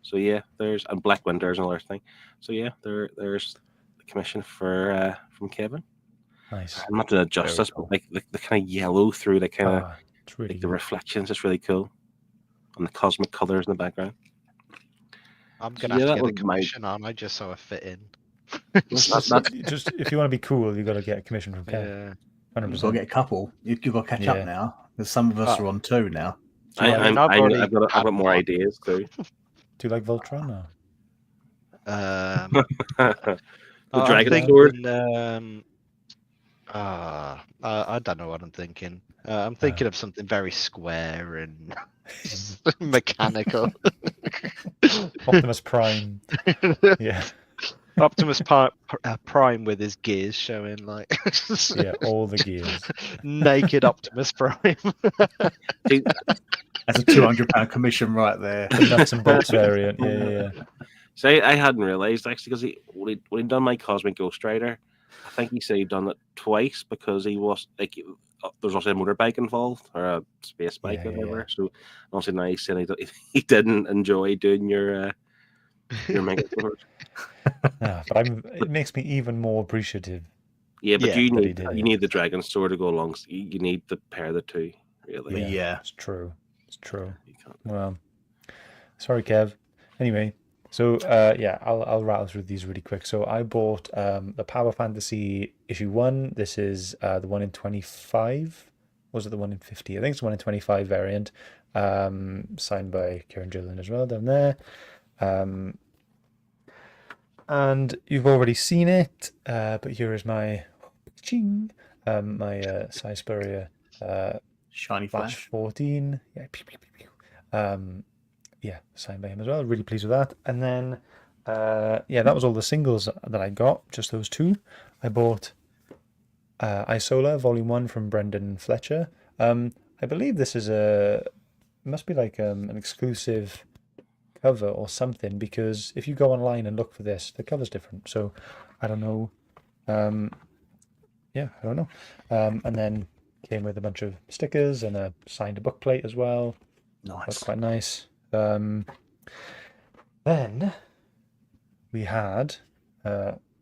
[SPEAKER 2] So yeah, and Black Winter's another thing. So yeah, there's the commission for from Kevin.
[SPEAKER 5] Nice.
[SPEAKER 2] I'm not doing it justice,
[SPEAKER 5] cool.
[SPEAKER 2] but like the kind of yellow through the kind of
[SPEAKER 5] It's really
[SPEAKER 2] like the
[SPEAKER 5] good.
[SPEAKER 2] reflections is really cool, and the cosmic colors in the background.
[SPEAKER 3] I'm gonna
[SPEAKER 2] Yeah,
[SPEAKER 3] have
[SPEAKER 2] that
[SPEAKER 3] to get
[SPEAKER 2] was
[SPEAKER 3] a
[SPEAKER 2] my-
[SPEAKER 3] commission on I just so I fit in.
[SPEAKER 5] Just if you want to be cool, you got to get a commission from Kev.
[SPEAKER 3] Yeah.
[SPEAKER 5] 100%.
[SPEAKER 4] You've got to get a couple. You've got to catch
[SPEAKER 5] Yeah.
[SPEAKER 4] up now. Because some of us are on 2 now.
[SPEAKER 2] I,
[SPEAKER 3] I mean,
[SPEAKER 2] I'm,
[SPEAKER 3] I've already
[SPEAKER 2] I've got
[SPEAKER 3] had
[SPEAKER 2] more
[SPEAKER 3] one.
[SPEAKER 2] ideas too.
[SPEAKER 5] Do you like Voltron? No.
[SPEAKER 2] The
[SPEAKER 3] I'm
[SPEAKER 2] Dragon Sword.
[SPEAKER 3] thinking, I don't know what I'm thinking. I'm thinking of something very square and mechanical.
[SPEAKER 5] Optimus Prime. Yeah.
[SPEAKER 3] Optimus Prime with his gears showing, like
[SPEAKER 5] Yeah, all the gears.
[SPEAKER 3] naked Optimus Prime.
[SPEAKER 2] See,
[SPEAKER 4] That's a £200 commission right there.
[SPEAKER 5] The nuts and bolts variant. Yeah.
[SPEAKER 2] See, I hadn't realized actually because when he done my Cosmic Ghost Rider, I think he said he'd done it twice because he was like there's also a motorbike involved or a space bike or whatever. So also now he's saying he didn't enjoy doing your Mega Sword.
[SPEAKER 5] Yeah, but it makes me even more appreciative.
[SPEAKER 2] Yeah, but
[SPEAKER 3] Yeah,
[SPEAKER 2] you
[SPEAKER 5] that he
[SPEAKER 2] need
[SPEAKER 5] did
[SPEAKER 2] you
[SPEAKER 5] it.
[SPEAKER 2] need the Dragon Sword to go along. You need to pair the two, really.
[SPEAKER 4] Yeah.
[SPEAKER 5] It's true. It's true.
[SPEAKER 2] You can't.
[SPEAKER 5] Well, sorry, Kev. Anyway, so I'll rattle through these really quick. So I bought the Power Fantasy issue 1. This is the one in 25. Was it the one in 50? I think it's the one in 25 variant. Signed by Kieran Gillen as well down there. And you've already seen it, but here is my my Cy Spurrier
[SPEAKER 4] Shiny
[SPEAKER 5] Flash
[SPEAKER 4] Flash.
[SPEAKER 5] 14. Yeah, pew, pew, pew, pew. Yeah, signed by him as well. Really pleased with that. And then, that was all the singles that I got. Just those 2. I bought Isola Volume 1 from Brendan Fletcher. I believe this is must be like an exclusive cover or something, because if you go online and look for this, the cover's different. So I don't know. I don't know. And then came with a bunch of stickers and a signed book plate as well. That's
[SPEAKER 4] Nice.
[SPEAKER 5] quite nice. Then we had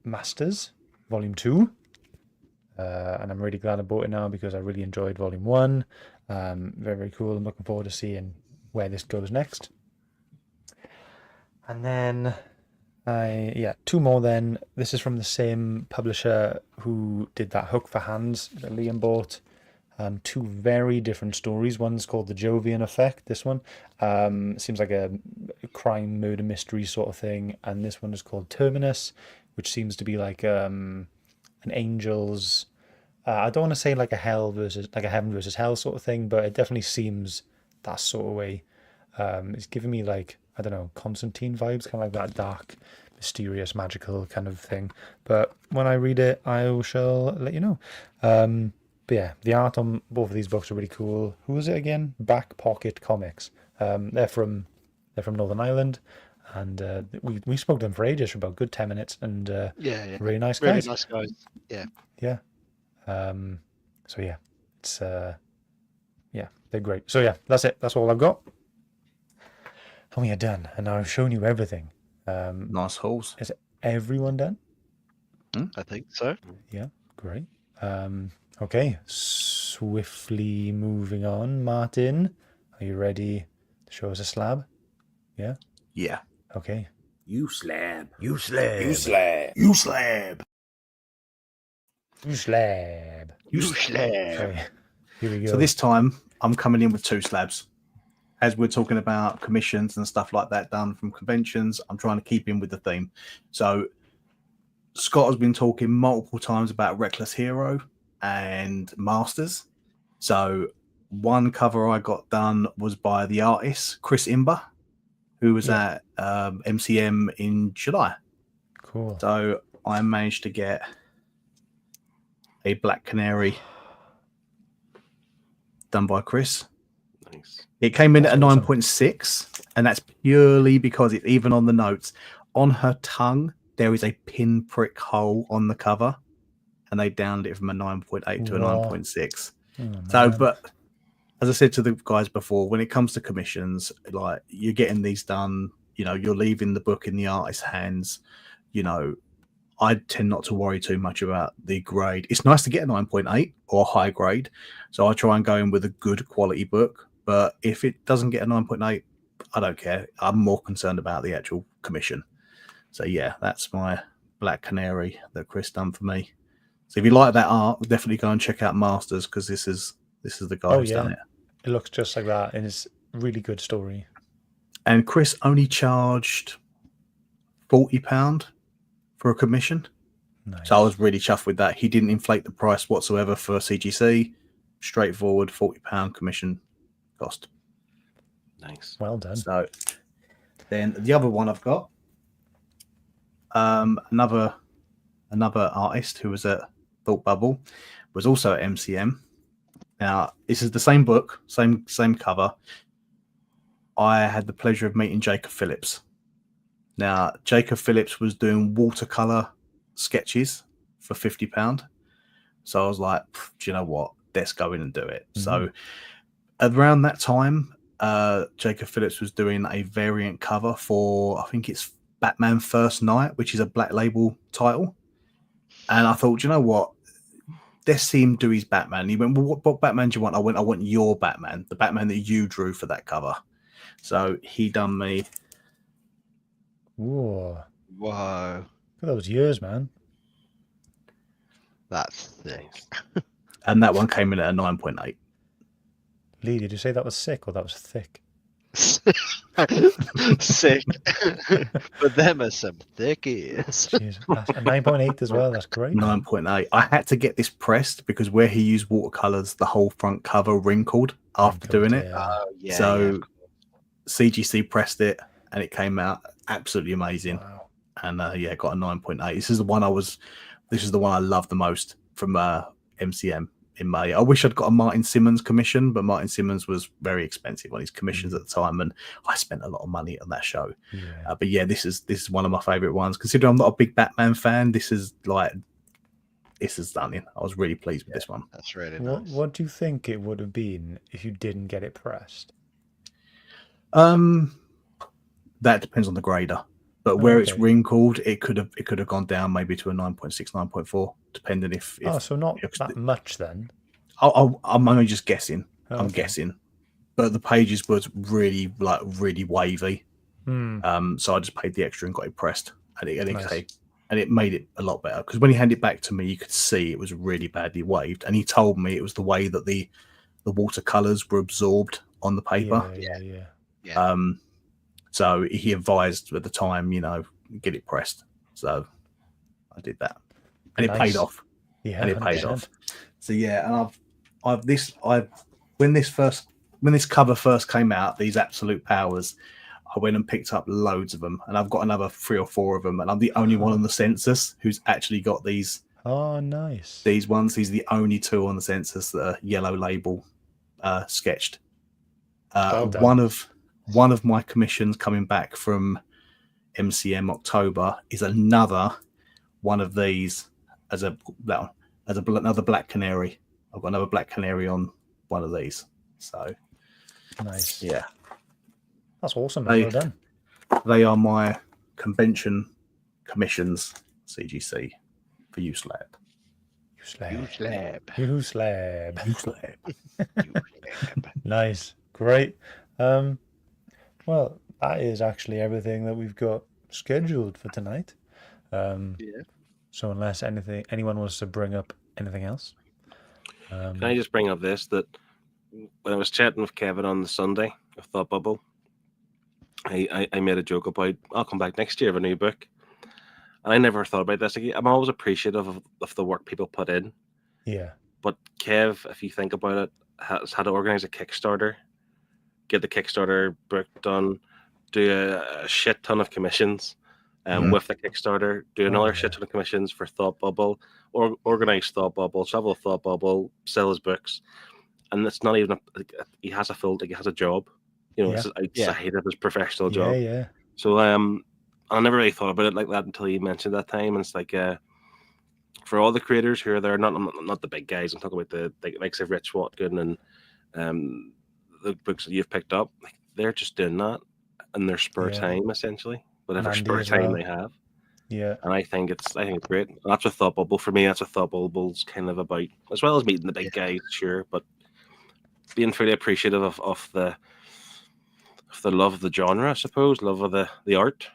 [SPEAKER 5] Masters Volume 2. And I'm really glad I bought it now because I really enjoyed Volume 1. Very, very cool. I'm looking forward to seeing where this goes next. And then 2 more then. This is from the same publisher who did that Hook for Hands that Liam bought. 2 very different stories. One's called The Jovian Effect. This one seems like a crime, murder, mystery sort of thing. And this one is called Terminus, which seems to be like an angel's... I don't want to say like a heaven versus hell sort of thing, but it definitely seems that sort of way. It's giving me like, I don't know, Constantine vibes, kind of like that dark, mysterious, magical kind of thing. But when I read it, I shall let you know. But yeah, the art on both of these books are really cool. Who was it again? Back Pocket Comics. They're from Northern Ireland, and we spoke to them for ages, for about a good 10 minutes, and really nice guys.
[SPEAKER 3] Really nice guys. Yeah.
[SPEAKER 5] So yeah, it's they're great. So yeah, that's it. That's all I've got. And we are done. And now I've shown you everything.
[SPEAKER 4] Nice hauls.
[SPEAKER 5] Is everyone done?
[SPEAKER 3] I think so.
[SPEAKER 5] Yeah, great. Okay, swiftly moving on. Martin, are you ready to show us a slab? Yeah?
[SPEAKER 4] Yeah.
[SPEAKER 5] Okay.
[SPEAKER 2] You slab.
[SPEAKER 5] You slab.
[SPEAKER 2] You slab.
[SPEAKER 4] You slab.
[SPEAKER 5] You slab.
[SPEAKER 4] You slab.
[SPEAKER 5] Okay. Here we go.
[SPEAKER 4] So this time I'm coming in with 2 slabs. As we're talking about commissions and stuff like that done from conventions, I'm trying to keep in with the theme. So Scott has been talking multiple times about Reckless Hero and Masters. So one cover I got done was by the artist Chris Imber, who was at MCM in July.
[SPEAKER 5] Cool.
[SPEAKER 4] So I managed to get a Black Canary done by Chris.
[SPEAKER 2] Nice.
[SPEAKER 4] It came in at a
[SPEAKER 5] awesome.
[SPEAKER 4] 9.6, and that's purely because it's even on the notes. On her tongue, there is a pinprick hole on the cover, and they downed it from a 9.8 to a
[SPEAKER 5] Wow.
[SPEAKER 4] 9.6.
[SPEAKER 5] Oh,
[SPEAKER 4] So,
[SPEAKER 5] man.
[SPEAKER 4] but as I said to the guys before, when it comes to commissions, like you're getting these done, you know, you're leaving the book in the artist's hands, you know, I tend not to worry too much about the grade. It's nice to get a 9.8 or a high grade. So I try and go in with a good quality book. But if it doesn't get a 9.8, I don't care. I'm more concerned about the actual commission. So yeah, that's my Black Canary that Chris done for me. So if you like that art, definitely go and check out Masters, because this is the guy who's done it.
[SPEAKER 5] It looks just like that, and it's a really good story.
[SPEAKER 4] And Chris only charged £40 for a commission.
[SPEAKER 5] Nice.
[SPEAKER 4] So I was really chuffed with that. He didn't inflate the price whatsoever for CGC. Straightforward £40 commission cost.
[SPEAKER 2] Nice.
[SPEAKER 5] Well done.
[SPEAKER 4] So then the other one I've got, another artist who was at Thoughtbubble, was also at MCM. Now this is the same book, same cover. I had the pleasure of meeting Jacob Phillips. Now Jacob Phillips was doing watercolor sketches for £50. So I was like, do you know what? Let's go in and do it.
[SPEAKER 5] Mm-hmm.
[SPEAKER 4] So around that time, Jacob Phillips was doing a variant cover for, I think it's Batman First Night, which is a Black Label title. And I thought, you know what? Let's see him do his Batman. He went, well, what Batman do you want? I want your Batman, the Batman that you drew for that cover. So he done me.
[SPEAKER 5] Whoa.
[SPEAKER 3] Whoa,
[SPEAKER 5] That was years, man.
[SPEAKER 3] that's thick.
[SPEAKER 4] And that one came in at a 9.8.
[SPEAKER 5] Lee, did you say that was sick or that was thick?
[SPEAKER 3] Sick. But them are some thick ears.
[SPEAKER 5] Jeez, that's a 9.8 as well. That's great.
[SPEAKER 4] 9.8. I had to get this pressed because where he used watercolors, the whole front cover wrinkled after doing it.
[SPEAKER 5] Yeah.
[SPEAKER 3] Oh, yeah.
[SPEAKER 4] So CGC pressed it and it came out absolutely amazing.
[SPEAKER 5] Wow.
[SPEAKER 4] And yeah, got a 9.8. This is the one I love the most from MCM in May. I wish I'd got a Martin Simmons commission, but Martin Simmons was very expensive on his commissions at the time, and I spent a lot of money on that show.
[SPEAKER 5] Yeah.
[SPEAKER 4] But yeah, this is one of my favorite ones. Considering I'm not a big Batman fan, this is stunning. I was really pleased with this one.
[SPEAKER 3] That's really nice.
[SPEAKER 5] What do you think it would have been if you didn't get it pressed?
[SPEAKER 4] That depends on the grader. But where it's
[SPEAKER 5] Okay.
[SPEAKER 4] wrinkled, it could have gone down maybe to a 9.6, 9.4, depending if
[SPEAKER 5] So not that much then.
[SPEAKER 4] I'm only just guessing. I'm
[SPEAKER 5] Okay.
[SPEAKER 4] guessing. But the pages was really wavy. So I just paid the extra and got it pressed. And it made it a lot better. Because when he handed it back to me, you could see it was really badly waved. And he told me it was the way that the watercolors were absorbed on the paper.
[SPEAKER 5] Yeah.
[SPEAKER 4] So he advised at the time, get it pressed. So I did that, and it paid off.
[SPEAKER 5] Yeah,
[SPEAKER 4] and it paid
[SPEAKER 5] 100%.
[SPEAKER 4] off. So yeah, and when this cover first came out, these Absolute Powers, I went and picked up loads of them, and I've got another 3 or 4 of them, and I'm the only one on the census who's actually got these.
[SPEAKER 5] Oh, nice.
[SPEAKER 4] These ones. These are the only 2 on the census that are yellow label sketched.
[SPEAKER 5] Well done.
[SPEAKER 4] One of my commissions coming back from MCM October is another one of these another Black Canary. I've got another Black Canary on one of these. So
[SPEAKER 5] Nice.
[SPEAKER 4] yeah,
[SPEAKER 5] That's awesome. Well done.
[SPEAKER 4] they are my convention commissions. CGC for you slab.
[SPEAKER 5] You slab.
[SPEAKER 3] You slab.
[SPEAKER 5] You slab.
[SPEAKER 4] You slab.
[SPEAKER 3] You slab.
[SPEAKER 5] Nice. Great. Well, that is actually everything that we've got scheduled for tonight.
[SPEAKER 3] Yeah.
[SPEAKER 5] So unless anyone wants to bring up anything else,
[SPEAKER 2] Can I just bring up this, that when I was chatting with Kevin on the Sunday of Thoughtbubble, I made a joke about I'll come back next year with a new book, and I never thought about this. Like, I'm always appreciative of the work people put in,
[SPEAKER 5] yeah,
[SPEAKER 2] but Kev, if you think about it, has had to organize a Kickstarter, get the Kickstarter book done, do a shit ton of commissions, with the Kickstarter, do another shit ton of commissions for Thoughtbubble, or organize Thoughtbubble, travel Thoughtbubble, sell his books, and it's not even he has a job, you know,
[SPEAKER 5] Yeah.
[SPEAKER 2] it's outside of his professional job.
[SPEAKER 5] yeah.
[SPEAKER 2] So I never really thought about it like that until you mentioned that time, and it's like for all the creators who are there, not the big guys. I'm talking about the likes of Rich Watkin and the books that you've picked up. Like, they're just doing that in their spare time, essentially, whatever
[SPEAKER 5] Mandy
[SPEAKER 2] spare
[SPEAKER 5] as
[SPEAKER 2] time
[SPEAKER 5] well.
[SPEAKER 2] they have.
[SPEAKER 5] Yeah,
[SPEAKER 2] And I think it's great. And that's what Thoughtbubble for me. That's what Thoughtbubble's kind of about, as well as meeting the big guys, sure, but being fully appreciative of the love of the genre, I suppose, love of the art.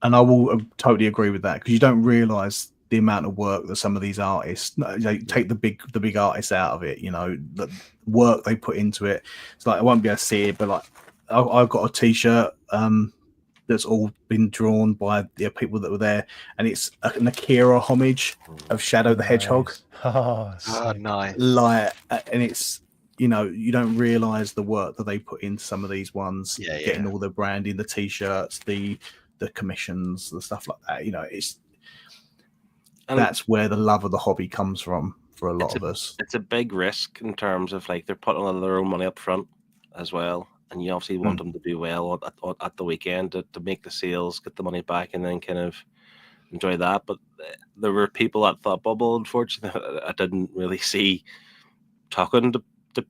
[SPEAKER 4] And I will totally agree with that, because you don't realize the amount of work that some of these artists, they take the big artists out of it, you know, the work they put into it. It's like I won't be able to see it, but like I've got a t-shirt that's all been drawn by the people that were there, and it's an Akira homage of Shadow the Hedgehog.
[SPEAKER 5] Oh,
[SPEAKER 3] nice.
[SPEAKER 4] Like, and it's, you know, you don't realize the work that they put into some of these ones, getting all the branding, the t-shirts, the commissions, the stuff like that. You know, that's where the love of the hobby comes from for a lot of us.
[SPEAKER 2] It's a big risk in terms of, like, they're putting all their own money up front as well, and you obviously want them to do well at the weekend to make the sales, get the money back, and then kind of enjoy that. But there were people at Thoughtbubble, unfortunately, I didn't really see talking to the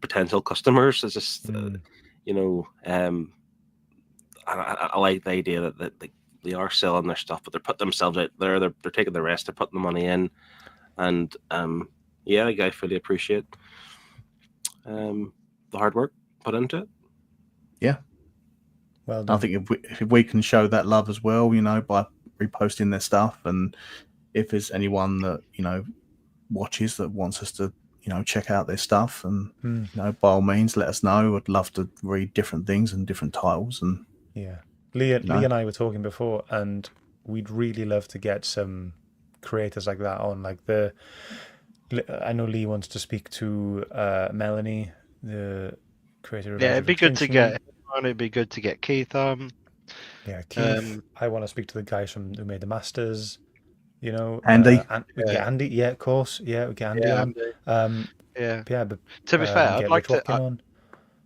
[SPEAKER 2] potential customers. It's just I like the idea that they are selling their stuff, but they're putting themselves out there. They're taking the risk. They're putting the money in, and I fully appreciate the hard work put into it.
[SPEAKER 4] Yeah.
[SPEAKER 5] Well done.
[SPEAKER 4] I think if we can show that love as well, you know, by reposting their stuff, and if there's anyone that, you know, watches that wants us to, you know, check out their stuff, and you know, by all means, let us know. I'd love to read different things and different titles. And
[SPEAKER 5] Lee and I were talking before, and we'd really love to get some creators like that on. Like I know Lee wants to speak to Melanie, the creator of
[SPEAKER 3] it'd be good to get. It'd be good to get Keith on.
[SPEAKER 5] Yeah, Keith. I want to speak to the guys who made the Masters. You know,
[SPEAKER 4] Andy.
[SPEAKER 5] Andy, yeah, of course, yeah, we get Andy on.
[SPEAKER 3] But to be fair,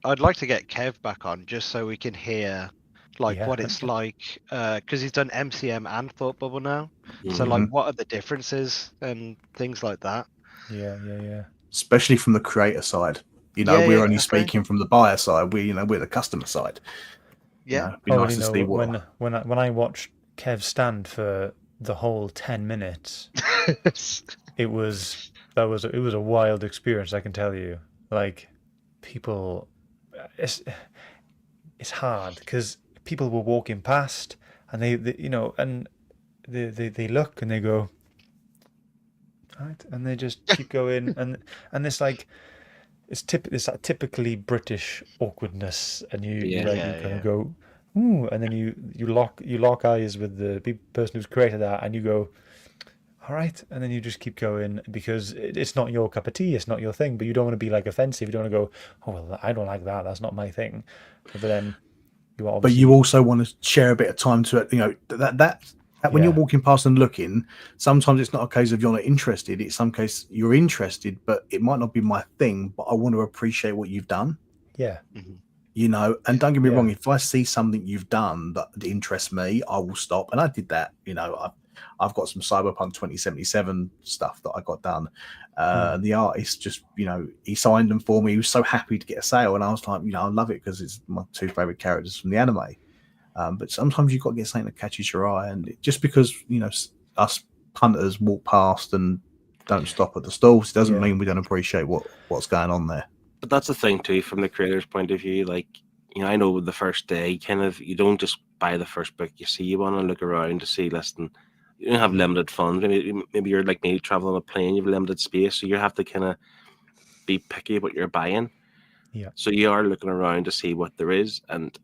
[SPEAKER 3] I'd like to get Kev back on, just so we can hear what it's like, because he's done MCM and Thoughtbubble now. So what are the differences and things like that?
[SPEAKER 5] Yeah.
[SPEAKER 4] Especially from the creator side. You know, we're only speaking from the buyer side. We're the customer side.
[SPEAKER 3] Yeah.
[SPEAKER 4] You know, it'd be nice to see
[SPEAKER 5] when I watched Kev stand for the whole 10 minutes, it was a wild experience, I can tell you. Like, people, it's hard because people were walking past, and they look and they go, right, and they just keep going, and it's like it's that typically British awkwardness, and you kind of go, ooh, and then you lock eyes with the person who's created that, and you go, all right, and then you just keep going, because it's not your cup of tea, it's not your thing, but you don't want to be like offensive. You don't want to go, oh well, I don't like that, that's not my thing. But then but
[SPEAKER 4] you also want to share a bit of time to it. You know, that when you're walking past and looking, sometimes it's not a case of you're not interested. It's some case you're interested, but it might not be my thing, but I want to appreciate what you've done.
[SPEAKER 5] Yeah.
[SPEAKER 3] Mm-hmm.
[SPEAKER 4] You know, and don't get me wrong, if I see something you've done that interests me, I will stop. And I did that. You know, I've got some Cyberpunk 2077 stuff that I got done. The artist just, you know, he signed them for me. He was so happy to get a sale. And I was like, you know, I love it because it's my two favorite characters from the anime. But sometimes you've got to get something that catches your eye. And just because, you know, us punters walk past and don't stop at the stalls, doesn't mean we don't appreciate what's going on there.
[SPEAKER 2] But that's the thing too, from the creator's point of view. Like, I know the first day, kind of, you don't just buy the first book you see. You want to look around to see, listen, you don't have limited funds. Maybe you're like me, traveling on a plane, you have limited space, so you have to kind of be picky what you're buying.
[SPEAKER 5] Yeah.
[SPEAKER 2] So you are looking around to see what there is, and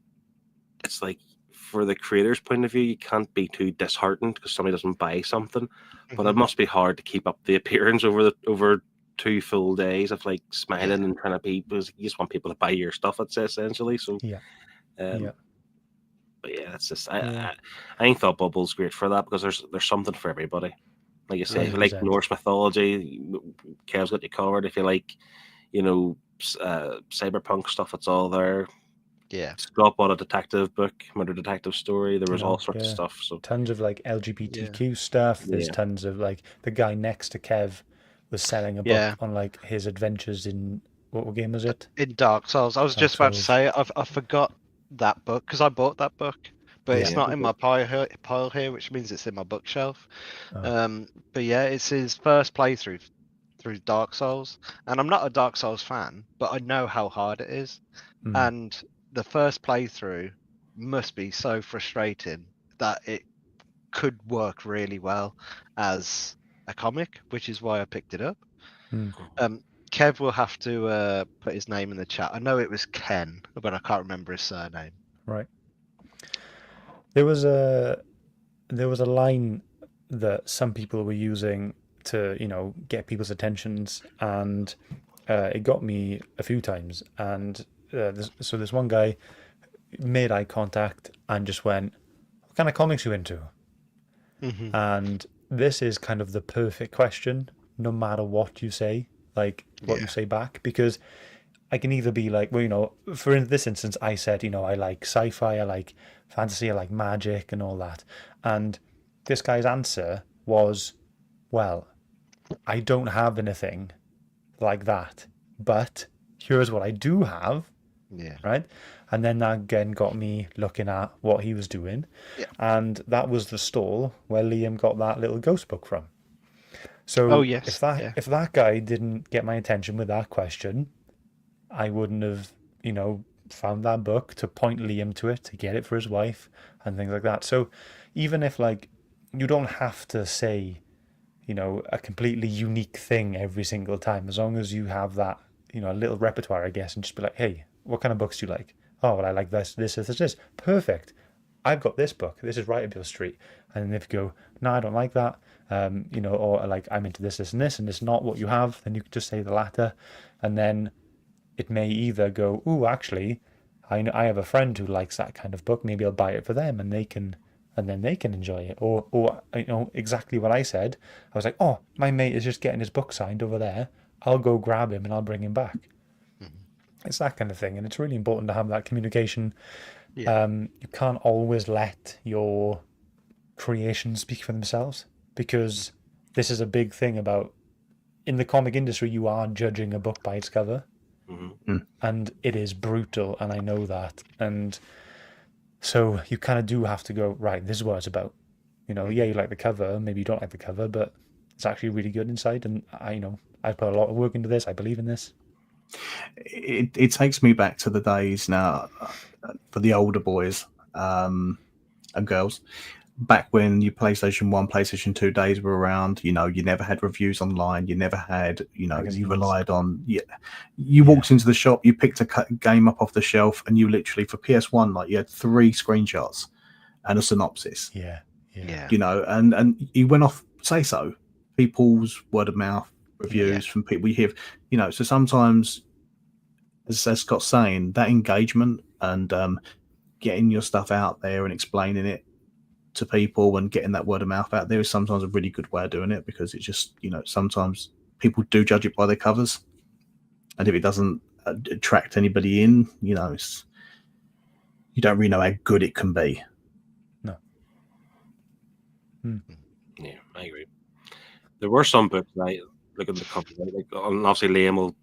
[SPEAKER 2] it's like, for the creator's point of view, you can't be too disheartened because somebody doesn't buy something. But it must be hard to keep up the appearance over 2 full days of like smiling and trying to be, because you just want people to buy your stuff. It's essentially so.
[SPEAKER 5] Yeah.
[SPEAKER 2] But yeah, that's just I think Thoughtbubble's great for that, because there's something for everybody. Like you say, if you like
[SPEAKER 5] 100%.
[SPEAKER 2] Norse mythology, Kev's got you covered. If you like, cyberpunk stuff, it's all there.
[SPEAKER 3] Yeah.
[SPEAKER 2] Scott bought a detective book, murder detective story. There was
[SPEAKER 5] You know,
[SPEAKER 2] all sorts of stuff. So
[SPEAKER 5] tons of like LGBTQ stuff. There's
[SPEAKER 2] Yeah.
[SPEAKER 5] tons of like the guy next to Kev was selling a book on like his adventures in what game was it?
[SPEAKER 3] In Dark Souls. I was
[SPEAKER 5] Dark
[SPEAKER 3] just about to
[SPEAKER 5] Souls.
[SPEAKER 3] say I forgot that book because I bought that book, but it's
[SPEAKER 2] Yeah.
[SPEAKER 3] not in my pile here, which means it's in my bookshelf.
[SPEAKER 5] Oh.
[SPEAKER 3] But yeah, it's his first playthrough through Dark Souls, and I'm not a Dark Souls fan, but I know how hard it is, and the first playthrough must be so frustrating that it could work really well as a comic, which is why I picked it up. Kev will have to put his name in the chat. I know it was Ken, but I can't remember his surname.
[SPEAKER 5] Right. There was a line that some people were using to, get people's attentions, and it got me a few times. And so this one guy made eye contact and just went, "What kind of comics are you into?" And this is kind of the perfect question, no matter what you say, like what you say back, because I can either be like, well, for this instance, I said, I like sci-fi, I like fantasy, I like magic and all that. And this guy's answer was, well, I don't have anything like that, but here's what I do have.
[SPEAKER 3] Yeah.
[SPEAKER 5] Right. And then that again got me looking at what he was doing.
[SPEAKER 3] Yeah.
[SPEAKER 5] And that was the stall where Liam got that little ghost book from. So if that guy didn't get my attention with that question, I wouldn't have, found that book to point Liam to it, to get it for his wife and things like that. So even if like you don't have to say, a completely unique thing every single time, as long as you have that, a little repertoire, I guess, and just be like, hey, what kind of books do you like? Oh, well, I like this. Perfect. I've got this book. This is right up your street. And then if you go, no, I don't like that, or like I'm into this, and it's not what you have, then you could just say the latter. And then it may either go, ooh, actually, I have a friend who likes that kind of book. Maybe I'll buy it for them, and then they can enjoy it. Or exactly what I said. I was like, oh, my mate is just getting his book signed over there. I'll go grab him and I'll bring him back. It's that kind of thing, and it's really important to have that communication. You can't always let your creations speak for themselves, because this is a big thing about, in the comic industry, you are judging a book by its cover. And it is brutal, and I know that. And so you kind of do have to go, right, this is what it's about. You like the cover, maybe you don't like the cover, but it's actually really good inside. And I put a lot of work into this. I believe in this.
[SPEAKER 4] It takes me back to the days now, for the older boys and girls, back when your PlayStation 1, PlayStation 2 days were around. You never had reviews online. You never had, you relied on, you walked into the shop, you picked a game up off the shelf, and you literally, for PS1, like, you had 3 screenshots and a synopsis.
[SPEAKER 5] Yeah.
[SPEAKER 4] And you went off, say so, people's word of mouth reviews from people you hear, so sometimes, as Scott's saying, that engagement and getting your stuff out there and explaining it to people and getting that word of mouth out there is sometimes a really good way of doing it, because it just, sometimes people do judge it by their covers, and if it doesn't attract anybody in, you don't really know how good it can be.
[SPEAKER 5] No.
[SPEAKER 2] Yeah, I agree. There were some books, right? Look at the cover, like obviously Liam will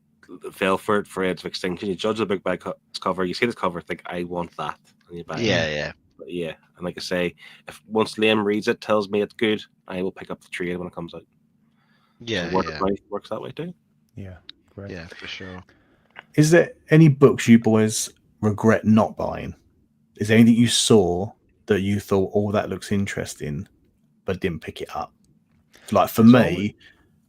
[SPEAKER 2] fell for it for Edge of Extinction. You judge the book by its cover. You see the cover, think, I want that, and you buy it. Yeah. And like I say, if once Liam reads it, tells me it's good, I will pick up the trade when it comes out. Works that way too.
[SPEAKER 5] Yeah, great.
[SPEAKER 3] Yeah, for sure.
[SPEAKER 4] Is there any books you boys regret not buying? Is there anything you saw that you thought, oh, that looks interesting, but didn't pick it up? Like for me,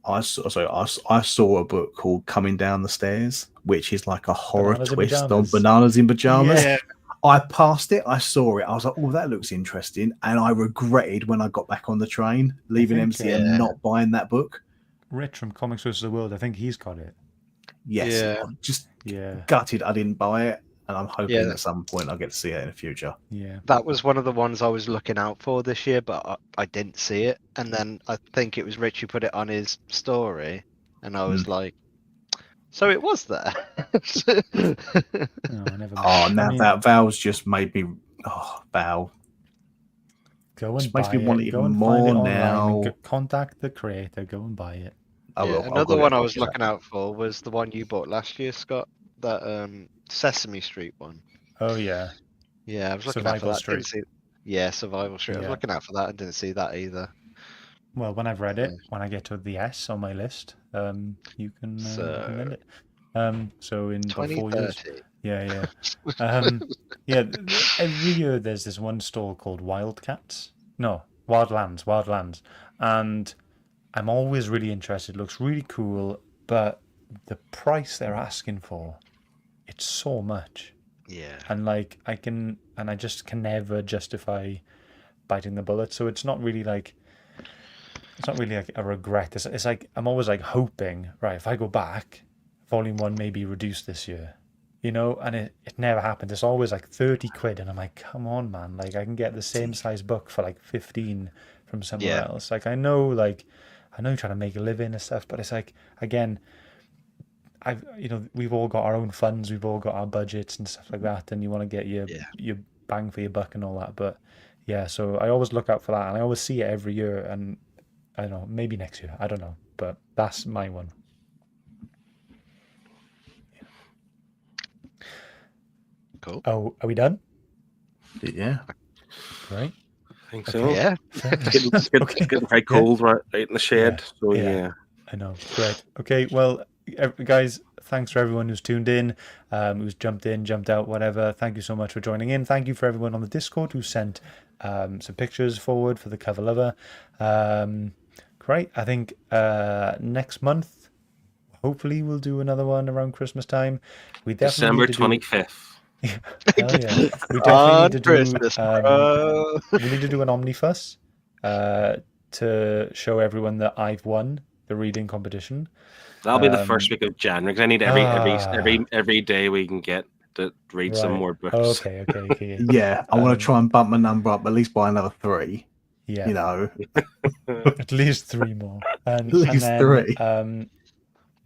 [SPEAKER 4] I saw a book called Coming Down the Stairs, which is like a horror
[SPEAKER 5] Bananas in
[SPEAKER 4] twist on
[SPEAKER 5] Pajamas.
[SPEAKER 4] Bananas in Pajamas.
[SPEAKER 3] Yeah.
[SPEAKER 4] I passed it, I saw it, I was like, oh, that looks interesting. And I regretted when I got back on the train, leaving
[SPEAKER 5] think,
[SPEAKER 4] MCM, not buying that book.
[SPEAKER 5] Rich from Comics vs. the World, I think he's got it.
[SPEAKER 4] Yes,
[SPEAKER 3] Yeah.
[SPEAKER 4] I'm just
[SPEAKER 5] Yeah.
[SPEAKER 4] gutted I didn't buy it. And I'm hoping
[SPEAKER 3] Yeah.
[SPEAKER 4] at some point I'll get to see it in the future.
[SPEAKER 5] Yeah.
[SPEAKER 3] That was one of the ones I was looking out for this year, but I didn't see it. And then I think it was Rich who put it on his story, and I was like, so it was there.
[SPEAKER 5] No, never mind.
[SPEAKER 4] Oh, now
[SPEAKER 5] I mean,
[SPEAKER 4] that Val's just made me. Oh, Val.
[SPEAKER 5] go
[SPEAKER 4] just
[SPEAKER 5] and
[SPEAKER 4] makes
[SPEAKER 5] buy
[SPEAKER 4] me want
[SPEAKER 5] it.
[SPEAKER 4] it
[SPEAKER 5] Go
[SPEAKER 4] even
[SPEAKER 5] and find it
[SPEAKER 4] more
[SPEAKER 5] online
[SPEAKER 4] now.
[SPEAKER 5] and contact the creator. Go and buy it.
[SPEAKER 4] I will.
[SPEAKER 3] Another one I was looking out for was the one you bought last year, Scott. That Sesame Street one.
[SPEAKER 5] Oh yeah.
[SPEAKER 3] Yeah, I was looking out for
[SPEAKER 5] Survival
[SPEAKER 3] that. Didn't
[SPEAKER 5] Street.
[SPEAKER 3] see. Yeah, Survival Street. I was
[SPEAKER 5] Yeah.
[SPEAKER 3] looking out for that and didn't see that either.
[SPEAKER 5] Well, when I've read it, when I get to the S on my list, you can recommend it. So in about 4 years.
[SPEAKER 3] 2030.
[SPEAKER 5] Yeah, yeah. Yeah, every year there's this one stall called Wildlands. And I'm always really interested. It looks really cool, but the price they're asking for, it's so much.
[SPEAKER 3] Yeah.
[SPEAKER 5] And like I just can never justify biting the bullet. So it's not really like a regret. It's like I'm always like hoping, right, if I go back, volume 1 may be reduced this year. You know, and it never happened. It's always like 30 quid, and I'm like, come on, man. Like I can get the same size book for like 15 from somewhere else. Like I know you're trying to make a living and stuff, but it's like, again, we've all got our own funds, we've all got our budgets and stuff like that, and you want to get your bang for your buck and all that. But yeah, so I always look out for that, and I always see it every year, and I don't know, maybe next year, I don't know, but that's my one.
[SPEAKER 3] Cool.
[SPEAKER 5] Oh, are we done?
[SPEAKER 4] Yeah.
[SPEAKER 5] Right.
[SPEAKER 2] I think so.
[SPEAKER 3] Yeah.
[SPEAKER 2] It's getting very cold right in the shed.
[SPEAKER 5] Yeah.
[SPEAKER 2] So
[SPEAKER 5] Yeah.
[SPEAKER 2] yeah.
[SPEAKER 5] I know. Great. Okay. Well, guys, thanks for everyone who's tuned in, who's jumped in, jumped out, whatever. Thank you so much for joining in. Thank you for everyone on the Discord who sent some pictures forward for the cover lover. Great. I think next month, hopefully, we'll do another one around Christmas time. We definitely
[SPEAKER 2] December
[SPEAKER 5] need to do-
[SPEAKER 2] 25th.
[SPEAKER 5] Hell yeah. We definitely need to do.
[SPEAKER 3] Christmas, bro.
[SPEAKER 5] We need to do an omnibus to show everyone that I've won the reading competition.
[SPEAKER 2] That'll be the first week of January, because I need every day we can get to read some
[SPEAKER 5] Right.
[SPEAKER 2] more books.
[SPEAKER 5] Okay.
[SPEAKER 4] Yeah, I want to try and bump my number up at least by another 3.
[SPEAKER 5] Yeah.
[SPEAKER 4] You know,
[SPEAKER 5] At least 3 more. And,
[SPEAKER 4] At least
[SPEAKER 5] and then,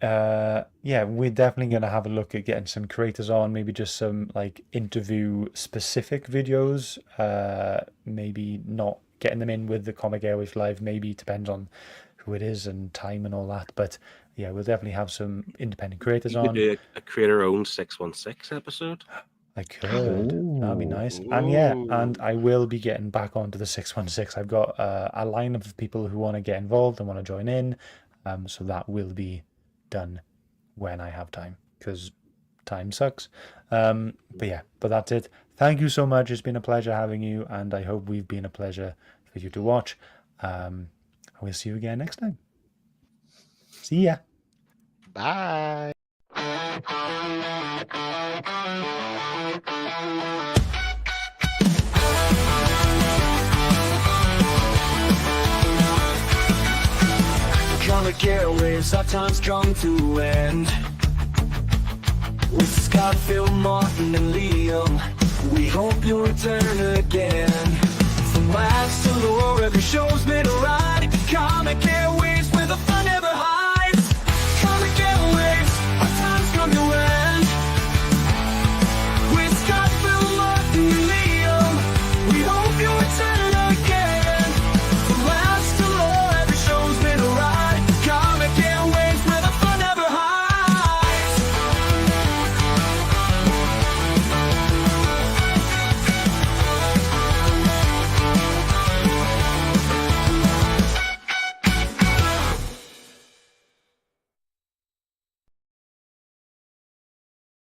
[SPEAKER 4] 3.
[SPEAKER 5] Yeah, we're definitely going to have a look at getting some creators on, maybe just some like interview specific videos, maybe not getting them in with the Comic Airwaves Live, maybe it depends on who it is and time and all that, but yeah, we'll definitely have some independent creators
[SPEAKER 2] You could
[SPEAKER 5] on.
[SPEAKER 2] do a creator-owned 616 episode.
[SPEAKER 5] I could. That'd be nice. And yeah, and I will be getting back onto the 616. I've got a line of people who want to get involved and want to join in, so that will be done when I have time, because time sucks. But that's it. Thank you so much. It's been a pleasure having you, and I hope we've been a pleasure for you to watch. We'll see you again next time. See ya.
[SPEAKER 3] Bye.
[SPEAKER 1] Comic Airwaves, our time's come to end. With Scott, Phil, Martin, and Liam, we hope you'll return again. From wax to lore, every show's been a ride. Comic Airwaves.